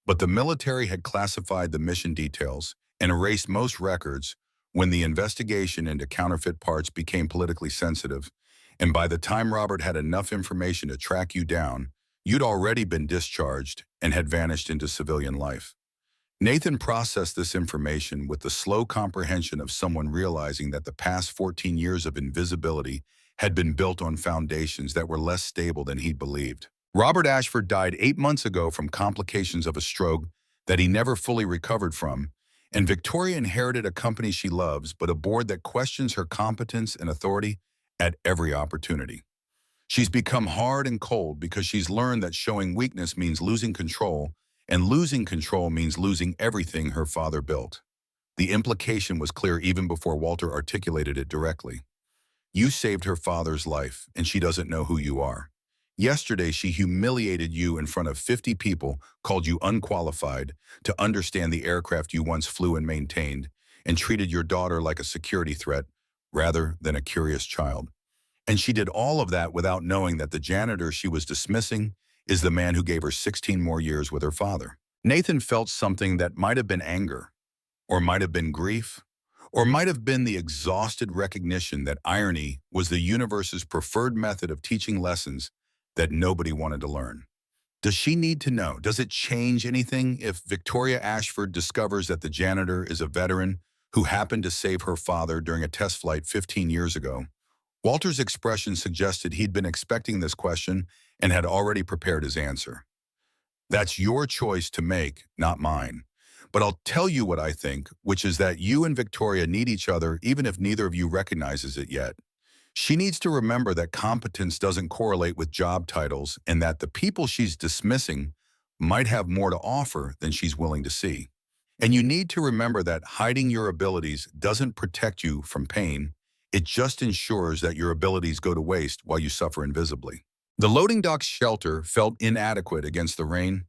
S1: But the military had classified the mission details and erased most records when the investigation into counterfeit parts became politically sensitive. And by the time Robert had enough information to track you down, you'd already been discharged and had vanished into civilian life. Nathan processed this information with the slow comprehension of someone realizing that the past 14 years of invisibility had been built on foundations that were less stable than he'd believed. Robert Ashford died 8 months ago from complications of a stroke that he never fully recovered from, and Victoria inherited a company she loves, but a board that questions her competence and authority at every opportunity. She's become hard and cold because she's learned that showing weakness means losing control, and losing control means losing everything her father built. The implication was clear even before Walter articulated it directly. You saved her father's life, and she doesn't know who you are. Yesterday, she humiliated you in front of 50 people, called you unqualified to understand the aircraft you once flew and maintained, and treated your daughter like a security threat rather than a curious child. And she did all of that without knowing that the janitor she was dismissing is the man who gave her 16 more years with her father. Nathan felt something that might have been anger, or might have been grief, or might have been the exhausted recognition that irony was the universe's preferred method of teaching lessons that nobody wanted to learn. Does she need to know? Does it change anything if Victoria Ashford discovers that the janitor is a veteran who happened to save her father during a test flight 15 years ago? Walter's expression suggested he'd been expecting this question and had already prepared his answer. That's your choice to make, not mine. But I'll tell you what I think, which is that you and Victoria need each other even if neither of you recognizes it yet. She needs to remember that competence doesn't correlate with job titles and that the people she's dismissing might have more to offer than she's willing to see. And you need to remember that hiding your abilities doesn't protect you from pain. It just ensures that your abilities go to waste while you suffer invisibly. The loading dock's shelter felt inadequate against the rain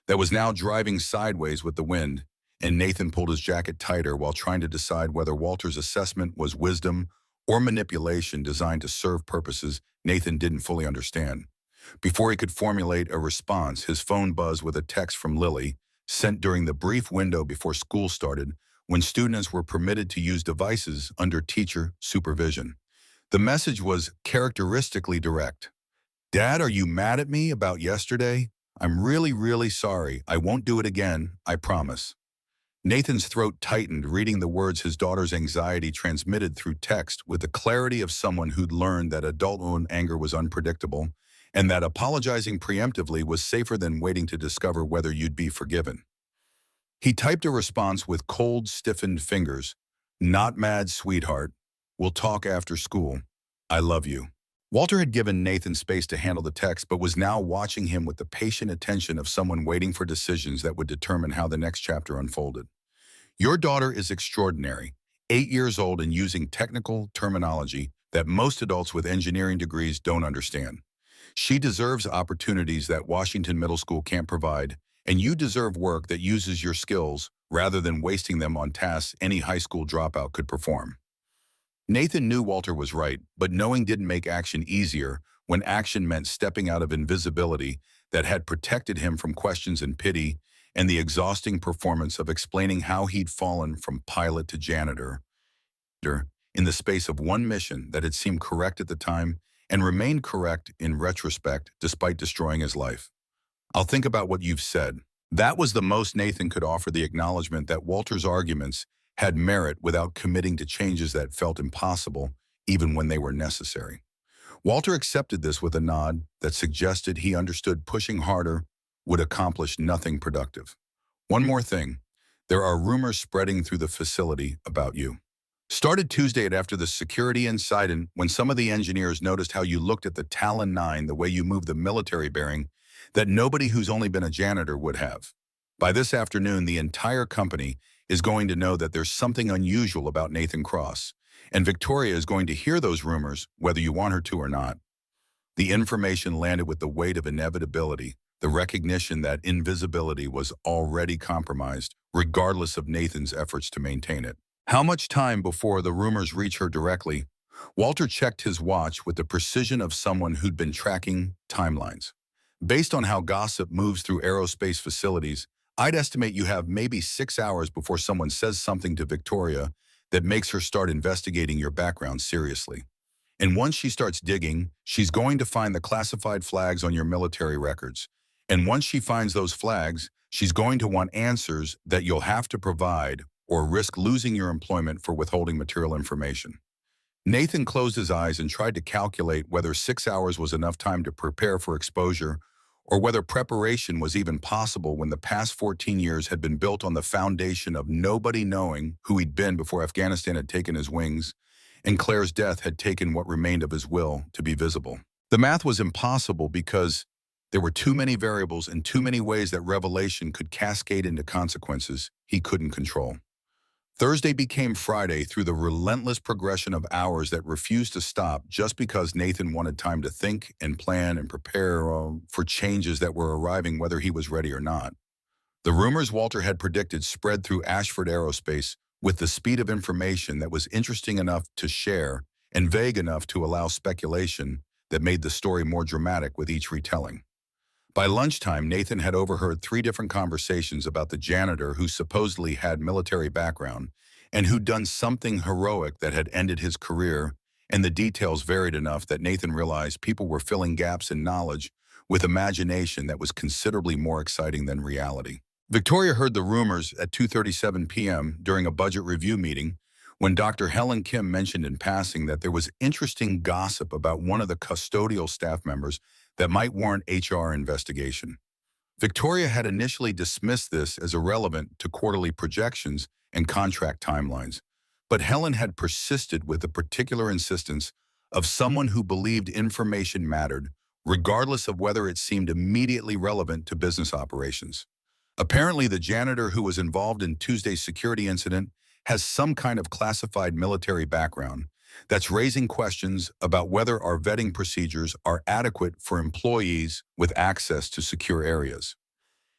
S1: that was now driving sideways with the wind, and Nathan pulled his jacket tighter while trying to decide whether Walter's assessment was wisdom or manipulation designed to serve purposes Nathan didn't fully understand. Before he could formulate a response, his phone buzzed with a text from Lily, sent during the brief window before school started, when students were permitted to use devices under teacher supervision. The message was characteristically direct. "Dad, are you mad at me about yesterday? I'm really, really sorry. I won't do it again, I promise." Nathan's throat tightened, reading the words his daughter's anxiety transmitted through text with the clarity of someone who'd learned that adulthood anger was unpredictable and that apologizing preemptively was safer than waiting to discover whether you'd be forgiven. He typed a response with cold, stiffened fingers. "Not mad, sweetheart. We'll talk after school. I love you." Walter had given Nathan space to handle the text, but was now watching him with the patient attention of someone waiting for decisions that would determine how the next chapter unfolded. Your daughter is extraordinary, 8 years old and using technical terminology that most adults with engineering degrees don't understand. She deserves opportunities that Washington Middle School can't provide, and you deserve work that uses your skills rather than wasting them on tasks any high school dropout could perform. Nathan knew Walter was right, but knowing didn't make action easier when action meant stepping out of invisibility that had protected him from questions and pity and the exhausting performance of explaining how he'd fallen from pilot to janitor in the space of one mission that had seemed correct at the time and remained correct in retrospect despite destroying his life. "I'll think about what you've said." That was the most Nathan could offer, the acknowledgement that Walter's arguments had merit without committing to changes that felt impossible even when they were necessary. Walter accepted this with a nod that suggested he understood pushing harder would accomplish nothing productive. "One more thing. There are rumors spreading through the facility about you. Started Tuesday after the security incident when some of the engineers noticed how you looked at the Talon 9, the way you moved the military bearing, that nobody who's only been a janitor would have. By this afternoon, the entire company is going to know that there's something unusual about Nathan Cross, And Victoria is going to hear those rumors, whether you want her to or not. The information landed with the weight of inevitability, the recognition that invisibility was already compromised, regardless of Nathan's efforts to maintain it. How much time before the rumors reach her directly? Walter checked his watch with the precision of someone who'd been tracking timelines. Based on how gossip moves through aerospace facilities, I'd estimate you have maybe 6 hours before someone says something to Victoria that makes her start investigating your background seriously. And once she starts digging, she's going to find the classified flags on your military records. And once she finds those flags, she's going to want answers that you'll have to provide or risk losing your employment for withholding material information. Nathan closed his eyes and tried to calculate whether 6 hours was enough time to prepare for exposure or whether preparation was even possible when the past 14 years had been built on the foundation of nobody knowing who he'd been before Afghanistan had taken his wings and Claire's death had taken what remained of his will to be visible. The math was impossible because there were too many variables and too many ways that revelation could cascade into consequences he couldn't control. Thursday became Friday through the relentless progression of hours that refused to stop just because Nathan wanted time to think and plan and prepare for changes that were arriving whether he was ready or not. The rumors Walter had predicted spread through Ashford Aerospace with the speed of information that was interesting enough to share and vague enough to allow speculation that made the story more dramatic with each retelling. By lunchtime, Nathan had overheard 3 different conversations about the janitor who supposedly had military background and who'd done something heroic that had ended his career, and the details varied enough that Nathan realized people were filling gaps in knowledge with imagination that was considerably more exciting than reality. Victoria heard the rumors at 2:37 p.m. during a budget review meeting when Dr. Helen Kim mentioned in passing that there was interesting gossip about one of the custodial staff members that might warrant HR investigation. Victoria had initially dismissed this as irrelevant to quarterly projections and contract timelines, but Helen had persisted with the particular insistence of someone who believed information mattered, regardless of whether it seemed immediately relevant to business operations. Apparently, the janitor who was involved in Tuesday's security incident has some kind of classified military background that's raising questions about whether our vetting procedures are adequate for employees with access to secure areas.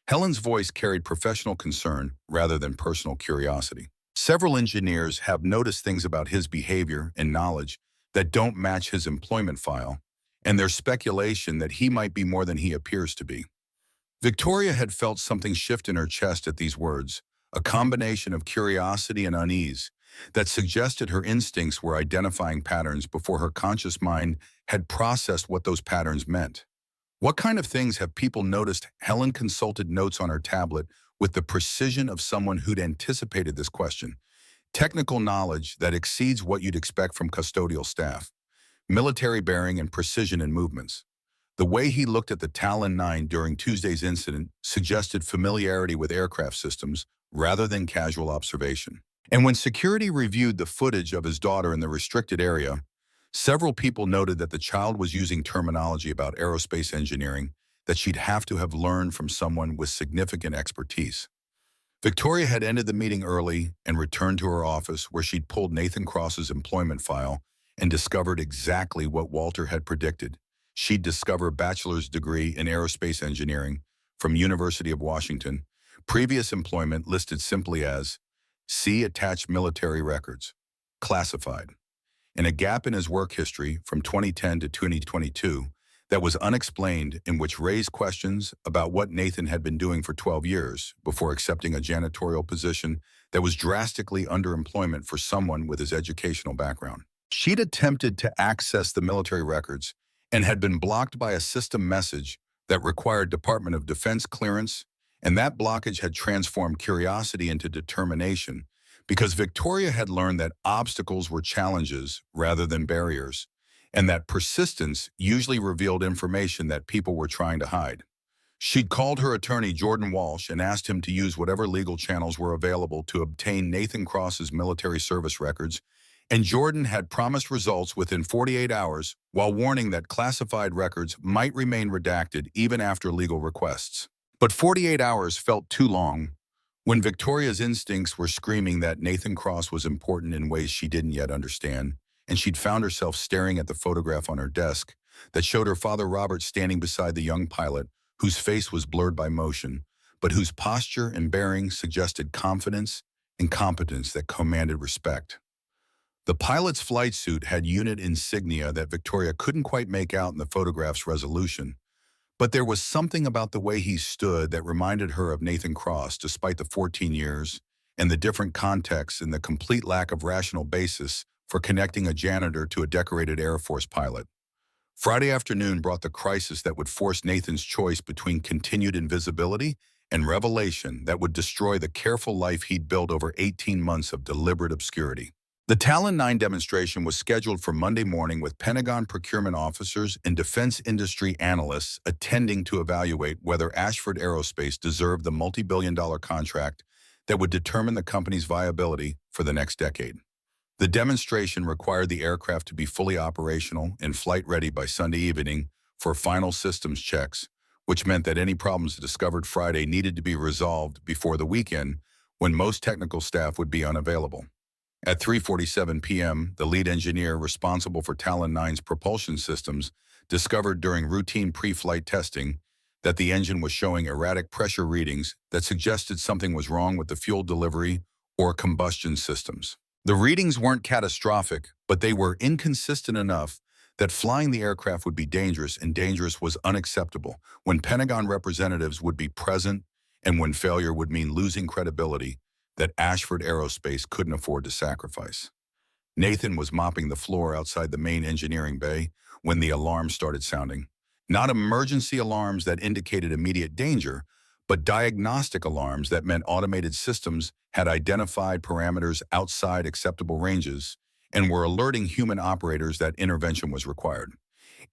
S1: Helen's voice carried professional concern rather than personal curiosity. Several engineers have noticed things about his behavior and knowledge that don't match his employment file, and there's speculation that he might be more than he appears to be. Victoria had felt something shift in her chest at these words, a combination of curiosity and unease that suggested her instincts were identifying patterns before her conscious mind had processed what those patterns meant. What kind of things have people noticed? Helen consulted notes on her tablet with the precision of someone who'd anticipated this question. Technical knowledge that exceeds what you'd expect from custodial staff. Military bearing and precision in movements. The way he looked at the Talon 9 during Tuesday's incident suggested familiarity with aircraft systems rather than casual observation. And when security reviewed the footage of his daughter in the restricted area, several people noted that the child was using terminology about aerospace engineering that she'd have to have learned from someone with significant expertise. Victoria had ended the meeting early and returned to her office where she'd pulled Nathan Cross's employment file and discovered exactly what Walter had predicted. She'd discovered a bachelor's degree in aerospace engineering from University of Washington, previous employment listed simply as see attached military records, classified, and a gap in his work history from 2010 to 2022 that was unexplained and which raised questions about what Nathan had been doing for 12 years before accepting a janitorial position that was drastically underemployment for someone with his educational background. She'd attempted to access the military records and had been blocked by a system message that required Department of Defense clearance, and that blockage had transformed curiosity into determination because Victoria had learned that obstacles were challenges rather than barriers, and that persistence usually revealed information that people were trying to hide. She'd called her attorney, Jordan Walsh, and asked him to use whatever legal channels were available to obtain Nathan Cross's military service records, and Jordan had promised results within 48 hours while warning that classified records might remain redacted even after legal requests. But 48 hours felt too long. When Victoria's instincts were screaming that Nathan Cross was important in ways she didn't yet understand, and she'd found herself staring at the photograph on her desk that showed her father Robert standing beside the young pilot, whose face was blurred by motion, but whose posture and bearing suggested confidence and competence that commanded respect. The pilot's flight suit had unit insignia that Victoria couldn't quite make out in the photograph's resolution, but there was something about the way he stood that reminded her of Nathan Cross, despite the 14 years and the different contexts and the complete lack of rational basis for connecting a janitor to a decorated Air Force pilot. Friday afternoon brought the crisis that would force Nathan's choice between continued invisibility and revelation that would destroy the careful life he'd built over 18 months of deliberate obscurity. The Talon 9 demonstration was scheduled for Monday morning with Pentagon procurement officers and defense industry analysts attending to evaluate whether Ashford Aerospace deserved the multi-billion-dollar contract that would determine the company's viability for the next decade. The demonstration required the aircraft to be fully operational and flight-ready by Sunday evening for final systems checks, which meant that any problems discovered Friday needed to be resolved before the weekend, when most technical staff would be unavailable. At 3:47 p.m., the lead engineer responsible for Talon 9's propulsion systems discovered during routine pre-flight testing that the engine was showing erratic pressure readings that suggested something was wrong with the fuel delivery or combustion systems. The readings weren't catastrophic, but they were inconsistent enough that flying the aircraft would be dangerous, and dangerous was unacceptable when Pentagon representatives would be present and when failure would mean losing credibility that Ashford Aerospace couldn't afford to sacrifice. Nathan was mopping the floor outside the main engineering bay when the alarm started sounding. Not emergency alarms that indicated immediate danger, but diagnostic alarms that meant automated systems had identified parameters outside acceptable ranges and were alerting human operators that intervention was required.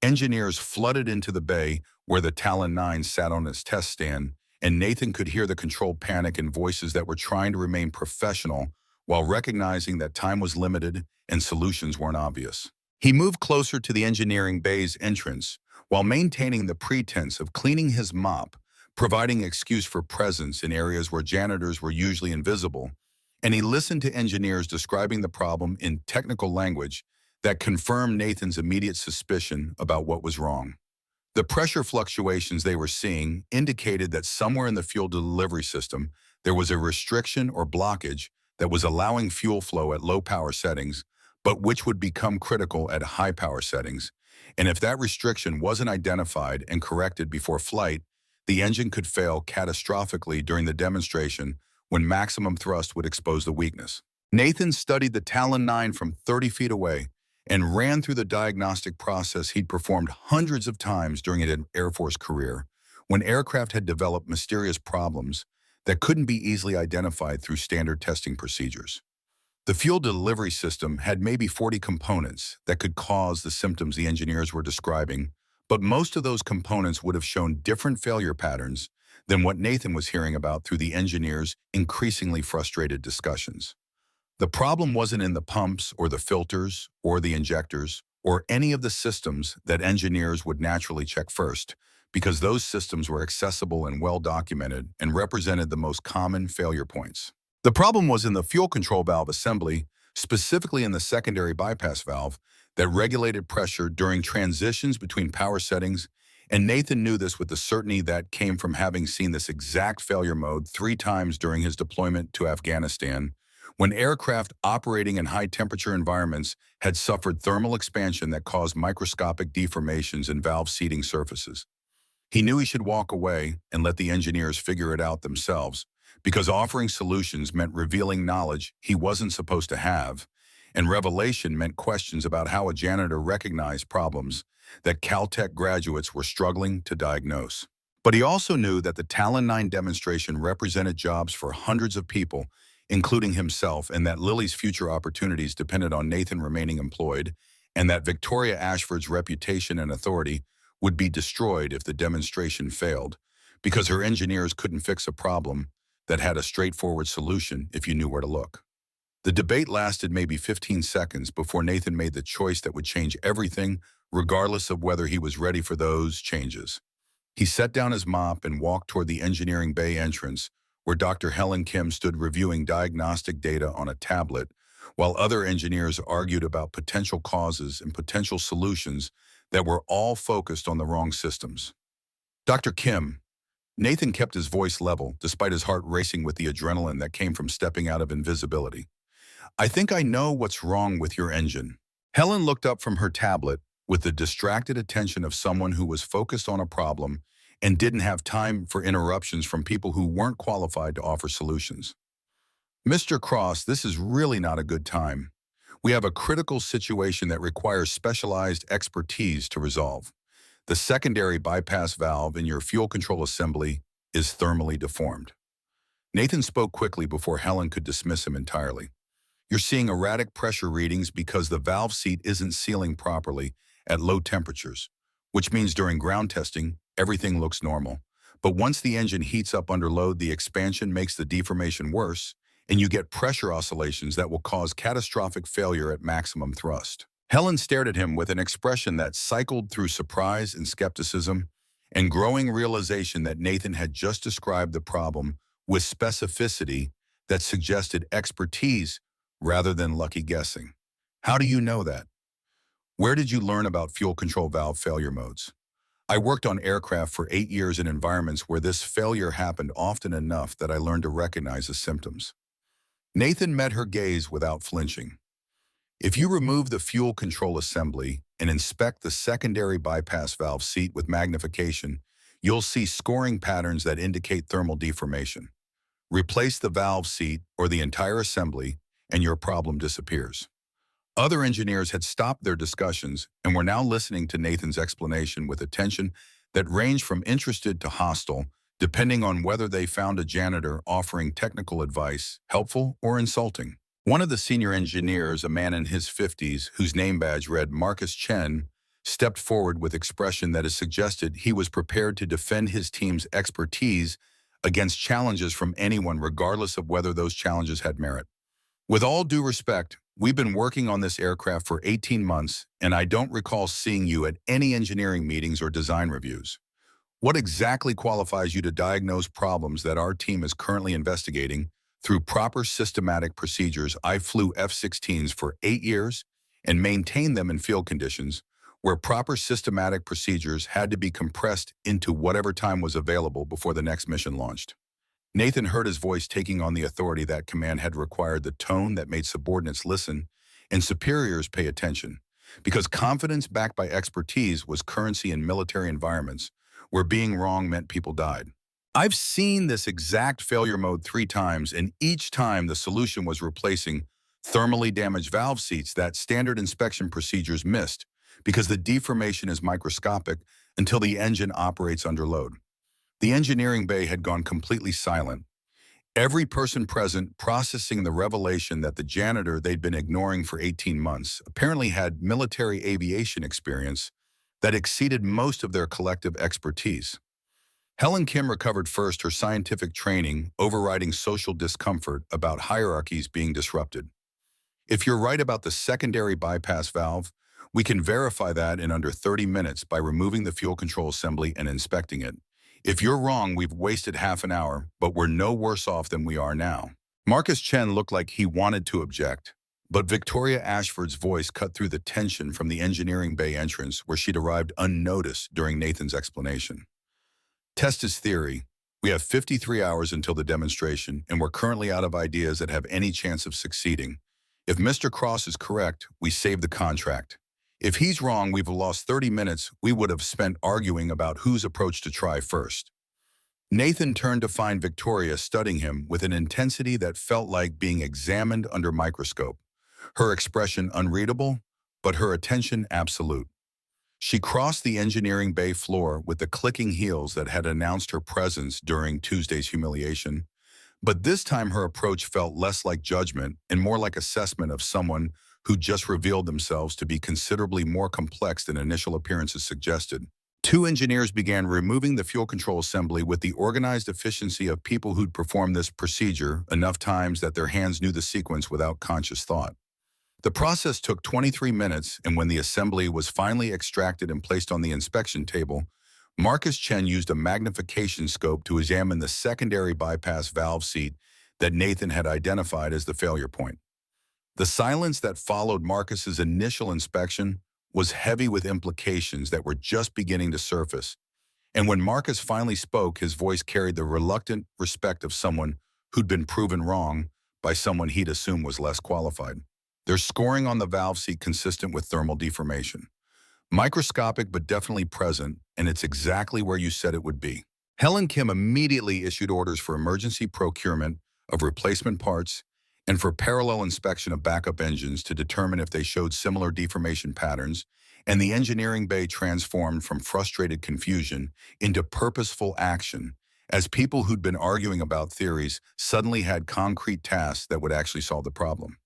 S1: Engineers flooded into the bay where the Talon 9 sat on its test stand, and Nathan could hear the controlled panic and voices that were trying to remain professional while recognizing that time was limited and solutions weren't obvious. He moved closer to the engineering bay's entrance while maintaining the pretense of cleaning his mop, providing excuse for presence in areas where janitors were usually invisible, and he listened to engineers describing the problem in technical language that confirmed Nathan's immediate suspicion about what was wrong. The pressure fluctuations they were seeing indicated that somewhere in the fuel delivery system there was a restriction or blockage that was allowing fuel flow at low power settings, but which would become critical at high power settings. And if that restriction wasn't identified and corrected before flight, the engine could fail catastrophically during the demonstration when maximum thrust would expose the weakness. Nathan studied the Talon 9 from 30 feet away and ran through the diagnostic process he'd performed hundreds of times during an Air Force career, when aircraft had developed mysterious problems that couldn't be easily identified through standard testing procedures. The fuel delivery system had maybe 40 components that could cause the symptoms the engineers were describing, but most of those components would have shown different failure patterns than what Nathan was hearing about through the engineers' increasingly frustrated discussions. The problem wasn't in the pumps or the filters or the injectors or any of the systems that engineers would naturally check first, because those systems were accessible and well documented and represented the most common failure points. The problem was in the fuel control valve assembly, specifically in the secondary bypass valve that regulated pressure during transitions between power settings, and Nathan knew this with the certainty that came from having seen this exact failure mode 3 times during his deployment to Afghanistan, when aircraft operating in high-temperature environments had suffered thermal expansion that caused microscopic deformations in valve seating surfaces. He knew he should walk away and let the engineers figure it out themselves, because offering solutions meant revealing knowledge he wasn't supposed to have, and revelation meant questions about how a janitor recognized problems that Caltech graduates were struggling to diagnose. But he also knew that the Talon 9 demonstration represented jobs for hundreds of people, including himself, and that Lily's future opportunities depended on Nathan remaining employed, and that Victoria Ashford's reputation and authority would be destroyed if the demonstration failed, because her engineers couldn't fix a problem that had a straightforward solution if you knew where to look. The debate lasted maybe 15 seconds before Nathan made the choice that would change everything, regardless of whether he was ready for those changes. He set down his mop and walked toward the engineering bay entrance, where Dr. Helen Kim stood reviewing diagnostic data on a tablet, while other engineers argued about potential causes and potential solutions that were all focused on the wrong systems. Dr. Kim, Nathan kept his voice level despite his heart racing with the adrenaline that came from stepping out of invisibility. I think I know what's wrong with your engine. Helen looked up from her tablet with the distracted attention of someone who was focused on a problem and didn't have time for interruptions from people who weren't qualified to offer solutions. Mr. Cross, this is really not a good time. We have a critical situation that requires specialized expertise to resolve. The secondary bypass valve in your fuel control assembly is thermally deformed. Nathan spoke quickly before Helen could dismiss him entirely. You're seeing erratic pressure readings because the valve seat isn't sealing properly at low temperatures, which means during ground testing, everything looks normal. But once the engine heats up under load, the expansion makes the deformation worse, and you get pressure oscillations that will cause catastrophic failure at maximum thrust. Helen stared at him with an expression that cycled through surprise and skepticism and growing realization that Nathan had just described the problem with specificity that suggested expertise rather than lucky guessing. How do you know that? Where did you learn about fuel control valve failure modes? I worked on aircraft for 8 years in environments where this failure happened often enough that I learned to recognize the symptoms. Nathan met her gaze without flinching. If you remove the fuel control assembly and inspect the secondary bypass valve seat with magnification, you'll see scoring patterns that indicate thermal deformation. Replace the valve seat or the entire assembly, and your problem disappears. Other engineers had stopped their discussions and were now listening to Nathan's explanation with attention that ranged from interested to hostile, depending on whether they found a janitor offering technical advice helpful or insulting. One of the senior engineers, a man in his 50s, whose name badge read Marcus Chen, stepped forward with expression that has suggested he was prepared to defend his team's expertise against challenges from anyone regardless of whether those challenges had merit. With all due respect, we've been working on this aircraft for 18 months, and I don't recall seeing you at any engineering meetings or design reviews. What exactly qualifies you to diagnose problems that our team is currently investigating through proper systematic procedures? I flew F-16s for 8 years and maintained them in field conditions where proper systematic procedures had to be compressed into whatever time was available before the next mission launched. Nathan heard his voice taking on the authority that command had required, the tone that made subordinates listen and superiors pay attention, because confidence backed by expertise was currency in military environments where being wrong meant people died. I've seen this exact failure mode 3 times, and each time the solution was replacing thermally damaged valve seats that standard inspection procedures missed because the deformation is microscopic until the engine operates under load. The engineering bay had gone completely silent. Every person present processing the revelation that the janitor they'd been ignoring for 18 months apparently had military aviation experience that exceeded most of their collective expertise. Helen Kim recovered first, her scientific training overriding social discomfort about hierarchies being disrupted. If you're right about the secondary bypass valve, we can verify that in under 30 minutes by removing the fuel control assembly and inspecting it. If you're wrong, we've wasted half an hour, but we're no worse off than we are now. Marcus Chen looked like he wanted to object, but Victoria Ashford's voice cut through the tension from the engineering bay entrance where she'd arrived unnoticed during Nathan's explanation. Test his theory. We have 53 hours until the demonstration, and we're currently out of ideas that have any chance of succeeding. If Mr. Cross is correct, we save the contract. If he's wrong, we've lost 30 minutes we would have spent arguing about whose approach to try first. Nathan turned to find Victoria studying him with an intensity that felt like being examined under microscope. Her expression unreadable, but her attention absolute. She crossed the engineering bay floor with the clicking heels that had announced her presence during Tuesday's humiliation, but this time her approach felt less like judgment and more like assessment of someone who just revealed themselves to be considerably more complex than initial appearances suggested. 2 engineers began removing the fuel control assembly with the organized efficiency of people who'd performed this procedure enough times that their hands knew the sequence without conscious thought. The process took 23 minutes, and when the assembly was finally extracted and placed on the inspection table, Marcus Chen used a magnification scope to examine the secondary bypass valve seat that Nathan had identified as the failure point. The silence that followed Marcus's initial inspection was heavy with implications that were just beginning to surface. And when Marcus finally spoke, his voice carried the reluctant respect of someone who'd been proven wrong by someone he'd assumed was less qualified. There's scoring on the valve seat consistent with thermal deformation. Microscopic but definitely present, and it's exactly where you said it would be. Helen Kim immediately issued orders for emergency procurement of replacement parts and for parallel inspection of backup engines to determine if they showed similar deformation patterns, and the engineering bay transformed from frustrated confusion into purposeful action as people who'd been arguing about theories suddenly had concrete tasks that would actually solve the problem.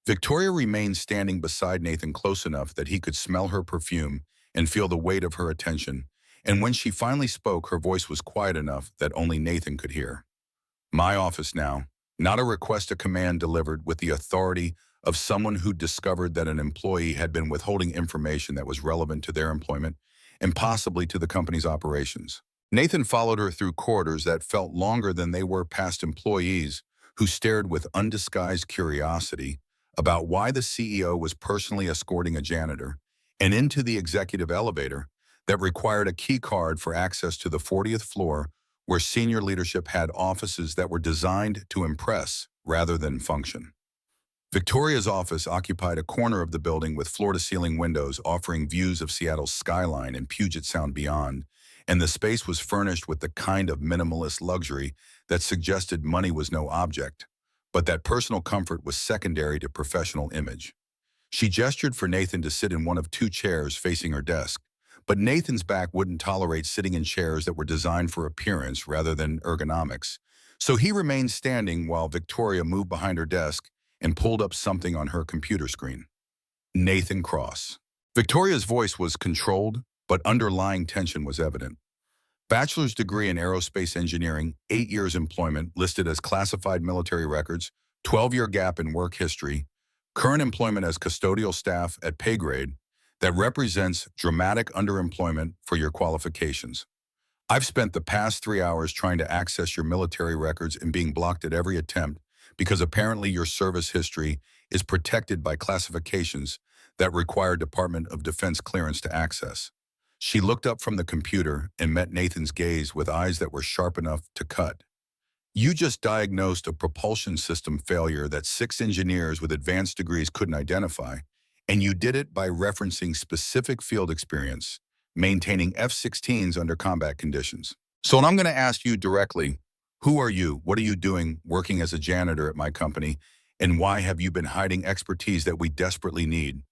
S1: Victoria remained standing beside Nathan close enough that he could smell her perfume and feel the weight of her attention, and when she finally spoke, her voice was quiet enough that only Nathan could hear. My office now, not a request, a command delivered with the authority of someone who discovered that an employee had been withholding information that was relevant to their employment and possibly to the company's operations. Nathan followed her through corridors that felt longer than they were past employees who stared with undisguised curiosity about why the CEO was personally escorting a janitor, and into the executive elevator that required a key card for access to the 40th floor, where senior leadership had offices that were designed to impress rather than function. Victoria's office occupied a corner of the building with floor-to-ceiling windows offering views of Seattle's skyline and Puget Sound beyond, and the space was furnished with the kind of minimalist luxury that suggested money was no object, but that personal comfort was secondary to professional image. She gestured for Nathan to sit in one of two chairs facing her desk, but Nathan's back wouldn't tolerate sitting in chairs that were designed for appearance rather than ergonomics, so he remained standing while Victoria moved behind her desk and pulled up something on her computer screen. Nathan Cross. Victoria's voice was controlled, but underlying tension was evident. Bachelor's degree in aerospace engineering, 8 years employment listed as classified military records, 12-year gap in work history, current employment as custodial staff at pay grade that represents dramatic underemployment for your qualifications. I've spent the past 3 hours trying to access your military records and being blocked at every attempt because apparently your service history is protected by classifications that require Department of Defense clearance to access. She looked up from the computer and met Nathan's gaze with eyes that were sharp enough to cut. You just diagnosed a propulsion system failure that 6 engineers with advanced degrees couldn't identify, and you did it by referencing specific field experience, maintaining F-16s under combat conditions. So I'm going to ask you directly, who are you? What are you doing working as a janitor at my company? And why have you been hiding expertise that we desperately need?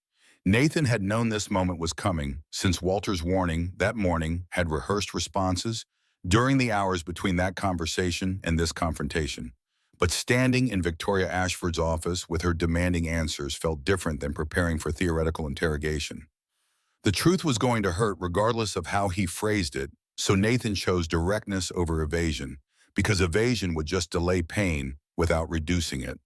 S1: Nathan had known this moment was coming since Walter's warning that morning had rehearsed responses during the hours between that conversation and this confrontation. But standing in Victoria Ashford's office with her demanding answers felt different than preparing for theoretical interrogation. The truth was going to hurt regardless of how he phrased it, so Nathan chose directness over evasion, because evasion would just delay pain without reducing it.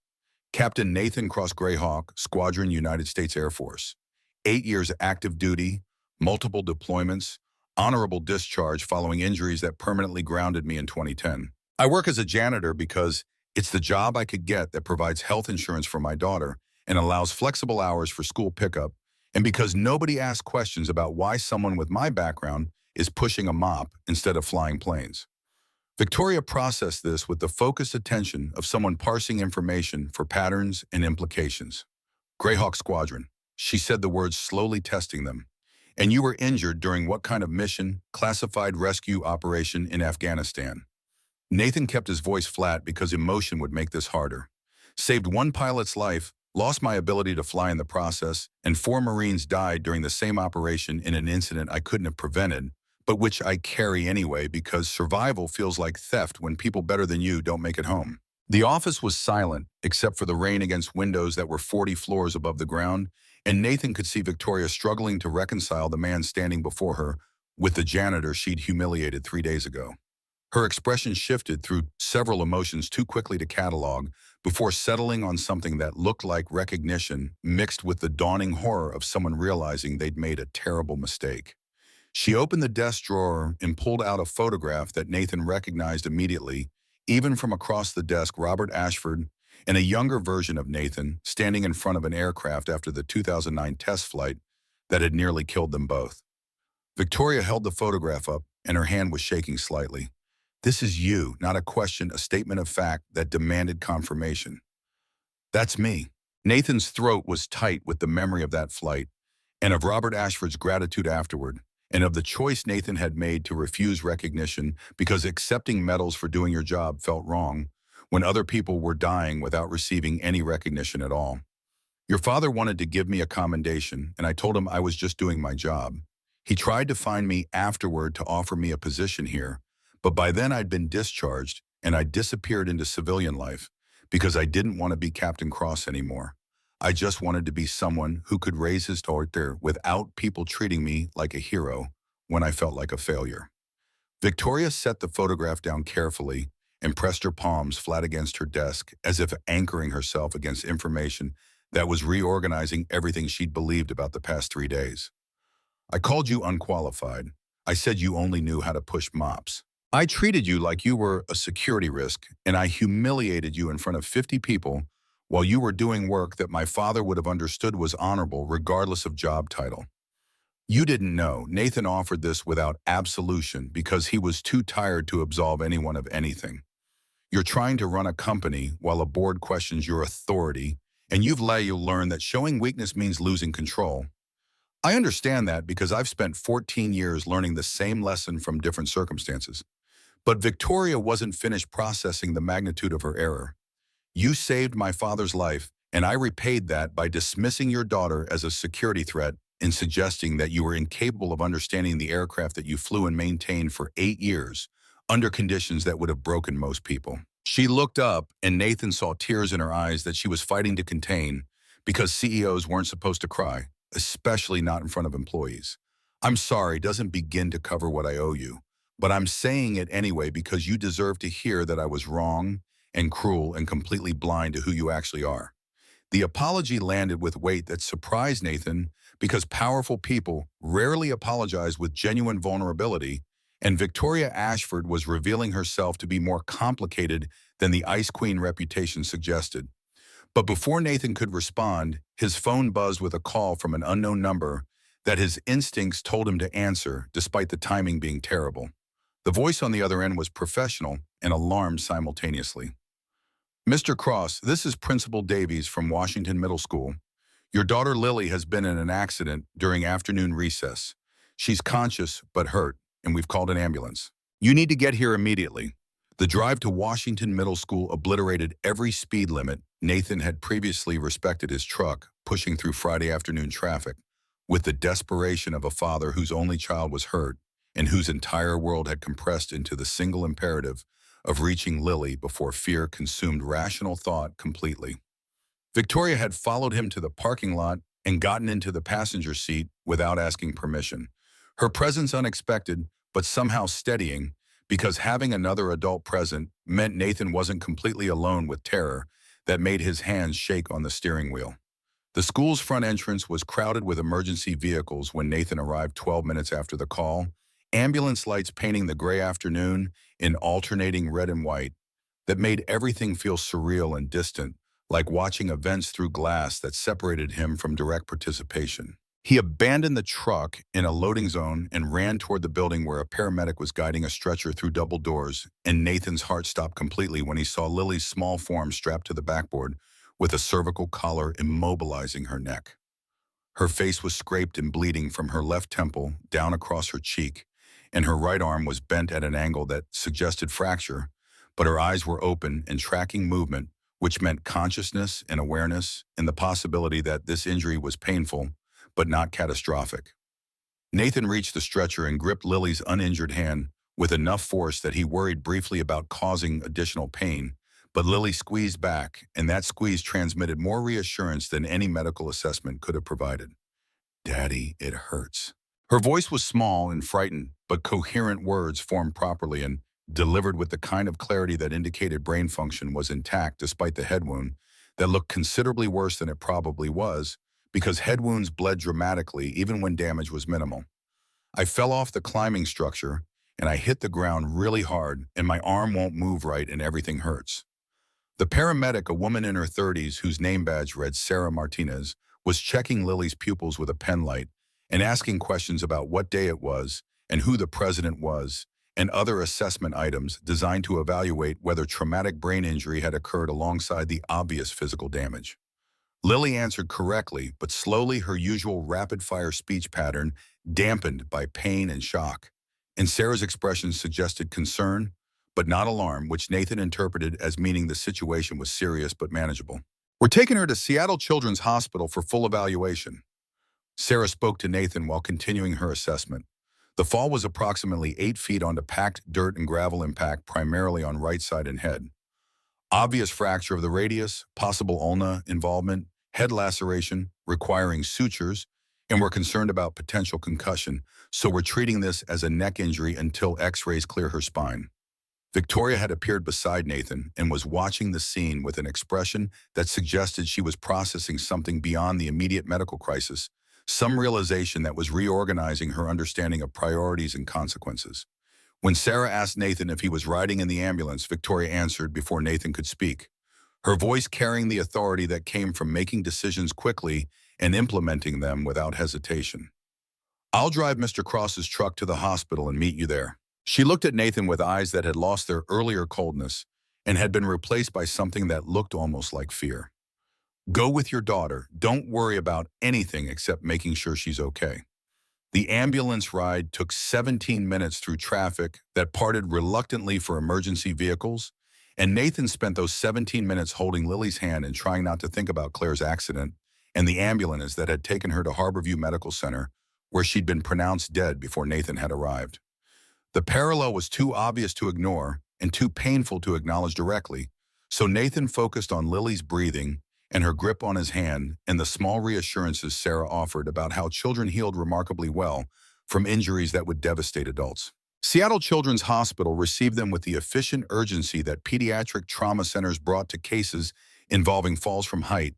S1: Captain Nathan Cross Greyhawk, Squadron United States Air Force. 8 years active duty, multiple deployments, honorable discharge following injuries that permanently grounded me in 2010. I work as a janitor because it's the job I could get that provides health insurance for my daughter and allows flexible hours for school pickup, and because nobody asks questions about why someone with my background is pushing a mop instead of flying planes. Victoria processed this with the focused attention of someone parsing information for patterns and implications. Greyhawk Squadron. She said the words, slowly testing them. And you were injured during what kind of mission? Classified rescue operation in Afghanistan. Nathan kept his voice flat because emotion would make this harder. Saved one pilot's life, lost my ability to fly in the process, and 4 Marines died during the same operation in an incident I couldn't have prevented, but which I carry anyway because survival feels like theft when people better than you don't make it home. The office was silent, except for the rain against windows that were 40 floors above the ground, and Nathan could see Victoria struggling to reconcile the man standing before her with the janitor she'd humiliated 3 days ago. Her expression shifted through several emotions too quickly to catalog before settling on something that looked like recognition mixed with the dawning horror of someone realizing they'd made a terrible mistake. She opened the desk drawer and pulled out a photograph that Nathan recognized immediately, even from across the desk. Robert Ashford and a younger version of Nathan standing in front of an aircraft after the 2009 test flight that had nearly killed them both. Victoria held the photograph up, and her hand was shaking slightly. "This is you, not a question, a statement of fact that demanded confirmation." "That's me." Nathan's throat was tight with the memory of that flight, and of Robert Ashford's gratitude afterward, and of the choice Nathan had made to refuse recognition because accepting medals for doing your job felt wrong when other people were dying without receiving any recognition at all. "Your father wanted to give me a commendation, and I told him I was just doing my job. He tried to find me afterward to offer me a position here, but by then I'd been discharged and I disappeared into civilian life because I didn't want to be Captain Cross anymore. I just wanted to be someone who could raise his daughter without people treating me like a hero when I felt like a failure." Victoria set the photograph down carefully and pressed her palms flat against her desk as if anchoring herself against information that was reorganizing everything she'd believed about the past 3 days. "I called you unqualified. I said you only knew how to push mops. I treated you like you were a security risk, and I humiliated you in front of 50 people while you were doing work that my father would have understood was honorable regardless of job title. You didn't know Nathan offered this without absolution because he was too tired to absolve anyone of anything. You're trying to run a company while a board questions your authority, and you've let you learn that showing weakness means losing control. I understand that because I've spent 14 years learning the same lesson from different circumstances. But Victoria wasn't finished processing the magnitude of her error. You saved my father's life, and I repaid that by dismissing your daughter as a security threat and suggesting that you were incapable of understanding the aircraft that you flew and maintained for 8 years, under conditions that would have broken most people." She looked up, and Nathan saw tears in her eyes that she was fighting to contain because CEOs weren't supposed to cry, especially not in front of employees. "I'm sorry doesn't begin to cover what I owe you, but I'm saying it anyway because you deserve to hear that I was wrong and cruel and completely blind to who you actually are." The apology landed with weight that surprised Nathan because powerful people rarely apologize with genuine vulnerability, and Victoria Ashford was revealing herself to be more complicated than the Ice Queen reputation suggested. But before Nathan could respond, his phone buzzed with a call from an unknown number that his instincts told him to answer, despite the timing being terrible. The voice on the other end was professional and alarmed simultaneously. "Mr. Cross, this is Principal Davies from Washington Middle School. Your daughter Lily has been in an accident during afternoon recess. She's conscious but hurt, and we've called an ambulance. You need to get here immediately." The drive to Washington Middle School obliterated every speed limit. Nathan had previously respected his truck, pushing through Friday afternoon traffic, with the desperation of a father whose only child was hurt and whose entire world had compressed into the single imperative of reaching Lily before fear consumed rational thought completely. Victoria had followed him to the parking lot and gotten into the passenger seat without asking permission. Her presence unexpected, but somehow steadying, because having another adult present meant Nathan wasn't completely alone with terror that made his hands shake on the steering wheel. The school's front entrance was crowded with emergency vehicles when Nathan arrived 12 minutes after the call, ambulance lights painting the gray afternoon in alternating red and white that made everything feel surreal and distant, like watching events through glass that separated him from direct participation. He abandoned the truck in a loading zone and ran toward the building where a paramedic was guiding a stretcher through double doors, and Nathan's heart stopped completely when he saw Lily's small form strapped to the backboard with a cervical collar immobilizing her neck. Her face was scraped and bleeding from her left temple down across her cheek, and her right arm was bent at an angle that suggested fracture, but her eyes were open and tracking movement, which meant consciousness and awareness and the possibility that this injury was painful, but not catastrophic. Nathan reached the stretcher and gripped Lily's uninjured hand with enough force that he worried briefly about causing additional pain, but Lily squeezed back, and that squeeze transmitted more reassurance than any medical assessment could have provided. "Daddy, it hurts." Her voice was small and frightened, but coherent words formed properly and delivered with the kind of clarity that indicated brain function was intact despite the head wound that looked considerably worse than it probably was, because head wounds bled dramatically even when damage was minimal. I fell off the climbing structure, and I hit the ground really hard, and my arm won't move right, and everything hurts." The paramedic, a woman in her 30s whose name badge read Sarah Martinez, was checking Lily's pupils with a pen light and asking questions about what day it was and who the president was, and other assessment items designed to evaluate whether traumatic brain injury had occurred alongside the obvious physical damage. Lily answered correctly, but slowly her usual rapid-fire speech pattern dampened by pain and shock. And Sarah's expression suggested concern, but not alarm, which Nathan interpreted as meaning the situation was serious but manageable. "We're taking her to Seattle Children's Hospital for full evaluation." Sarah spoke to Nathan while continuing her assessment. The fall was approximately 8 feet onto packed dirt and gravel impact, primarily on right side and head. Obvious fracture of the radius, possible ulna involvement, head laceration, requiring sutures, and we're concerned about potential concussion, so we're treating this as a neck injury until x-rays clear her spine. Victoria had appeared beside Nathan and was watching the scene with an expression that suggested she was processing something beyond the immediate medical crisis, some realization that was reorganizing her understanding of priorities and consequences. When Sarah asked Nathan if he was riding in the ambulance, Victoria answered before Nathan could speak, her voice carrying the authority that came from making decisions quickly and implementing them without hesitation. "I'll drive Mr. Cross's truck to the hospital and meet you there." She looked at Nathan with eyes that had lost their earlier coldness and had been replaced by something that looked almost like fear. "Go with your daughter. Don't worry about anything except making sure she's okay." The ambulance ride took 17 minutes through traffic that parted reluctantly for emergency vehicles, and Nathan spent those 17 minutes holding Lily's hand and trying not to think about Claire's accident and the ambulance that had taken her to Harborview Medical Center, where she'd been pronounced dead before Nathan had arrived. The parallel was too obvious to ignore and too painful to acknowledge directly, so Nathan focused on Lily's breathing and her grip on his hand and the small reassurances Sarah offered about how children healed remarkably well from injuries that would devastate adults. Seattle Children's Hospital received them with the efficient urgency that pediatric trauma centers brought to cases involving falls from height,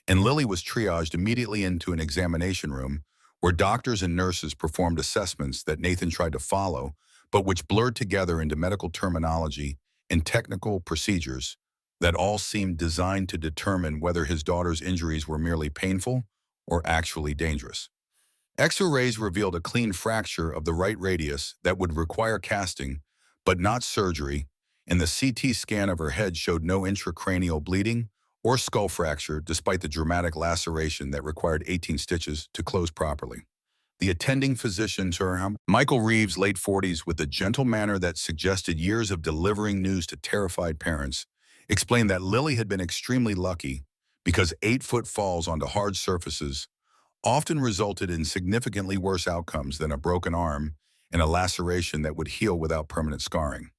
S1: and Lily was triaged immediately into an examination room where doctors and nurses performed assessments that Nathan tried to follow, but which blurred together into medical terminology and technical procedures that all seemed designed to determine whether his daughter's injuries were merely painful or actually dangerous. X-rays revealed a clean fracture of the right radius that would require casting, but not surgery, and the CT scan of her head showed no intracranial bleeding or skull fracture despite the dramatic laceration that required 18 stitches to close properly. The attending physician, Sir Michael Reeves, late 40s, with a gentle manner that suggested years of delivering news to terrified parents, explained that Lily had been extremely lucky because 8-foot falls onto hard surfaces often resulted in significantly worse outcomes than a broken arm and a laceration that would heal without permanent scarring.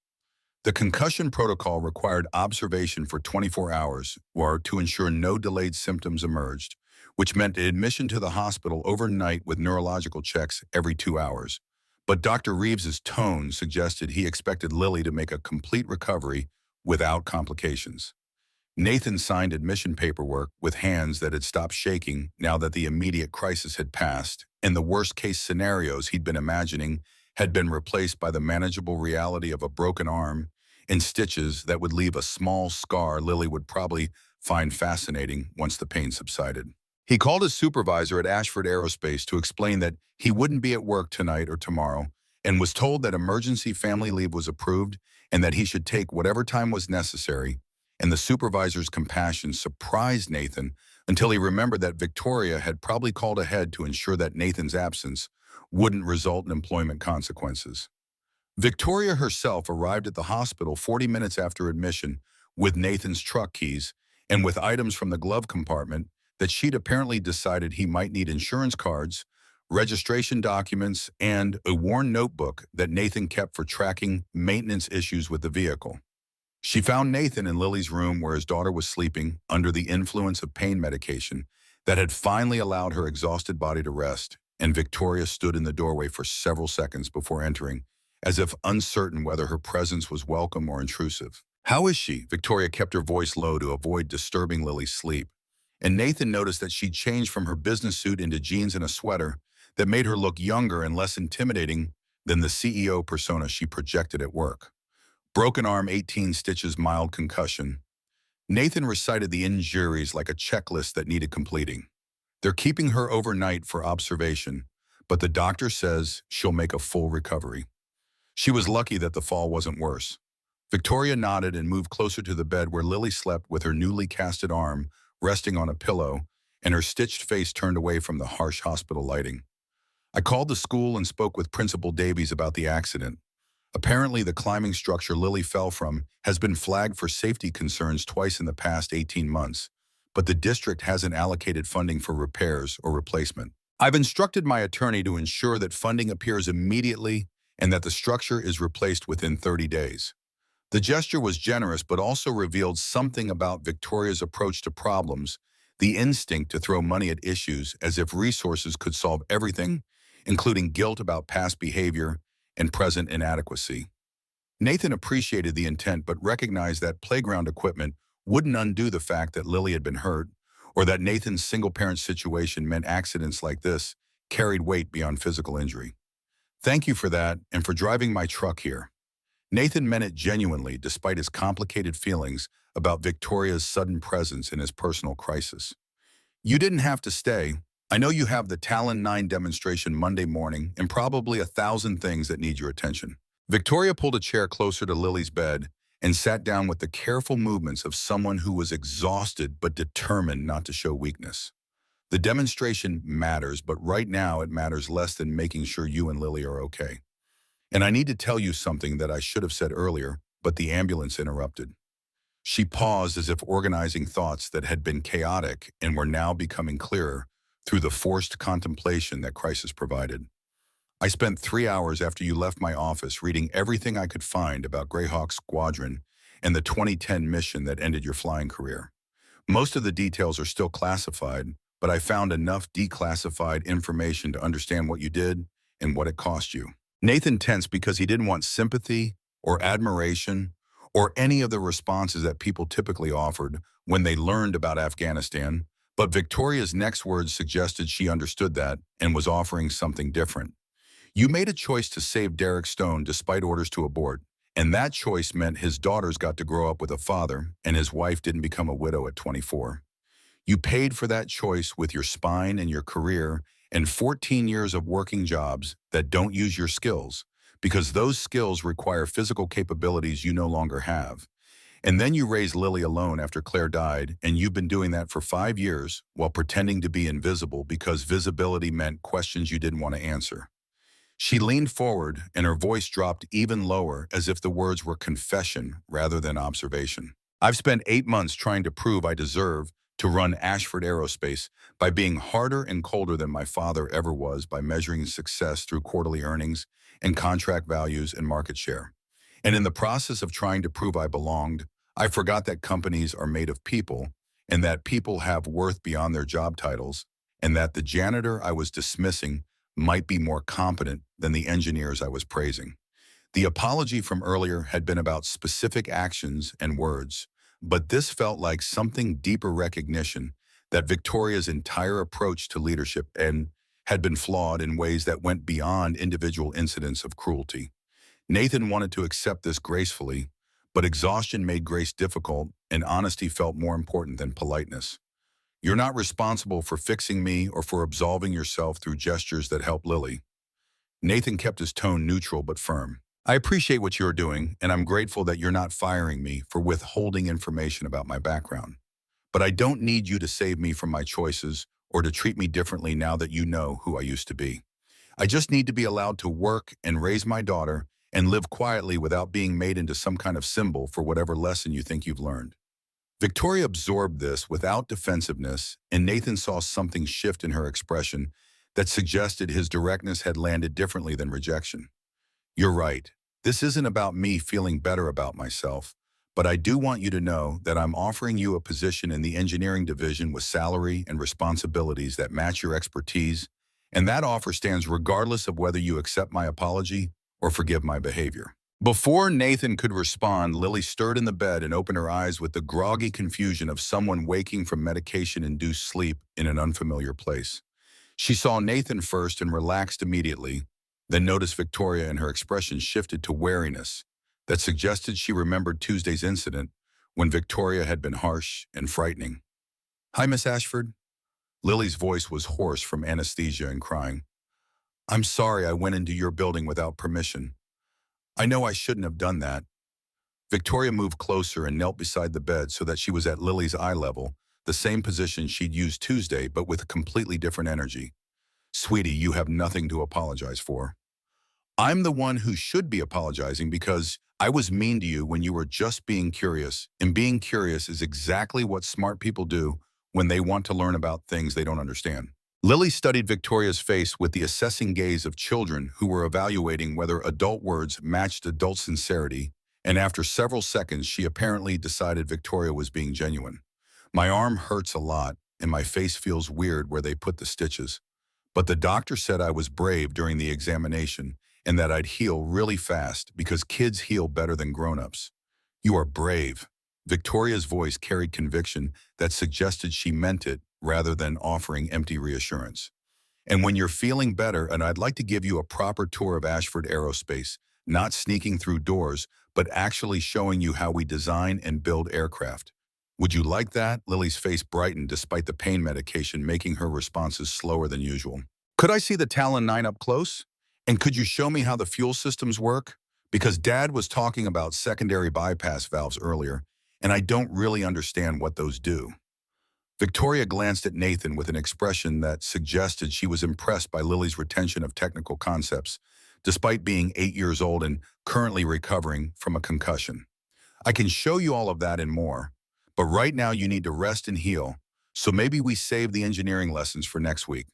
S1: The concussion protocol required observation for 24 hours or to ensure no delayed symptoms emerged, which meant admission to the hospital overnight with neurological checks every 2 hours. But Dr. Reeves's tone suggested he expected Lily to make a complete recovery without complications. Nathan signed admission paperwork with hands that had stopped shaking now that the immediate crisis had passed, and the worst-case scenarios he'd been imagining had been replaced by the manageable reality of a broken arm and stitches that would leave a small scar Lily would probably find fascinating once the pain subsided. He called his supervisor at Ashford Aerospace to explain that he wouldn't be at work tonight or tomorrow and was told that emergency family leave was approved and that he should take whatever time was necessary, and the supervisor's compassion surprised Nathan until he remembered that Victoria had probably called ahead to ensure that Nathan's absence wouldn't result in employment consequences. Victoria herself arrived at the hospital 40 minutes after admission with Nathan's truck keys and with items from the glove compartment that she'd apparently decided he might need insurance cards, registration documents, and a worn notebook that Nathan kept for tracking maintenance issues with the vehicle. She found Nathan in Lily's room where his daughter was sleeping under the influence of pain medication that had finally allowed her exhausted body to rest, and Victoria stood in the doorway for several seconds before entering, as if uncertain whether her presence was welcome or intrusive. "How is she?" Victoria kept her voice low to avoid disturbing Lily's sleep, and Nathan noticed that she'd changed from her business suit into jeans and a sweater that made her look younger and less intimidating than the CEO persona she projected at work. Broken arm, 18 stitches, mild concussion. Nathan recited the injuries like a checklist that needed completing. They're keeping her overnight for observation, but the doctor says she'll make a full recovery. She was lucky that the fall wasn't worse. Victoria nodded and moved closer to the bed where Lily slept with her newly casted arm resting on a pillow and her stitched face turned away from the harsh hospital lighting. I called the school and spoke with Principal Davies about the accident. Apparently, the climbing structure Lily fell from has been flagged for safety concerns twice in the past 18 months, but the district hasn't allocated funding for repairs or replacement. I've instructed my attorney to ensure that funding appears immediately and that the structure is replaced within 30 days. The gesture was generous but also revealed something about Victoria's approach to problems, the instinct to throw money at issues as if resources could solve everything, including guilt about past behavior and present inadequacy. Nathan appreciated the intent but recognized that playground equipment wouldn't undo the fact that Lily had been hurt, or that Nathan's single-parent situation meant accidents like this carried weight beyond physical injury. Thank you for that and for driving my truck here. Nathan meant it genuinely despite his complicated feelings about Victoria's sudden presence in his personal crisis. You didn't have to stay. I know you have the Talon 9 demonstration Monday morning and probably 1,000 things that need your attention. Victoria pulled a chair closer to Lily's bed and sat down with the careful movements of someone who was exhausted but determined not to show weakness. The demonstration matters, but right now it matters less than making sure you and Lily are okay. And I need to tell you something that I should have said earlier, but the ambulance interrupted. She paused as if organizing thoughts that had been chaotic and were now becoming clearer through the forced contemplation that crisis provided. I spent 3 hours after you left my office reading everything I could find about Greyhawk Squadron and the 2010 mission that ended your flying career. Most of the details are still classified, but I found enough declassified information to understand what you did and what it cost you. Nathan tensed because he didn't want sympathy or admiration or any of the responses that people typically offered when they learned about Afghanistan, but Victoria's next words suggested she understood that and was offering something different. You made a choice to save Derek Stone despite orders to abort, and that choice meant his daughters got to grow up with a father and his wife didn't become a widow at 24. You paid for that choice with your spine and your career and 14 years of working jobs that don't use your skills, because those skills require physical capabilities you no longer have. And then you raised Lily alone after Claire died, and you've been doing that for 5 years while pretending to be invisible because visibility meant questions you didn't want to answer. She leaned forward, and her voice dropped even lower as if the words were confession rather than observation. I've spent 8 months trying to prove I deserve to run Ashford Aerospace by being harder and colder than my father ever was by measuring success through quarterly earnings and contract values and market share. And in the process of trying to prove I belonged, I forgot that companies are made of people and that people have worth beyond their job titles, and that the janitor I was dismissing might be more competent than the engineers I was praising. The apology from earlier had been about specific actions and words, but this felt like something deeper recognition that Victoria's entire approach to leadership had been flawed in ways that went beyond individual incidents of cruelty. Nathan wanted to accept this gracefully, but exhaustion made grace difficult and honesty felt more important than politeness. You're not responsible for fixing me or for absolving yourself through gestures that help Lily. Nathan kept his tone neutral but firm. I appreciate what you're doing, and I'm grateful that you're not firing me for withholding information about my background. But I don't need you to save me from my choices or to treat me differently now that you know who I used to be. I just need to be allowed to work and raise my daughter and live quietly without being made into some kind of symbol for whatever lesson you think you've learned. Victoria absorbed this without defensiveness, and Nathan saw something shift in her expression that suggested his directness had landed differently than rejection. You're right. This isn't about me feeling better about myself, but I do want you to know that I'm offering you a position in the engineering division with salary and responsibilities that match your expertise, and that offer stands regardless of whether you accept my apology or forgive my behavior. Before Nathan could respond, Lily stirred in the bed and opened her eyes with the groggy confusion of someone waking from medication-induced sleep in an unfamiliar place. She saw Nathan first and relaxed immediately, then noticed Victoria and her expression shifted to wariness that suggested she remembered Tuesday's incident when Victoria had been harsh and frightening. "Hi, Miss Ashford." Lily's voice was hoarse from anesthesia and crying. "I'm sorry I went into your building without permission. I know I shouldn't have done that." Victoria moved closer and knelt beside the bed so that she was at Lily's eye level, the same position she'd used Tuesday but with a completely different energy. "Sweetie, you have nothing to apologize for. I'm the one who should be apologizing because I was mean to you when you were just being curious, and being curious is exactly what smart people do when they want to learn about things they don't understand." Lily studied Victoria's face with the assessing gaze of children who were evaluating whether adult words matched adult sincerity, and after several seconds, she apparently decided Victoria was being genuine. "My arm hurts a lot, and my face feels weird where they put the stitches. But the doctor said I was brave during the examination and that I'd heal really fast because kids heal better than grown-ups." "You are brave." Victoria's voice carried conviction that suggested she meant it rather than offering empty reassurance. "And when you're feeling better, and I'd like to give you a proper tour of Ashford Aerospace, not sneaking through doors, but actually showing you how we design and build aircraft. Would you like that?" Lily's face brightened despite the pain medication making her responses slower than usual. "Could I see the Talon 9 up close? And could you show me how the fuel systems work? Because Dad was talking about secondary bypass valves earlier, and I don't really understand what those do." Victoria glanced at Nathan with an expression that suggested she was impressed by Lily's retention of technical concepts, despite being 8 years old and currently recovering from a concussion. "I can show you all of that and more, but right now you need to rest and heal, so maybe we save the engineering lessons for next week."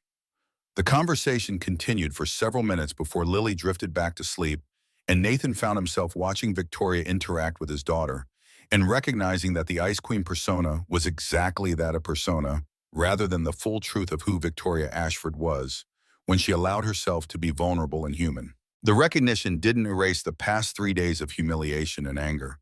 S1: The conversation continued for several minutes before Lily drifted back to sleep, and Nathan found himself watching Victoria interact with his daughter and recognizing that the Ice Queen persona was exactly that, a persona, rather than the full truth of who Victoria Ashford was when she allowed herself to be vulnerable and human. The recognition didn't erase the past 3 days of humiliation and anger,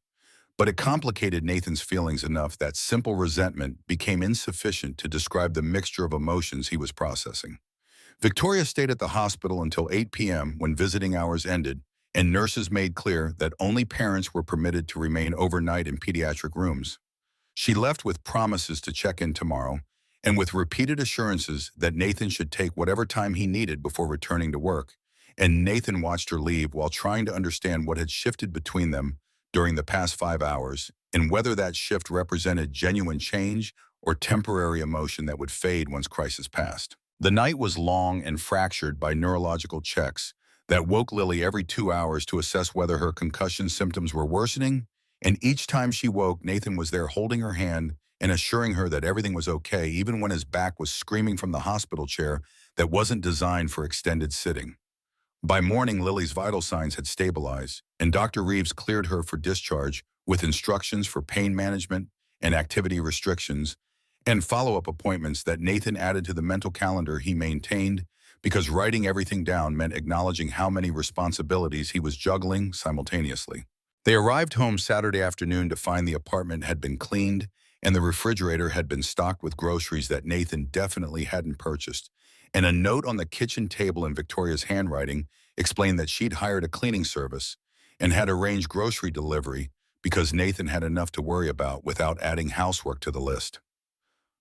S1: but it complicated Nathan's feelings enough that simple resentment became insufficient to describe the mixture of emotions he was processing. Victoria stayed at the hospital until 8 p.m. when visiting hours ended, and nurses made clear that only parents were permitted to remain overnight in pediatric rooms. She left with promises to check in tomorrow, and with repeated assurances that Nathan should take whatever time he needed before returning to work. And Nathan watched her leave while trying to understand what had shifted between them during the past 5 hours, and whether that shift represented genuine change or temporary emotion that would fade once crisis passed. The night was long and fractured by neurological checks that woke Lily every 2 hours to assess whether her concussion symptoms were worsening, and each time she woke, Nathan was there holding her hand and assuring her that everything was okay, even when his back was screaming from the hospital chair that wasn't designed for extended sitting. By morning, Lily's vital signs had stabilized, and Dr. Reeves cleared her for discharge with instructions for pain management and activity restrictions, and follow-up appointments that Nathan added to the mental calendar he maintained, because writing everything down meant acknowledging how many responsibilities he was juggling simultaneously. They arrived home Saturday afternoon to find the apartment had been cleaned and the refrigerator had been stocked with groceries that Nathan definitely hadn't purchased, and a note on the kitchen table in Victoria's handwriting explained that she'd hired a cleaning service and had arranged grocery delivery because Nathan had enough to worry about without adding housework to the list.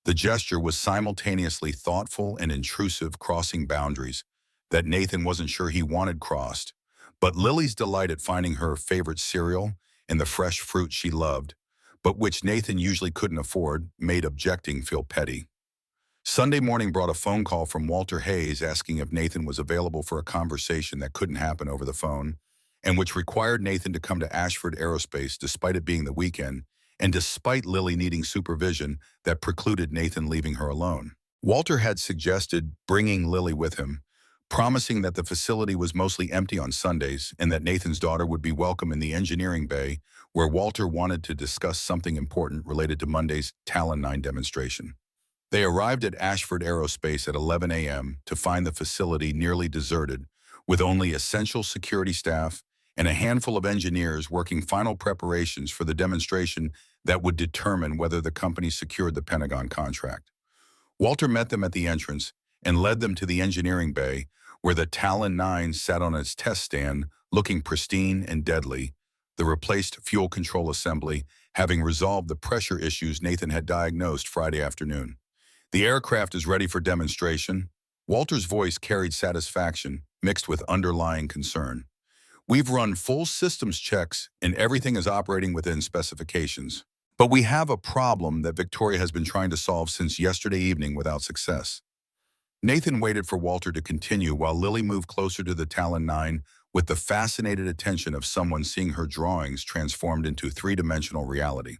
S1: The gesture was simultaneously thoughtful and intrusive, crossing boundaries that Nathan wasn't sure he wanted crossed, but Lily's delight at finding her favorite cereal and the fresh fruit she loved, but which Nathan usually couldn't afford, made objecting feel petty. Sunday morning brought a phone call from Walter Hayes asking if Nathan was available for a conversation that couldn't happen over the phone, and which required Nathan to come to Ashford Aerospace despite it being the weekend, and despite Lily needing supervision that precluded Nathan leaving her alone. Walter had suggested bringing Lily with him, promising that the facility was mostly empty on Sundays and that Nathan's daughter would be welcome in the engineering bay, where Walter wanted to discuss something important related to Monday's Talon 9 demonstration. They arrived at Ashford Aerospace at 11 a.m. to find the facility nearly deserted, with only essential security staff and a handful of engineers working final preparations for the demonstration that would determine whether the company secured the Pentagon contract. Walter met them at the entrance, and led them to the engineering bay, where the Talon 9 sat on its test stand, looking pristine and deadly, the replaced fuel control assembly having resolved the pressure issues Nathan had diagnosed Friday afternoon. The aircraft is ready for demonstration. Walter's voice carried satisfaction, mixed with underlying concern. We've run full systems checks and everything is operating within specifications. But we have a problem that Victoria has been trying to solve since yesterday evening without success. Nathan waited for Walter to continue while Lily moved closer to the Talon 9 with the fascinated attention of someone seeing her drawings transformed into three-dimensional reality.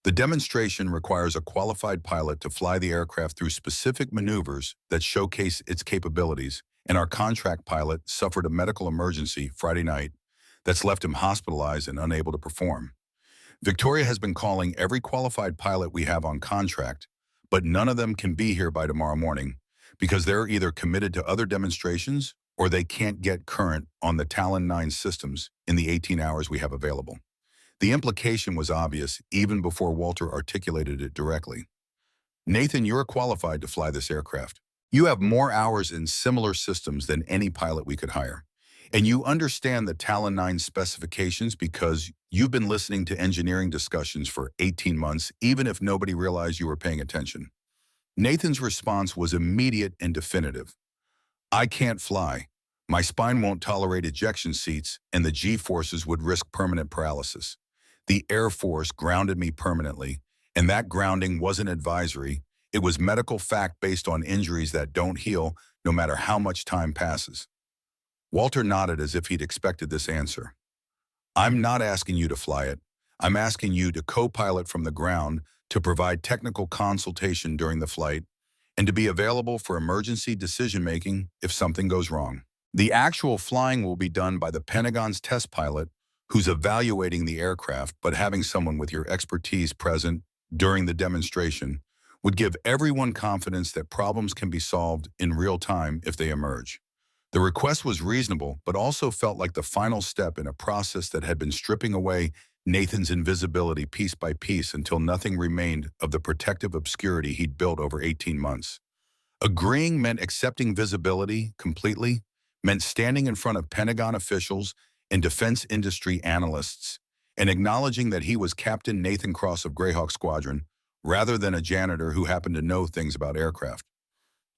S1: The demonstration requires a qualified pilot to fly the aircraft through specific maneuvers that showcase its capabilities, and our contract pilot suffered a medical emergency Friday night that's left him hospitalized and unable to perform. Victoria has been calling every qualified pilot we have on contract, but none of them can be here by tomorrow morning because they're either committed to other demonstrations or they can't get current on the Talon 9 systems in the 18 hours we have available. The implication was obvious even before Walter articulated it directly. Nathan, you're qualified to fly this aircraft. You have more hours in similar systems than any pilot we could hire. And you understand the Talon 9 specifications because you've been listening to engineering discussions for 18 months, even if nobody realized you were paying attention. Nathan's response was immediate and definitive. I can't fly. My spine won't tolerate ejection seats, and the G-forces would risk permanent paralysis. The Air Force grounded me permanently, and that grounding wasn't advisory. It was medical fact based on injuries that don't heal no matter how much time passes. Walter nodded as if he'd expected this answer. I'm not asking you to fly it. I'm asking you to co-pilot from the ground, to provide technical consultation during the flight, and to be available for emergency decision-making if something goes wrong. The actual flying will be done by the Pentagon's test pilot who's evaluating the aircraft, but having someone with your expertise present during the demonstration would give everyone confidence that problems can be solved in real time if they emerge. The request was reasonable, but also felt like the final step in a process that had been stripping away Nathan's invisibility piece by piece until nothing remained of the protective obscurity he'd built over 18 months. Agreeing meant accepting visibility completely, meant standing in front of Pentagon officials and defense industry analysts, and acknowledging that he was Captain Nathan Cross of Greyhawk Squadron, rather than a janitor who happened to know things about aircraft.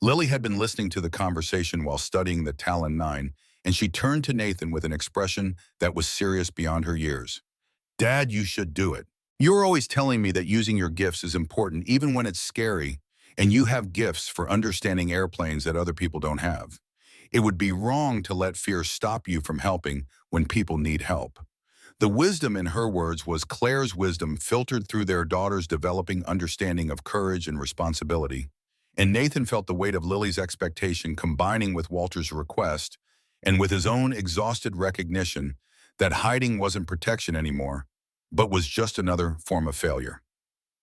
S1: Lily had been listening to the conversation while studying the Talon 9, and she turned to Nathan with an expression that was serious beyond her years. Dad, you should do it. You're always telling me that using your gifts is important even when it's scary, and you have gifts for understanding airplanes that other people don't have. It would be wrong to let fear stop you from helping when people need help. The wisdom in her words was Claire's wisdom filtered through their daughter's developing understanding of courage and responsibility. And Nathan felt the weight of Lily's expectation combining with Walter's request and with his own exhausted recognition that hiding wasn't protection anymore, but was just another form of failure.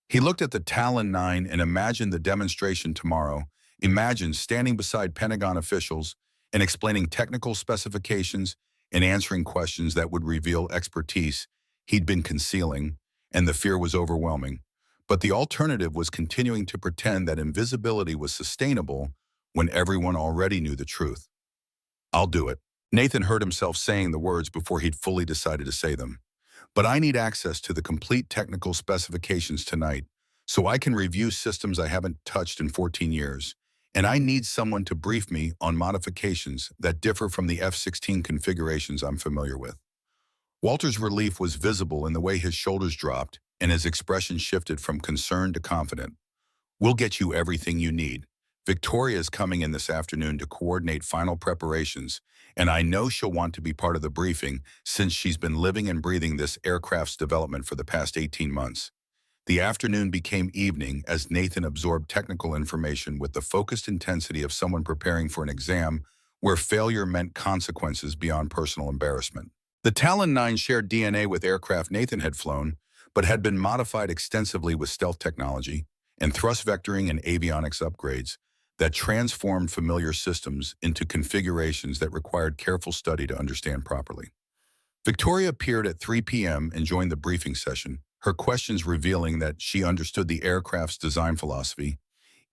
S1: He looked at the Talon 9 and imagined the demonstration tomorrow, imagined standing beside Pentagon officials and explaining technical specifications and answering questions that would reveal expertise he'd been concealing, and the fear was overwhelming. But the alternative was continuing to pretend that invisibility was sustainable when everyone already knew the truth. I'll do it. Nathan heard himself saying the words before he'd fully decided to say them. But I need access to the complete technical specifications tonight so I can review systems I haven't touched in 14 years. And I need someone to brief me on modifications that differ from the F-16 configurations I'm familiar with. Walter's relief was visible in the way his shoulders dropped and his expression shifted from concerned to confident. We'll get you everything you need. Victoria is coming in this afternoon to coordinate final preparations, and I know she'll want to be part of the briefing since she's been living and breathing this aircraft's development for the past 18 months. The afternoon became evening as Nathan absorbed technical information with the focused intensity of someone preparing for an exam where failure meant consequences beyond personal embarrassment. The Talon 9 shared DNA with aircraft Nathan had flown, but had been modified extensively with stealth technology and thrust vectoring and avionics upgrades that transformed familiar systems into configurations that required careful study to understand properly. Victoria appeared at 3 p.m. and joined the briefing session, her questions revealing that she understood the aircraft's design philosophy,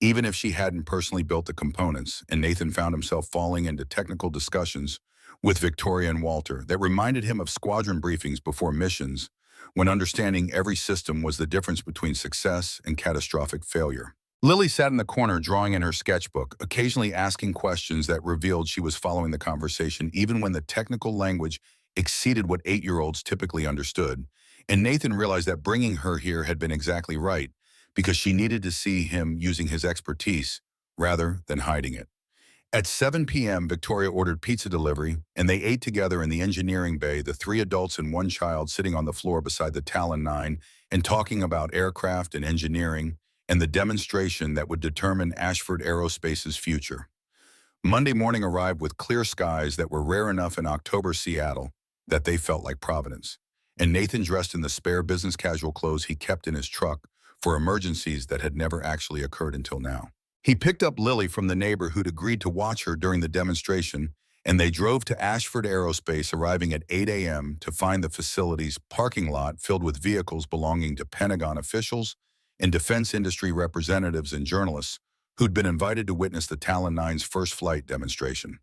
S1: even if she hadn't personally built the components, and Nathan found himself falling into technical discussions with Victoria and Walter that reminded him of squadron briefings before missions, when understanding every system was the difference between success and catastrophic failure. Lily sat in the corner drawing in her sketchbook, occasionally asking questions that revealed she was following the conversation even when the technical language exceeded what 8-year-olds typically understood. And Nathan realized that bringing her here had been exactly right, because she needed to see him using his expertise rather than hiding it. At 7 p.m., Victoria ordered pizza delivery, and they ate together in the engineering bay, the 3 adults and 1 child sitting on the floor beside the Talon 9 and talking about aircraft and engineering and the demonstration that would determine Ashford Aerospace's future. Monday morning arrived with clear skies that were rare enough in October Seattle that they felt like Providence, and Nathan dressed in the spare business casual clothes he kept in his truck for emergencies that had never actually occurred until now. He picked up Lily from the neighbor who'd agreed to watch her during the demonstration, and they drove to Ashford Aerospace, arriving at 8 a.m. to find the facility's parking lot filled with vehicles belonging to Pentagon officials and defense industry representatives and journalists who'd been invited to witness the Talon 9's first flight demonstration.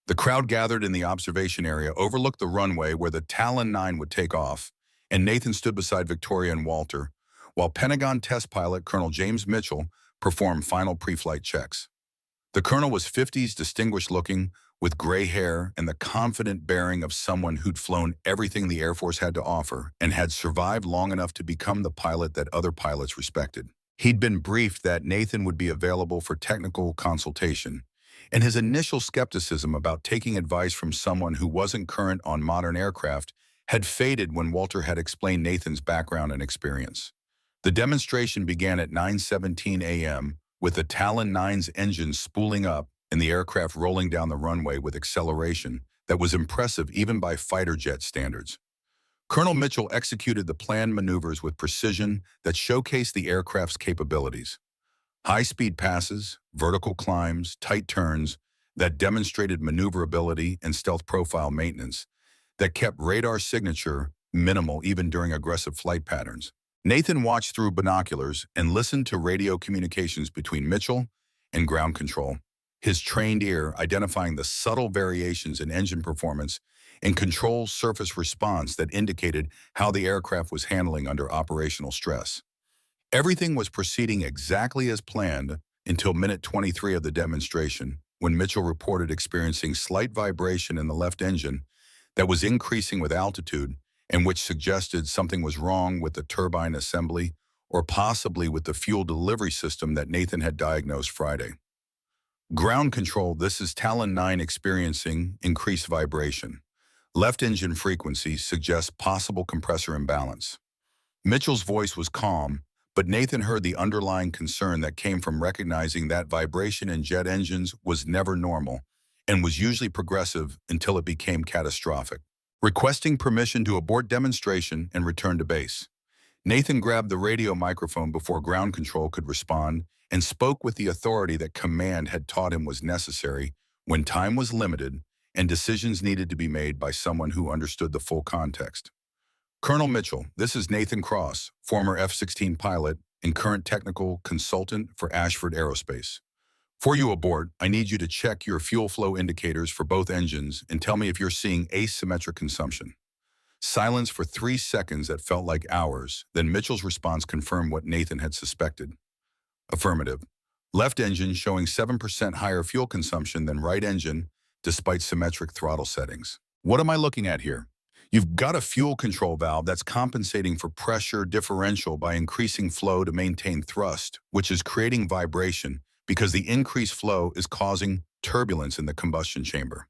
S1: The crowd gathered in the observation area overlooked the runway where the Talon 9 would take off, and Nathan stood beside Victoria and Walter, while Pentagon test pilot Colonel James Mitchell performed final pre-flight checks. The colonel was 50s, distinguished looking, with gray hair and the confident bearing of someone who'd flown everything the Air Force had to offer and had survived long enough to become the pilot that other pilots respected. He'd been briefed that Nathan would be available for technical consultation, and his initial skepticism about taking advice from someone who wasn't current on modern aircraft had faded when Walter had explained Nathan's background and experience. The demonstration began at 9:17 a.m., with the Talon 9's engines spooling up and the aircraft rolling down the runway with acceleration that was impressive even by fighter jet standards. Colonel Mitchell executed the planned maneuvers with precision that showcased the aircraft's capabilities. High-speed passes, vertical climbs, tight turns that demonstrated maneuverability and stealth profile maintenance that kept radar signature minimal even during aggressive flight patterns. Nathan watched through binoculars and listened to radio communications between Mitchell and ground control, his trained ear identifying the subtle variations in engine performance and control surface response that indicated how the aircraft was handling under operational stress. Everything was proceeding exactly as planned until minute 23 of the demonstration, when Mitchell reported experiencing slight vibration in the left engine that was increasing with altitude and which suggested something was wrong with the turbine assembly or possibly with the fuel delivery system that Nathan had diagnosed Friday. Ground control, this is Talon 9 experiencing increased vibration. Left engine frequency suggests possible compressor imbalance. Mitchell's voice was calm, but Nathan heard the underlying concern that came from recognizing that vibration in jet engines was never normal and was usually progressive until it became catastrophic. Requesting permission to abort demonstration and return to base, Nathan grabbed the radio microphone before ground control could respond and spoke with the authority that command had taught him was necessary when time was limited and decisions needed to be made by someone who understood the full context. Colonel Mitchell, this is Nathan Cross, former F-16 pilot and current technical consultant for Ashford Aerospace. For you aboard, I need you to check your fuel flow indicators for both engines and tell me if you're seeing asymmetric consumption. Silence for 3 seconds that felt like hours, then Mitchell's response confirmed what Nathan had suspected. Affirmative. Left engine showing 7% higher fuel consumption than right engine despite symmetric throttle settings. What am I looking at here? You've got a fuel control valve that's compensating for pressure differential by increasing flow to maintain thrust, which is creating vibration because the increased flow is causing turbulence in the combustion chamber.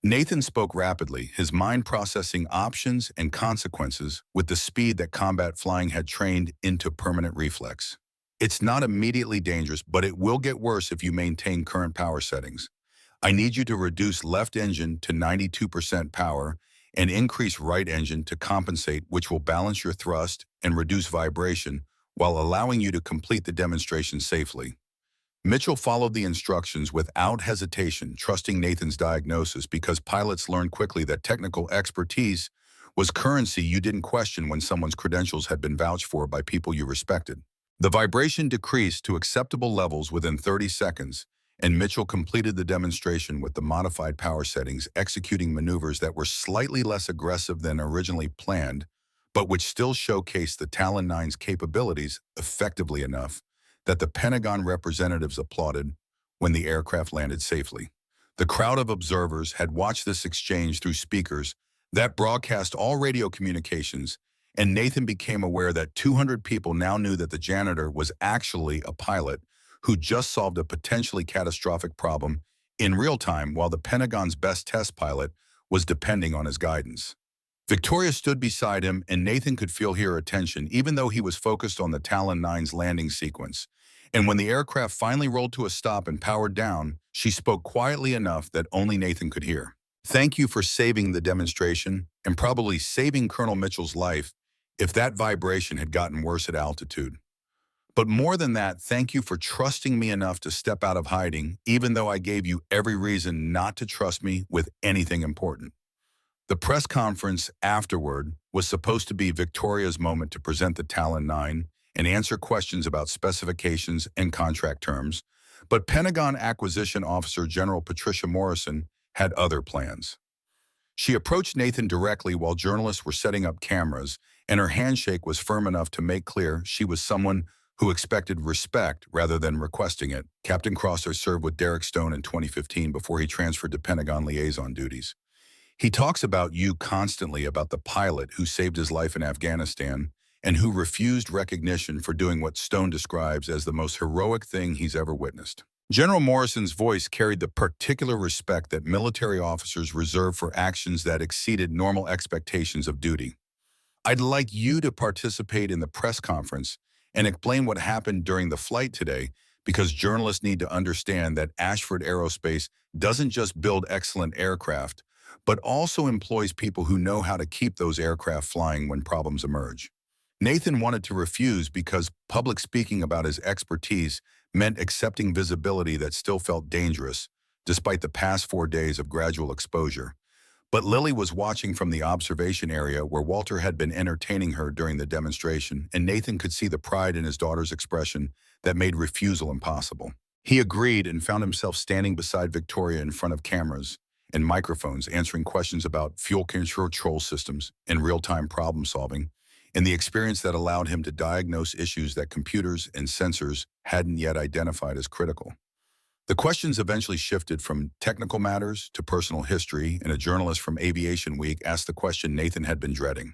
S1: Nathan spoke rapidly, his mind processing options and consequences with the speed that combat flying had trained into permanent reflex. It's not immediately dangerous, but it will get worse if you maintain current power settings. I need you to reduce left engine to 92% power and increase right engine to compensate, which will balance your thrust and reduce vibration while allowing you to complete the demonstration safely. Mitchell followed the instructions without hesitation, trusting Nathan's diagnosis because pilots learned quickly that technical expertise was currency you didn't question when someone's credentials had been vouched for by people you respected. The vibration decreased to acceptable levels within 30 seconds, and Mitchell completed the demonstration with the modified power settings, executing maneuvers that were slightly less aggressive than originally planned, but which still showcased the Talon 9's capabilities effectively enough that the Pentagon representatives applauded when the aircraft landed safely. The crowd of observers had watched this exchange through speakers that broadcast all radio communications, and Nathan became aware that 200 people now knew that the janitor was actually a pilot who just solved a potentially catastrophic problem in real time while the Pentagon's best test pilot was depending on his guidance. Victoria stood beside him, and Nathan could feel her attention even though he was focused on the Talon 9's landing sequence. And when the aircraft finally rolled to a stop and powered down, she spoke quietly enough that only Nathan could hear. "Thank you for saving the demonstration and probably saving Colonel Mitchell's life if that vibration had gotten worse at altitude. But more than that, thank you for trusting me enough to step out of hiding, even though I gave you every reason not to trust me with anything important." The press conference afterward was supposed to be Victoria's moment to present the Talon 9 and answer questions about specifications and contract terms, but Pentagon Acquisition Officer General Patricia Morrison had other plans. She approached Nathan directly while journalists were setting up cameras, and her handshake was firm enough to make clear she was someone who expected respect rather than requesting it. Captain Crosser served with Derek Stone in 2015 before he transferred to Pentagon liaison duties. He talks about you constantly, about the pilot who saved his life in Afghanistan and who refused recognition for doing what Stone describes as the most heroic thing he's ever witnessed. General Morrison's voice carried the particular respect that military officers reserve for actions that exceeded normal expectations of duty. "I'd like you to participate in the press conference and explain what happened during the flight today, because journalists need to understand that Ashford Aerospace doesn't just build excellent aircraft, but also employs people who know how to keep those aircraft flying when problems emerge." Nathan wanted to refuse because public speaking about his expertise meant accepting visibility that still felt dangerous, despite the past 4 days of gradual exposure. But Lily was watching from the observation area where Walter had been entertaining her during the demonstration, and Nathan could see the pride in his daughter's expression that made refusal impossible. He agreed and found himself standing beside Victoria in front of cameras and microphones, answering questions about fuel control systems and real-time problem solving, and the experience that allowed him to diagnose issues that computers and sensors hadn't yet identified as critical. The questions eventually shifted from technical matters to personal history, and a journalist from Aviation Week asked the question Nathan had been dreading.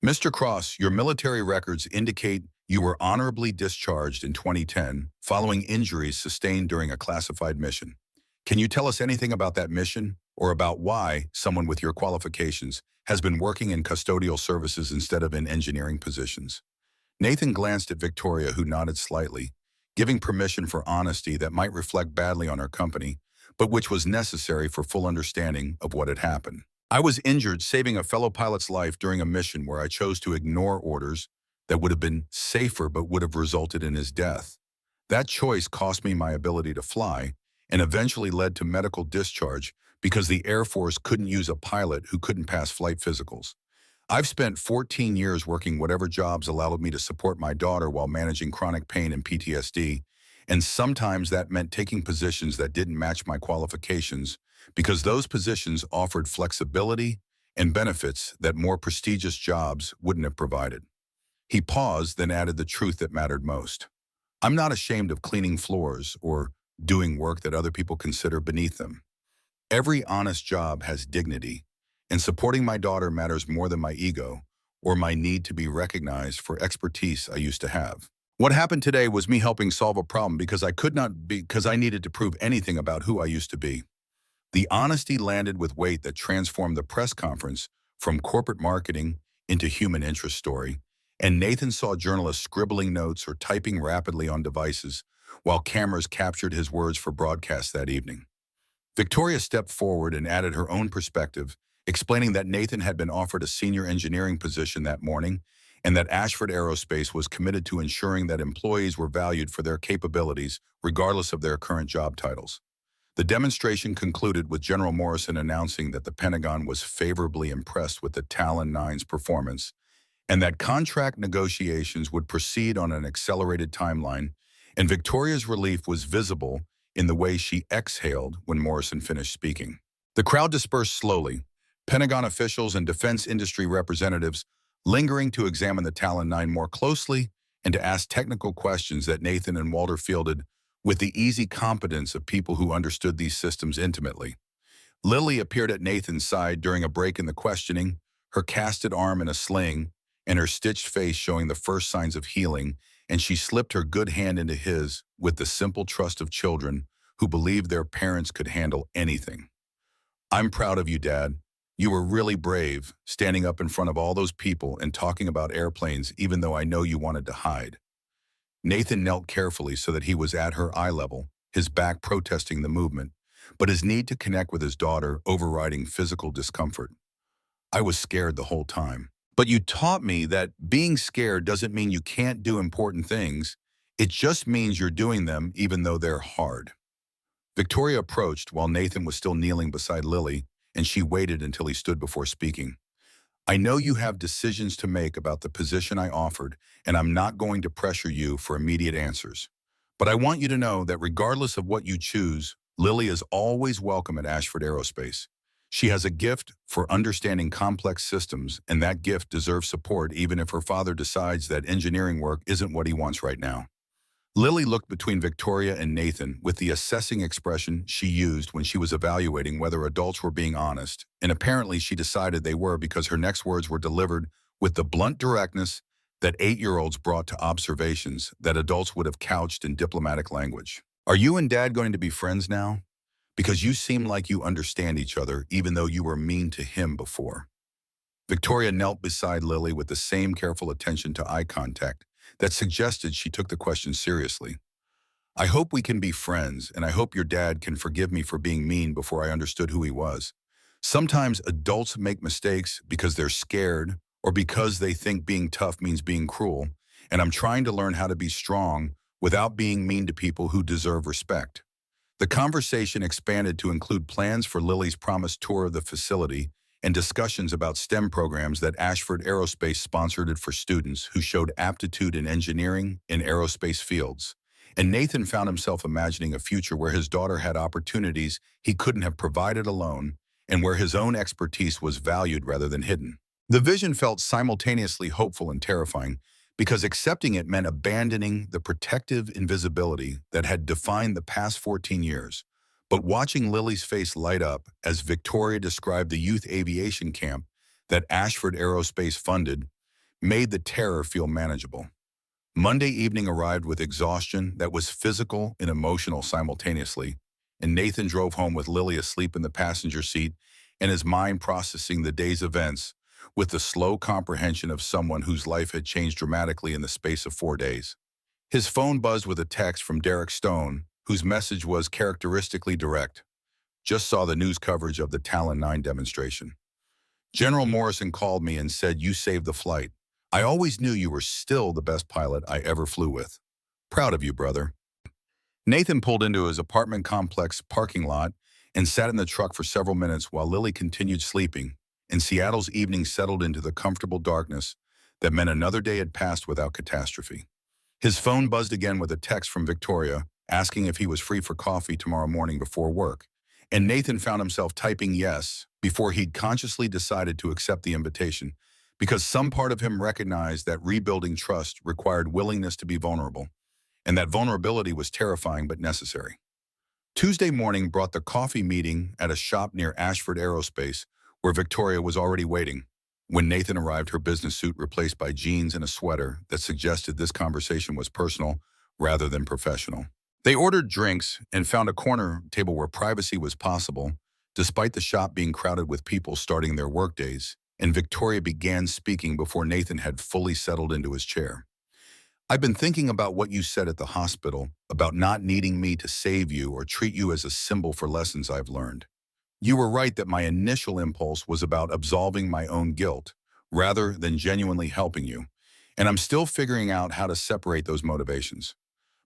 S1: "Mr. Cross, your military records indicate you were honorably discharged in 2010 following injuries sustained during a classified mission. Can you tell us anything about that mission, or about why someone with your qualifications has been working in custodial services instead of in engineering positions?" Nathan glanced at Victoria, who nodded slightly, giving permission for honesty that might reflect badly on her company, but which was necessary for full understanding of what had happened. "I was injured saving a fellow pilot's life during a mission where I chose to ignore orders that would have been safer but would have resulted in his death. That choice cost me my ability to fly and eventually led to medical discharge because the Air Force couldn't use a pilot who couldn't pass flight physicals. I've spent 14 years working whatever jobs allowed me to support my daughter while managing chronic pain and PTSD, and sometimes that meant taking positions that didn't match my qualifications because those positions offered flexibility and benefits that more prestigious jobs wouldn't have provided." He paused, then added the truth that mattered most. "I'm not ashamed of cleaning floors or doing work that other people consider beneath them. Every honest job has dignity, and supporting my daughter matters more than my ego or my need to be recognized for expertise I used to have. What happened today was me helping solve a problem because I needed to prove anything about who I used to be." The honesty landed with weight that transformed the press conference from corporate marketing into human interest story, and Nathan saw journalists scribbling notes or typing rapidly on devices while cameras captured his words for broadcast that evening. Victoria stepped forward and added her own perspective, explaining that Nathan had been offered a senior engineering position that morning and that Ashford Aerospace was committed to ensuring that employees were valued for their capabilities regardless of their current job titles. The demonstration concluded with General Morrison announcing that the Pentagon was favorably impressed with the Talon 9's performance and that contract negotiations would proceed on an accelerated timeline, and Victoria's relief was visible in the way she exhaled when Morrison finished speaking. The crowd dispersed slowly, Pentagon officials and defense industry representatives lingering to examine the Talon 9 more closely and to ask technical questions that Nathan and Walter fielded with the easy competence of people who understood these systems intimately. Lily appeared at Nathan's side during a break in the questioning, her casted arm in a sling and her stitched face showing the first signs of healing, and she slipped her good hand into his with the simple trust of children who believed their parents could handle anything. "I'm proud of you, Dad. You were really brave, standing up in front of all those people and talking about airplanes even though I know you wanted to hide." Nathan knelt carefully so that he was at her eye level, his back protesting the movement, but his need to connect with his daughter overriding physical discomfort. "I was scared the whole time. But you taught me that being scared doesn't mean you can't do important things. It just means you're doing them even though they're hard." Victoria approached while Nathan was still kneeling beside Lily, and she waited until he stood before speaking. "I know you have decisions to make about the position I offered, and I'm not going to pressure you for immediate answers. But I want you to know that regardless of what you choose, Lily is always welcome at Ashford Aerospace. She has a gift for understanding complex systems, and that gift deserves support even if her father decides that engineering work isn't what he wants right now." Lily looked between Victoria and Nathan with the assessing expression she used when she was evaluating whether adults were being honest, and apparently she decided they were because her next words were delivered with the blunt directness that 8-year-olds brought to observations that adults would have couched in diplomatic language. "Are you and Dad going to be friends now? Because you seem like you understand each other even though you were mean to him before." Victoria knelt beside Lily with the same careful attention to eye contact that suggested she took the question seriously. "I hope we can be friends, and I hope your dad can forgive me for being mean before I understood who he was. Sometimes adults make mistakes because they're scared or because they think being tough means being cruel, and I'm trying to learn how to be strong without being mean to people who deserve respect." The conversation expanded to include plans for Lily's promised tour of the facility and discussions about STEM programs that Ashford Aerospace sponsored for students who showed aptitude in engineering and aerospace fields. And Nathan found himself imagining a future where his daughter had opportunities he couldn't have provided alone and where his own expertise was valued rather than hidden. The vision felt simultaneously hopeful and terrifying because accepting it meant abandoning the protective invisibility that had defined the past 14 years. But watching Lily's face light up as Victoria described the youth aviation camp that Ashford Aerospace funded made the terror feel manageable. Monday evening arrived with exhaustion that was physical and emotional simultaneously, and Nathan drove home with Lily asleep in the passenger seat and his mind processing the day's events with the slow comprehension of someone whose life had changed dramatically in the space of 4 days. His phone buzzed with a text from Derek Stone, whose message was characteristically direct. "Just saw the news coverage of the Talon 9 demonstration. General Morrison called me and said you saved the flight. I always knew you were still the best pilot I ever flew with. Proud of you, brother." Nathan pulled into his apartment complex parking lot and sat in the truck for several minutes while Lily continued sleeping, and Seattle's evening settled into the comfortable darkness that meant another day had passed without catastrophe. His phone buzzed again with a text from Victoria asking if he was free for coffee tomorrow morning before work, and Nathan found himself typing yes before he'd consciously decided to accept the invitation, because some part of him recognized that rebuilding trust required willingness to be vulnerable, and that vulnerability was terrifying but necessary. Tuesday morning brought the coffee meeting at a shop near Ashford Aerospace, where Victoria was already waiting. When Nathan arrived, her business suit replaced by jeans and a sweater that suggested this conversation was personal rather than professional. They ordered drinks and found a corner table where privacy was possible, despite the shop being crowded with people starting their workdays, and Victoria began speaking before Nathan had fully settled into his chair. "I've been thinking about what you said at the hospital, about not needing me to save you or treat you as a symbol for lessons I've learned. You were right that my initial impulse was about absolving my own guilt, rather than genuinely helping you, and I'm still figuring out how to separate those motivations.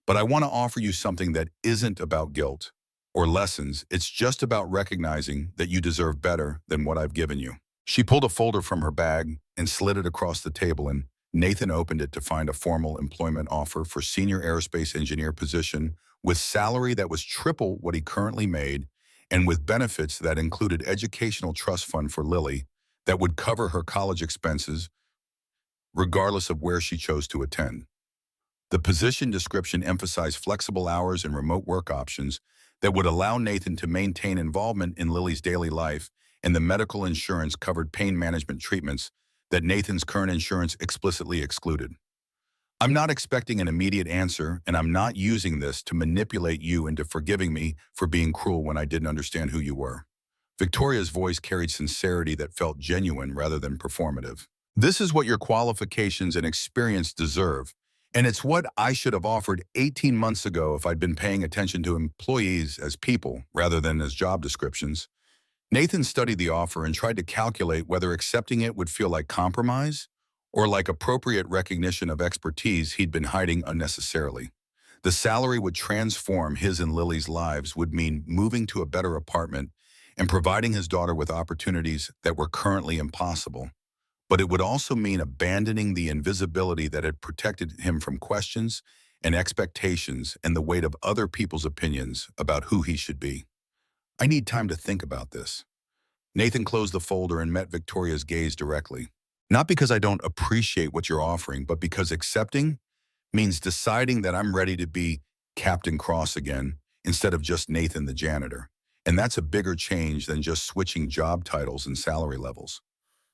S1: But I want to offer you something that isn't about guilt or lessons. It's just about recognizing that you deserve better than what I've given you." She pulled a folder from her bag and slid it across the table, and Nathan opened it to find a formal employment offer for senior aerospace engineer position with salary that was triple what he currently made and with benefits that included educational trust fund for Lily that would cover her college expenses regardless of where she chose to attend. The position description emphasized flexible hours and remote work options that would allow Nathan to maintain involvement in Lily's daily life, and the medical insurance covered pain management treatments that Nathan's current insurance explicitly excluded. I'm not expecting an immediate answer, and I'm not using this to manipulate you into forgiving me for being cruel when I didn't understand who you were. Victoria's voice carried sincerity that felt genuine rather than performative. This is what your qualifications and experience deserve, and it's what I should have offered 18 months ago if I'd been paying attention to employees as people rather than as job descriptions. Nathan studied the offer and tried to calculate whether accepting it would feel like compromise or like appropriate recognition of expertise he'd been hiding unnecessarily. The salary would transform his and Lily's lives, would mean moving to a better apartment and providing his daughter with opportunities that were currently impossible. But it would also mean abandoning the invisibility that had protected him from questions and expectations and the weight of other people's opinions about who he should be. I need time to think about this. Nathan closed the folder and met Victoria's gaze directly. Not because I don't appreciate what you're offering, but because accepting means deciding that I'm ready to be Captain Cross again instead of just Nathan the janitor. And that's a bigger change than just switching job titles and salary levels.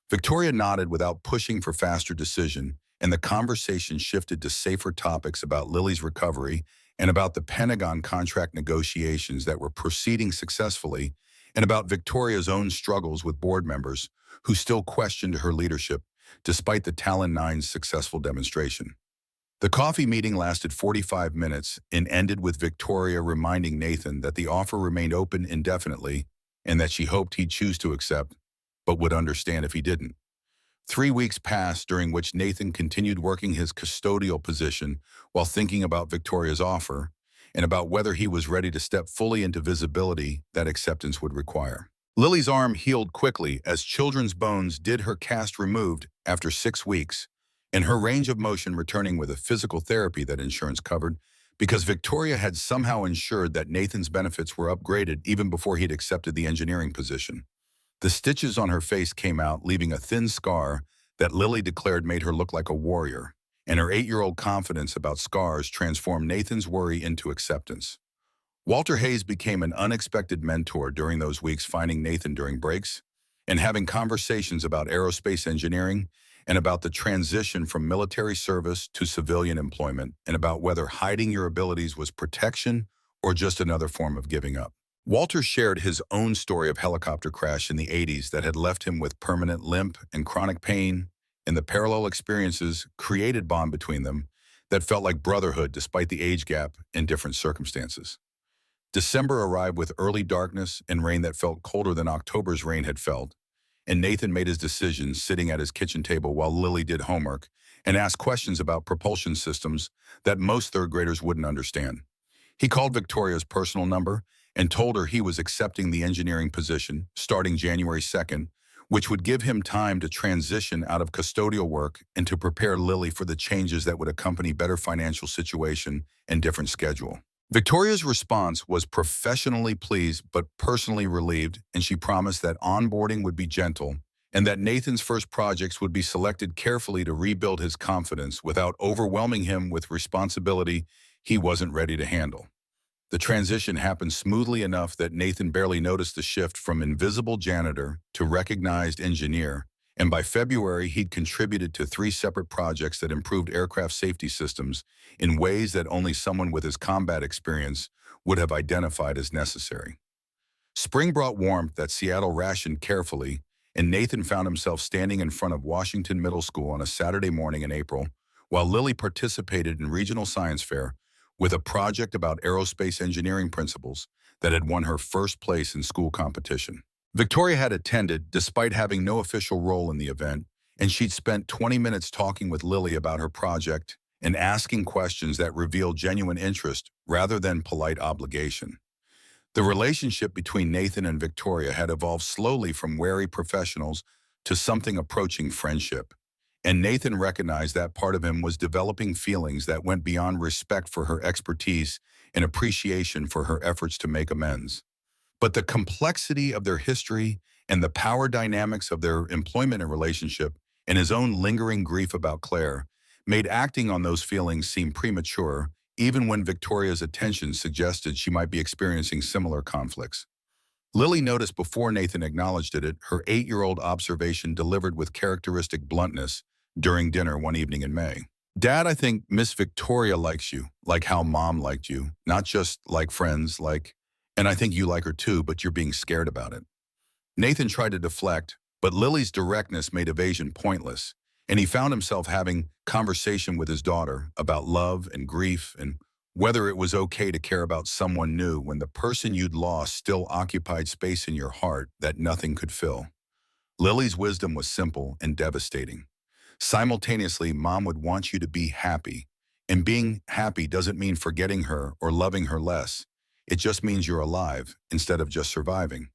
S1: Victoria nodded without pushing for faster decision, and the conversation shifted to safer topics about Lily's recovery and about the Pentagon contract negotiations that were proceeding successfully, and about Victoria's own struggles with board members who still questioned her leadership despite the Talon Nine's successful demonstration. The coffee meeting lasted 45 minutes and ended with Victoria reminding Nathan that the offer remained open indefinitely and that she hoped he'd choose to accept, but would understand if he didn't. 3 weeks passed, during which Nathan continued working his custodial position while thinking about Victoria's offer and about whether he was ready to step fully into visibility that acceptance would require. Lily's arm healed quickly as children's bones did, her cast removed after 6 weeks, and her range of motion returning with a physical therapy that insurance covered because Victoria had somehow ensured that Nathan's benefits were upgraded even before he'd accepted the engineering position. The stitches on her face came out, leaving a thin scar that Lily declared made her look like a warrior, and her 8-year-old confidence about scars transformed Nathan's worry into acceptance. Walter Hayes became an unexpected mentor during those weeks, finding Nathan during breaks and having conversations about aerospace engineering and about the transition from military service to civilian employment and about whether hiding your abilities was protection or just another form of giving up. Walter shared his own story of helicopter crash in the 80s that had left him with permanent limp and chronic pain, and the parallel experiences created bond between them that felt like brotherhood despite the age gap and different circumstances. December arrived with early darkness and rain that felt colder than October's rain had felt, and Nathan made his decisions sitting at his kitchen table while Lily did homework and asked questions about propulsion systems that most third graders wouldn't understand. He called Victoria's personal number and told her he was accepting the engineering position starting January 2nd, which would give him time to transition out of custodial work and to prepare Lily for the changes that would accompany better financial situation and different schedule. Victoria's response was professionally pleased but personally relieved, and she promised that onboarding would be gentle and that Nathan's first projects would be selected carefully to rebuild his confidence without overwhelming him with responsibility he wasn't ready to handle. The transition happened smoothly enough that Nathan barely noticed the shift from invisible janitor to recognized engineer, and by February he'd contributed to 3 separate projects that improved aircraft safety systems in ways that only someone with his combat experience would have identified as necessary. Spring brought warmth that Seattle rationed carefully, and Nathan found himself standing in front of Washington Middle School on a Saturday morning in April, while Lily participated in regional science fair with a project about aerospace engineering principles that had won her first place in school competition. Victoria had attended despite having no official role in the event, and she'd spent 20 minutes talking with Lily about her project and asking questions that revealed genuine interest rather than polite obligation. The relationship between Nathan and Victoria had evolved slowly from wary professionals to something approaching friendship. And Nathan recognized that part of him was developing feelings that went beyond respect for her expertise and appreciation for her efforts to make amends. But the complexity of their history and the power dynamics of their employment and relationship and his own lingering grief about Claire made acting on those feelings seem premature, even when Victoria's attention suggested she might be experiencing similar conflicts. Lily noticed before Nathan acknowledged it, her 8-year-old observation delivered with characteristic bluntness during dinner one evening in May. Dad, I think Miss Victoria likes you, like how Mom liked you, not just like friends, and I think you like her too, but you're being scared about it. Nathan tried to deflect, but Lily's directness made evasion pointless, and he found himself having conversation with his daughter about love and grief and whether it was okay to care about someone new when the person you'd lost still occupied space in your heart that nothing could fill. Lily's wisdom was simple and devastating. Simultaneously, Mom would want you to be happy, and being happy doesn't mean forgetting her or loving her less. It just means you're alive instead of just surviving.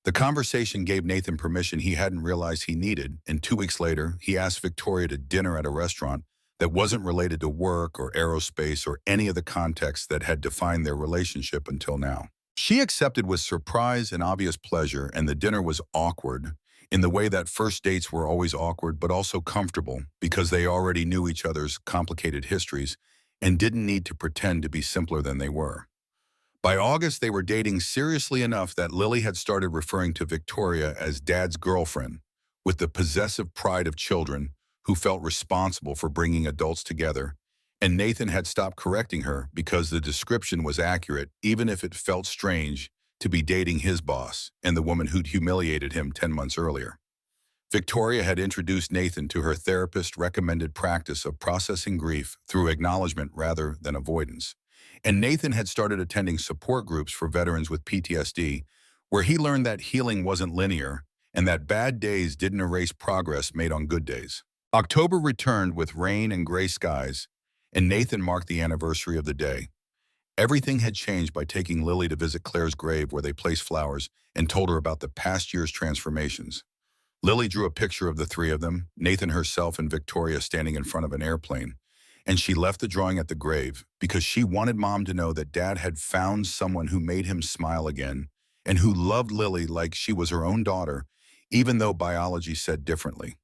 S1: The conversation gave Nathan permission he hadn't realized he needed, and 2 weeks later, he asked Victoria to dinner at a restaurant that wasn't related to work or aerospace or any of the contexts that had defined their relationship until now. She accepted with surprise and obvious pleasure, and the dinner was awkward, in the way that first dates were always awkward but also comfortable because they already knew each other's complicated histories and didn't need to pretend to be simpler than they were. By August, they were dating seriously enough that Lily had started referring to Victoria as Dad's girlfriend, with the possessive pride of children who felt responsible for bringing adults together, and Nathan had stopped correcting her because the description was accurate, even if it felt strange to be dating his boss and the woman who'd humiliated him 10 months earlier. Victoria had introduced Nathan to her therapist-recommended practice of processing grief through acknowledgement rather than avoidance. And Nathan had started attending support groups for veterans with PTSD, where he learned that healing wasn't linear and that bad days didn't erase progress made on good days. October returned with rain and gray skies, and Nathan marked the anniversary of the day. Everything had changed by taking Lily to visit Claire's grave where they placed flowers and told her about the past year's transformations. Lily drew a picture of the three of them, Nathan herself and Victoria standing in front of an airplane, and she left the drawing at the grave because she wanted Mom to know that Dad had found someone who made him smile again and who loved Lily like she was her own daughter, even though biology said differently.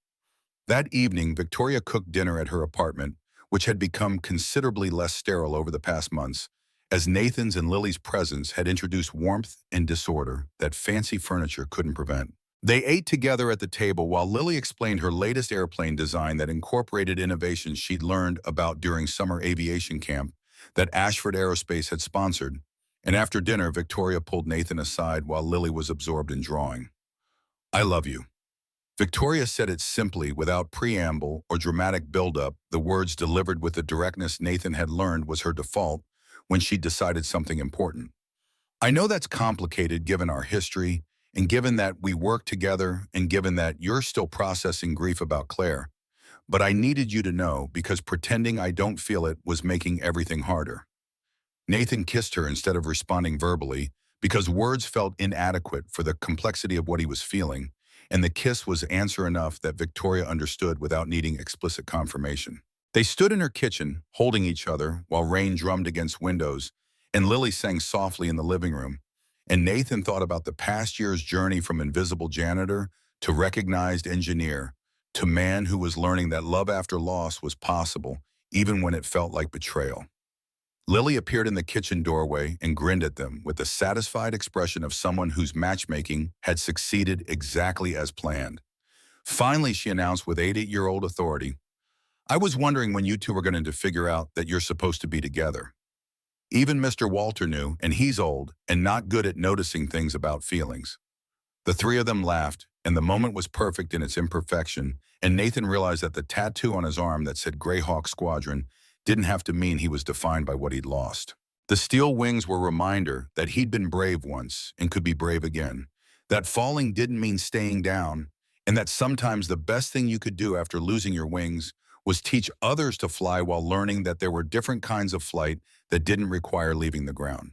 S1: That evening, Victoria cooked dinner at her apartment, which had become considerably less sterile over the past months, as Nathan's and Lily's presence had introduced warmth and disorder that fancy furniture couldn't prevent. They ate together at the table while Lily explained her latest airplane design that incorporated innovations she'd learned about during summer aviation camp that Ashford Aerospace had sponsored, and after dinner, Victoria pulled Nathan aside while Lily was absorbed in drawing. "I love you." Victoria said it simply, without preamble or dramatic buildup, the words delivered with the directness Nathan had learned was her default when she decided something important. "I know that's complicated given our history, and given that we work together, and given that you're still processing grief about Claire, but I needed you to know because pretending I don't feel it was making everything harder." Nathan kissed her instead of responding verbally because words felt inadequate for the complexity of what he was feeling, and the kiss was answer enough that Victoria understood without needing explicit confirmation. They stood in her kitchen, holding each other, while rain drummed against windows, and Lily sang softly in the living room, and Nathan thought about the past year's journey from invisible janitor to recognized engineer, to man who was learning that love after loss was possible, even when it felt like betrayal. Lily appeared in the kitchen doorway and grinned at them with the satisfied expression of someone whose matchmaking had succeeded exactly as planned. Finally, she announced with 8-year-old authority, "I was wondering when you two were going to figure out that you're supposed to be together. Even Mr. Walter knew, and he's old and not good at noticing things about feelings." The three of them laughed, and the moment was perfect in its imperfection, and Nathan realized that the tattoo on his arm that said Greyhawk Squadron didn't have to mean he was defined by what he'd lost. The steel wings were a reminder that he'd been brave once and could be brave again, that falling didn't mean staying down, and that sometimes the best thing you could do after losing your wings was teach others to fly while learning that there were different kinds of flight that didn't require leaving the ground.